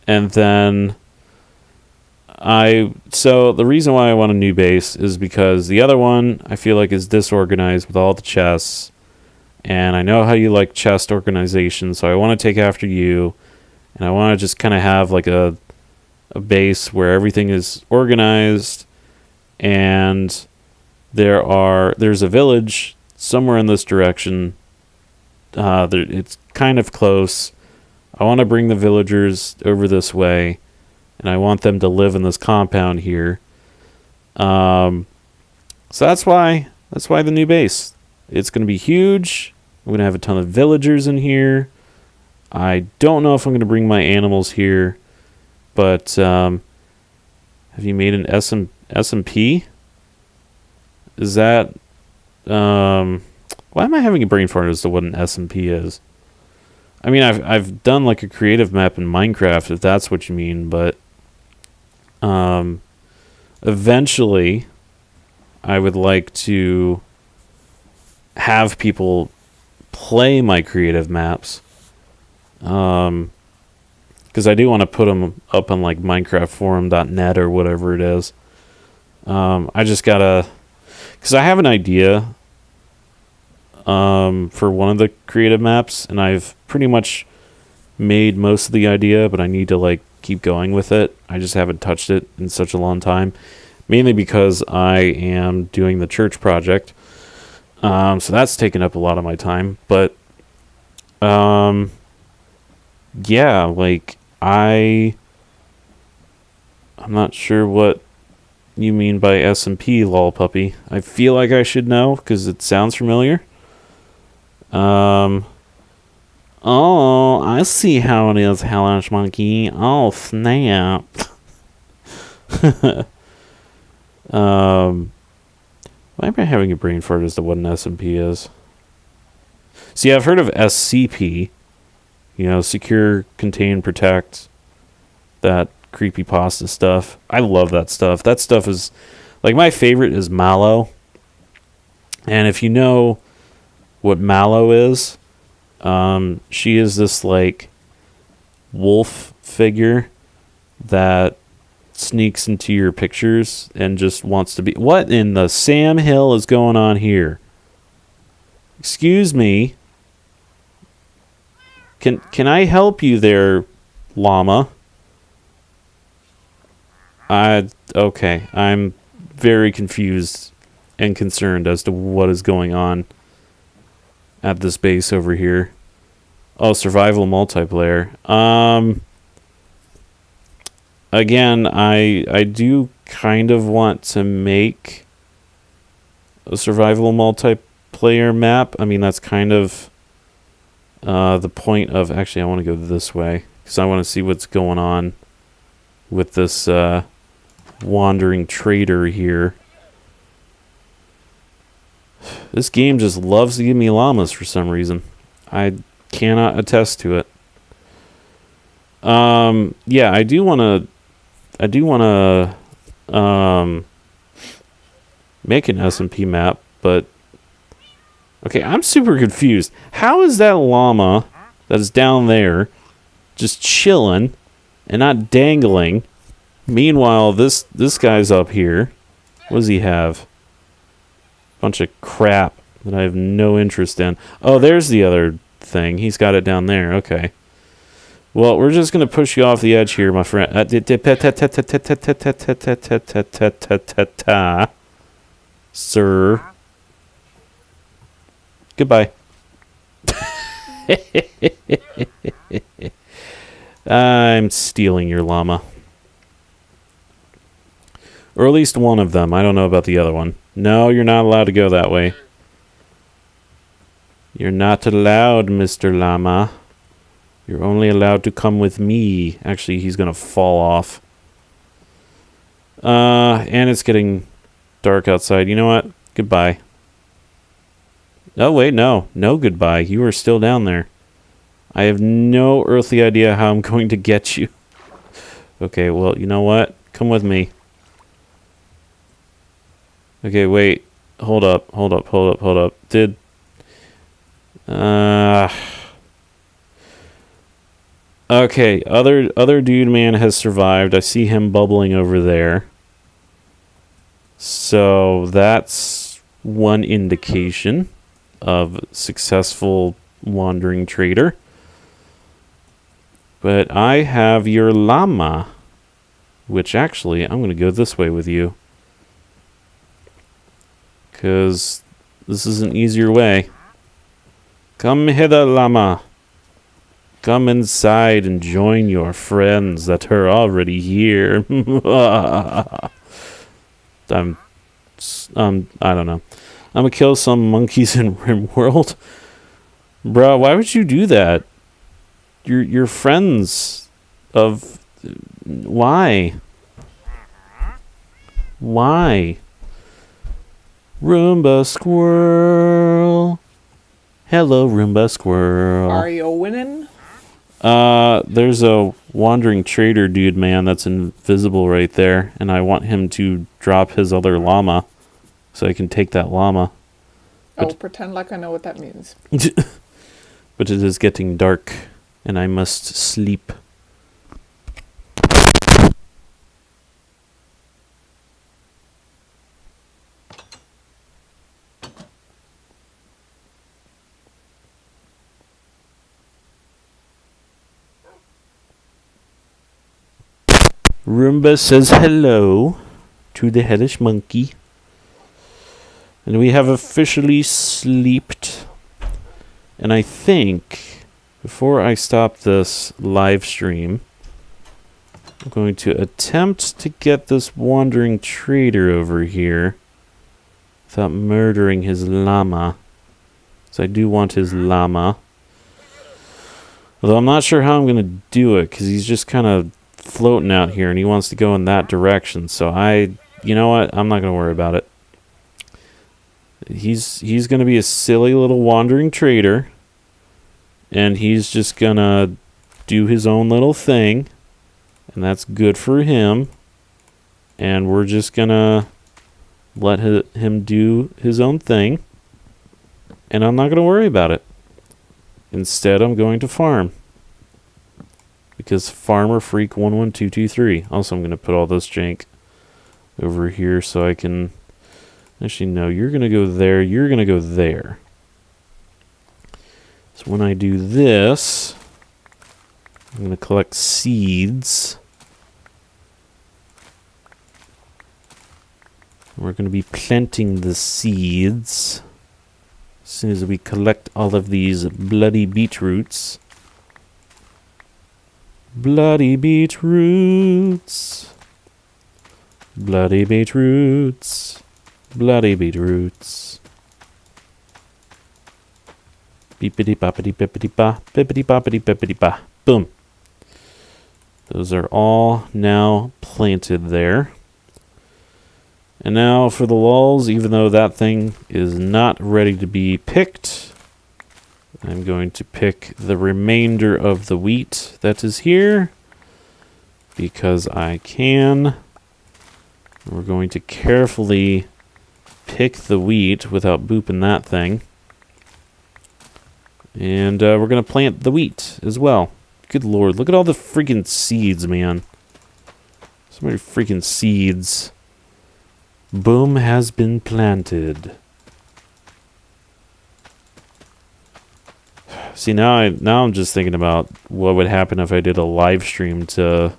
then so the reason why I want a new base is because the other one I feel like is disorganized with all the chests, and I know how you like chest organization, so I want to take after you, and I want to just kind of have like a base where everything is organized, and there's a village somewhere in this direction. It's kind of close. I want to bring the villagers over this way, and I want them to live in this compound here. So that's why the new base. It's going to be huge. I'm going to have a ton of villagers in here. I don't know if I'm going to bring my animals here, but have you made an SMP? Is that why am I having a brain fart as to what an SMP is? I mean, I've done like a creative map in Minecraft, if that's what you mean, but eventually I would like to have people play my creative maps, because I do want to put them up on like minecraftforum.net or whatever it is. I just gotta, because I have an idea for one of the creative maps, and I've pretty much made most of the idea, but I need to like keep going with it. I just haven't touched it in such a long time, mainly because I am doing the church project. So that's taken up a lot of my time, but yeah, like I'm not sure what you mean by SMP, lol puppy. I feel like I should know because it sounds familiar. Oh, I see how it is, Hellish Monkey. Oh, snap. Why am I having a brain fart as to what an SMP is? See, I've heard of SCP. Secure, contain, protect. That creepypasta stuff. I love that stuff. That stuff is, like, my favorite is Mallow. And if you know what Mallow is, she is this, like, wolf figure that sneaks into your pictures and just wants to be... What in the Sam Hill is going on here? Excuse me. Can I help you there, llama? Okay. I'm very confused and concerned as to what is going on at this base over here. Oh, survival multiplayer. Again, I do kind of want to make a survival multiplayer map. I mean, that's kind of the point of... Actually, I want to go this way because I want to see what's going on with this wandering trader here. This game just loves to give me llamas for some reason. I cannot attest to it. Yeah, I do want to make an SMP map, but okay, I'm super confused. How is that llama that is down there just chilling and not dangling? Meanwhile, this guy's up here. What does he have? Bunch of crap that I have no interest in. Oh, there's the other thing. He's got it down there. Okay. Well, we're just going to push you off the edge here, my friend. Sir. Goodbye. I'm stealing your llama. Or at least one of them. I don't know about the other one. No, you're not allowed to go that way. You're not allowed, Mr. Llama. You're only allowed to come with me. Actually, he's going to fall off. And it's getting dark outside. You know what? Goodbye. Oh, wait, no. No goodbye. You are still down there. I have no earthly idea how I'm going to get you. Okay, well, you know what? Come with me. Okay, wait. Hold up. Did... Okay, other dude man has survived. I see him bubbling over there. So that's one indication of successful wandering trader. But I have your llama, which actually I'm going to go this way with you. Because this is an easier way. Come hither, llama. Come inside and join your friends that are already here. I don't know. I'm gonna kill some monkeys in RimWorld. Bro, why would you do that? You're friends of... Why? Why? Roomba squirrel. Hello, Roomba squirrel. Are you winning? There's a wandering trader dude man that's invisible right there, and I want him to drop his other llama so I can take that llama. I'll pretend like I know what that means. But it is getting dark, and I must sleep. Roomba says hello to the hellish monkey. And we have officially sleeped. And I think, before I stop this live stream, I'm going to attempt to get this wandering trader over here without murdering his llama. So I do want his llama. Although I'm not sure how I'm going to do it, because he's just kind of floating out here and he wants to go in that direction. So you know what? I'm not going to worry about it. He's going to be a silly little wandering trader, and he's just going to do his own little thing, and that's good for him. And we're just going to let him do his own thing, and I'm not going to worry about it. Instead, I'm going to farm. Because Farmer Freak 11223. Also, I'm going to put all this jank over here so I can... Actually, no, you're going to go there. You're going to go there. So when I do this, I'm going to collect seeds. We're going to be planting the seeds as soon as we collect all of these bloody beetroots. Bloody beetroots. Bloody beetroots. Bloody beetroots. Beepity boppity bippity ba. Bippity boppity bippity ba. Boom. Those are all now planted there. And now for the lulls, even though that thing is not ready to be picked, I'm going to pick the remainder of the wheat that is here because I can. We're going to carefully pick the wheat without booping that thing. And we're going to plant the wheat as well. Good lord, look at all the freaking seeds, man. So many freaking seeds. Boom has been planted. See, now I'm just thinking about what would happen if I did a live stream to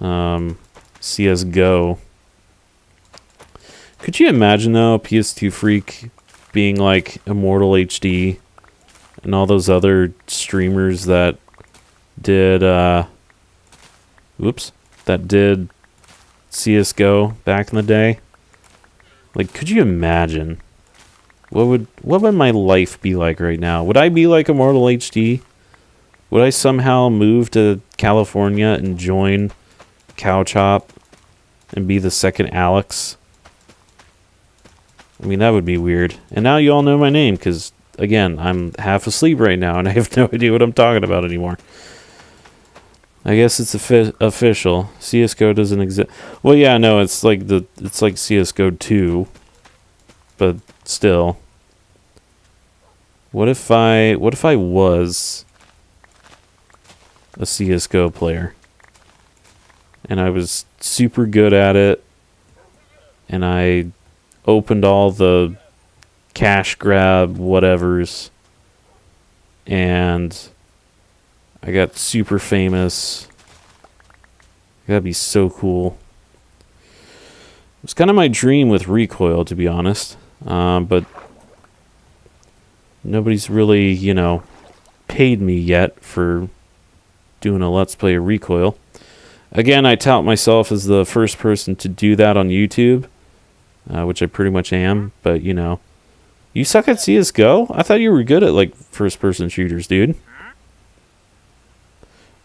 CSGO. Could you imagine, though, PS2 Freak being like Immortal HD and all those other streamers that did, that did CSGO back in the day? Like, could you imagine? What would my life be like right now? Would I be like Immortal HD? Would I somehow move to California and join Cow Chop and be the second Alex? I mean, that would be weird. And now you all know my name because, again, I'm half asleep right now and I have no idea what I'm talking about anymore. I guess it's official. CSGO doesn't exist. Well, yeah, no, it's like CSGO 2, but still. What if I was a CSGO player and I was super good at it and I opened all the cash grab whatevers and I got super famous. That'd be so cool. It's kind of my dream with Recoil, to be honest. But nobody's really, paid me yet for doing a Let's Play of Recoil. Again, I tout myself as the first person to do that on YouTube, which I pretty much am. But, you suck at CSGO? I thought you were good at, like, first-person shooters, dude.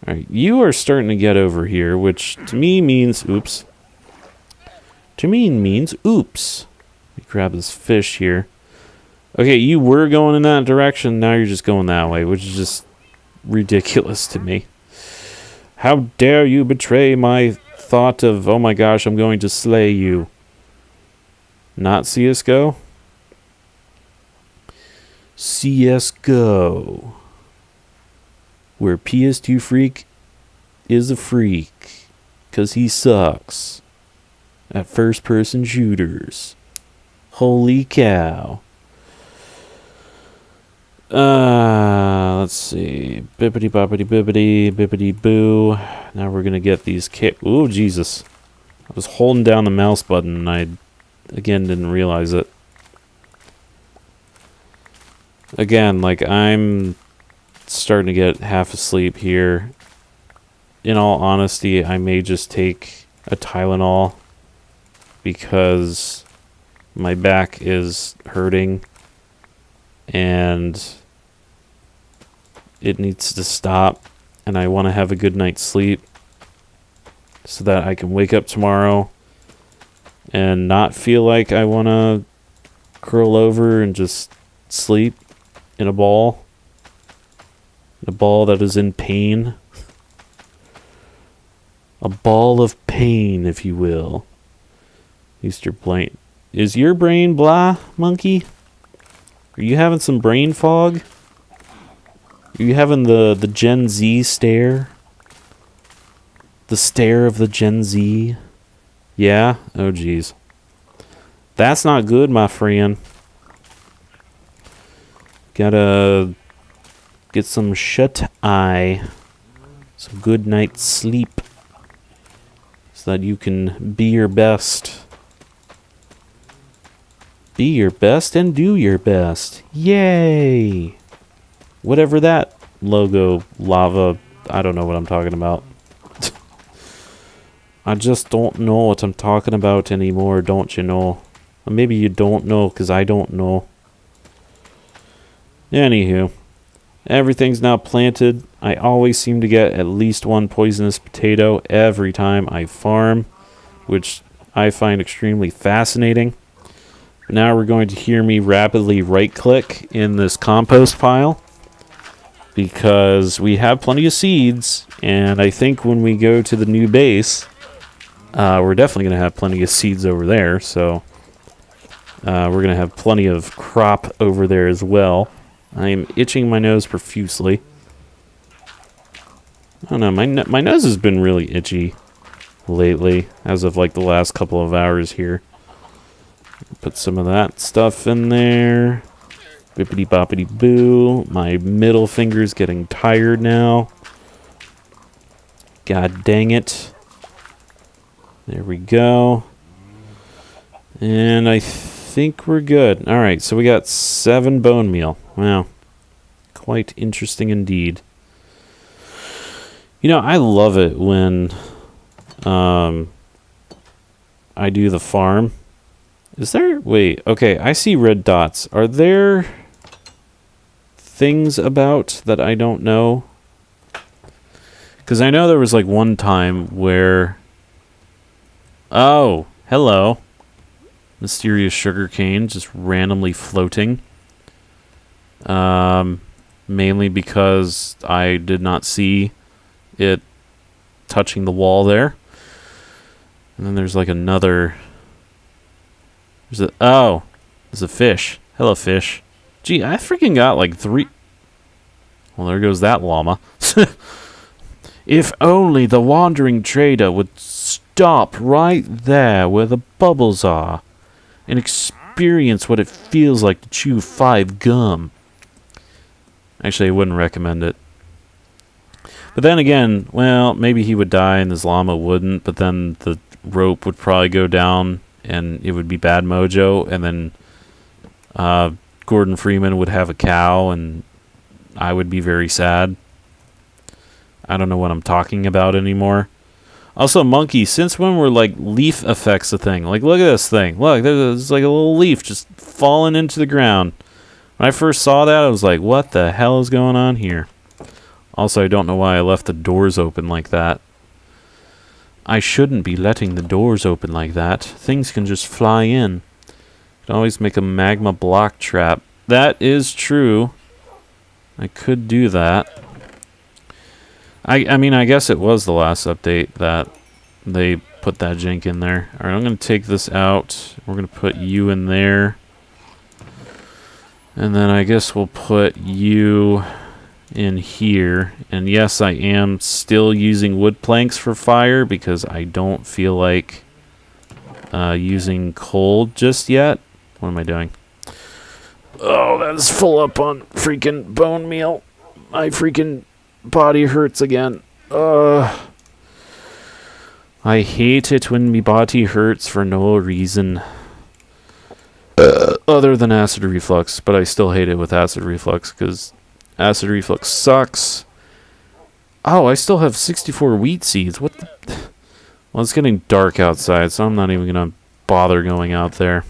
Alright, you are starting to get over here, which to me means oops. To me means oops. Let me grab this fish here. Okay, you were going in that direction, now you're just going that way, which is just ridiculous to me. How dare you betray my thought of, oh my gosh, I'm going to slay you. Not CSGO? CSGO. Where PS2 Freak is a freak. 'Cause he sucks at first-person shooters. Holy cow. Let's see. Bippity boppity bippity, bippity boo. Now we're gonna get these ooh, Jesus. I was holding down the mouse button and I, again, didn't realize it. Again, like, I'm starting to get half asleep here. In all honesty, I may just take a Tylenol because my back is hurting and it needs to stop, and I want to have a good night's sleep so that I can wake up tomorrow and not feel like I want to curl over and just sleep in a ball. A ball that is in pain. A ball of pain, if you will. Is your brain blah, monkey? Are you having some brain fog? Are you having the Gen Z stare? The stare of the Gen Z? Yeah? Oh, jeez. That's not good, my friend. Gotta get some shut-eye. Some good night's sleep. So that you can be your best. Be your best and do your best. Yay! Whatever that logo, lava, I don't know what I'm talking about. I just don't know what I'm talking about anymore, don't you know? Or maybe you don't know, because I don't know. Anywho, everything's now planted. I always seem to get at least one poisonous potato every time I farm, which I find extremely fascinating. Now we're going to hear me rapidly right-click in this compost pile because we have plenty of seeds, and I think when we go to the new base, we're definitely going to have plenty of seeds over there, so we're going to have plenty of crop over there as well. I am itching my nose profusely. I don't know, my nose has been really itchy lately, as of like the last couple of hours here. Put some of that stuff in there. Bippity boppity boo. My middle finger's getting tired now. God dang it. There we go. And I think we're good. Alright, so we got 7 bone meal. Wow. Quite interesting indeed. You know, I love it when I do the farm. Is there... Wait, okay, I see red dots. Are there things about that I don't know? Because I know there was like one time where... Oh, hello. Mysterious sugarcane just randomly floating. Mainly because I did not see it touching the wall there. And then there's like another... there's a fish. Hello, fish. Gee, I freaking got like 3... Well, there goes that llama. If only the wandering trader would stop right there where the bubbles are and experience what it feels like to chew 5 gum. Actually, I wouldn't recommend it. But then again, well, maybe he would die and this llama wouldn't, but then the rope would probably go down and it would be bad mojo, and then Gordon Freeman would have a cow and I would be very sad. I don't know what I'm talking about anymore. Also, monkey, since when were like leaf effects a thing? Like, look at this thing. Look, there's like a little leaf just falling into the ground. When I first saw that, I was like, what the hell is going on here? Also, I don't know why I left the doors open like that. I shouldn't be letting the doors open like that. Things can just fly in. You can always make a magma block trap. That is true. I could do that. I mean, I guess it was the last update that they put that jank in there. Alright, I'm going to take this out. We're going to put you in there. And then I guess we'll put you in here. And yes, I am still using wood planks for fire because I don't feel like using coal just yet. What am I doing? Oh, that is full up on freaking bone meal. My freaking body hurts again. I hate it when my body hurts for no reason other than acid reflux, but I still hate it with acid reflux because acid reflux sucks. Oh, I still have 64 wheat seeds. What the... Well, it's getting dark outside, so I'm not even going to bother going out there.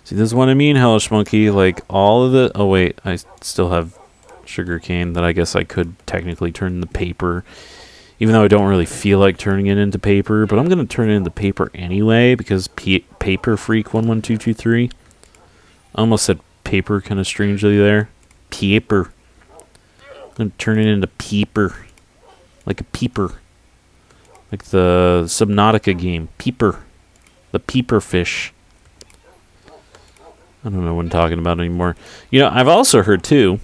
See, this is what I mean, Hellish Monkey. Like, all of the... Oh, wait. I still have sugarcane that I guess I could technically turn into paper. Even though I don't really feel like turning it into paper. But I'm going to turn it into paper anyway, because Paper Freak 11223. I almost said paper kind of strangely there. Paper. I'm going to turn it into peeper. Like a peeper. Like the Subnautica game. Peeper. The peeper fish. I don't know what I'm talking about anymore. You know, I've also heard, too,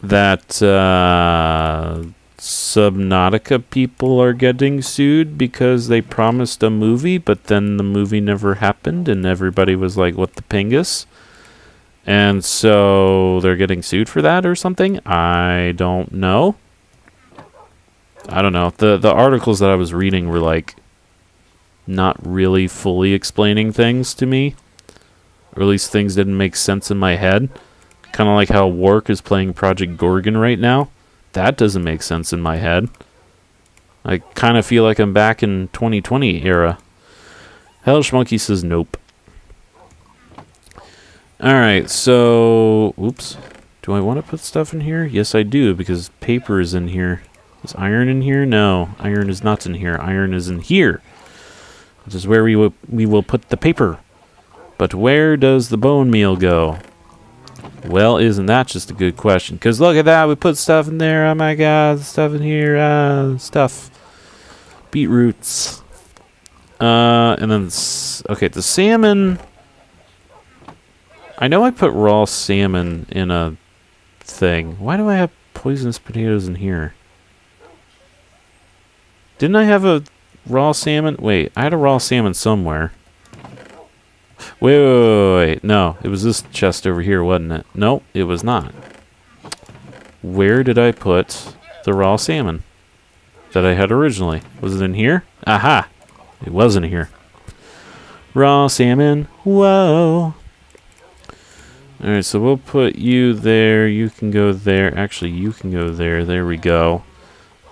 that Subnautica people are getting sued because they promised a movie, but then the movie never happened, and everybody was like, what the pingus? And so they're getting sued for that or something? I don't know. I don't know. The articles that I was reading were, like, not really fully explaining things to me. Or at least things didn't make sense in my head. Kind of like how Wark is playing Project Gorgon right now. That doesn't make sense in my head. I kind of feel like I'm back in 2020 era. Hellish Monkey says nope. Alright, so... Oops. Do I want to put stuff in here? Yes, I do, because paper is in here. Is iron in here? No. Iron is not in here. Iron is in here. This is where we will put the paper. But where does the bone meal go? Well, isn't that just a good question? Because look at that, we put stuff in there. Oh my god, stuff in here. Stuff. Beetroots. And then, okay, the salmon. I know I put raw salmon in a thing. Why do I have poisonous potatoes in here? Didn't I have a raw salmon? Wait, I had a raw salmon somewhere. Wait. No, it was this chest over here, wasn't it? No, it was not. Where did I put the raw salmon that I had originally? Was it in here? Aha! It wasn't here. Raw salmon. Whoa. Alright, so we'll put you there. You can go there. Actually, you can go there. There we go.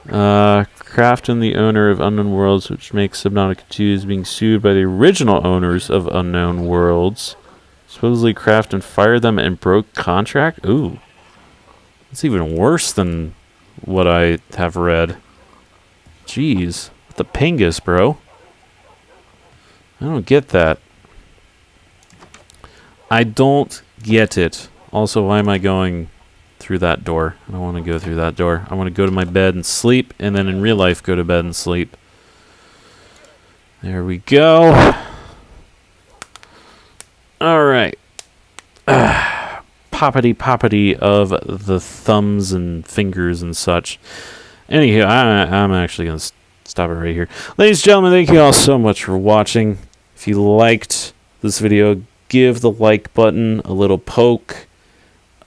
Crafton, the owner of Unknown Worlds, which makes Subnautica 2, is being sued by the original owners of Unknown Worlds. Supposedly Crafton fired them and broke contract? Ooh. That's even worse than what I have read. Jeez. What the pingus, bro? I don't get that. I don't get it. Also, why am I going through that door? I don't want to go through that door. I want to go to my bed and sleep, and then in real life go to bed and sleep. There we go. Alright. Poppity of the thumbs and fingers and such. Anywho, I'm actually going to stop it right here. Ladies and gentlemen, thank you all so much for watching. If you liked this video, give the like button a little poke.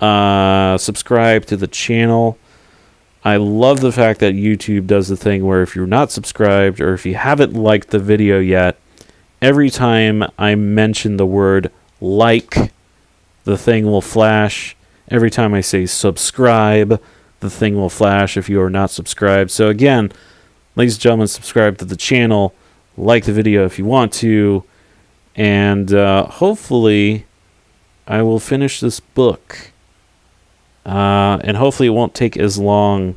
Subscribe to the channel. I love the fact that YouTube does the thing where if you're not subscribed or if you haven't liked the video yet, every time I mention the word like, the thing will flash. Every time I say subscribe, the thing will flash if you are not subscribed. So again, ladies and gentlemen, subscribe to the channel, like the video if you want to, and hopefully I will finish this book. And hopefully it won't take as long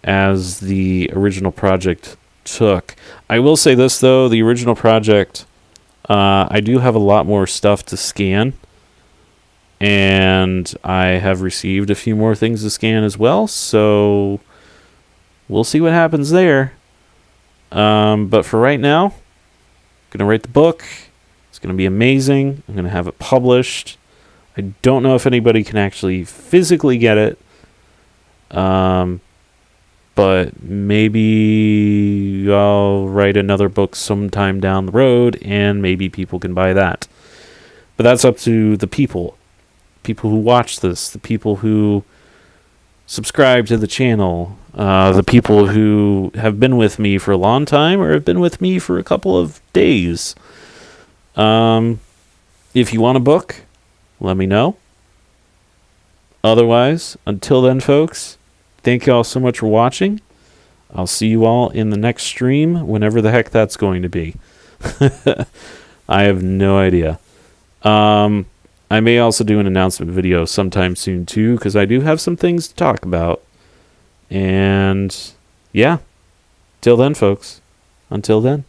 as the original project took. I will say this, though. The original project, I do have a lot more stuff to scan. And I have received a few more things to scan as well. So we'll see what happens there. But for right now, I'm going to write the book. It's going to be amazing. I'm going to have it published. I don't know if anybody can actually physically get it. But maybe I'll write another book sometime down the road and maybe people can buy that. But that's up to the people. People who watch this, the people who subscribe to the channel, the people who have been with me for a long time or have been with me for a couple of days. If you want a book, let me know. Otherwise, until then, folks, thank you all so much for watching. I'll see you all in the next stream, whenever the heck that's going to be. I have no idea. I may also do an announcement video sometime soon, too, because I do have some things to talk about. And, yeah. Till then, folks. Until then.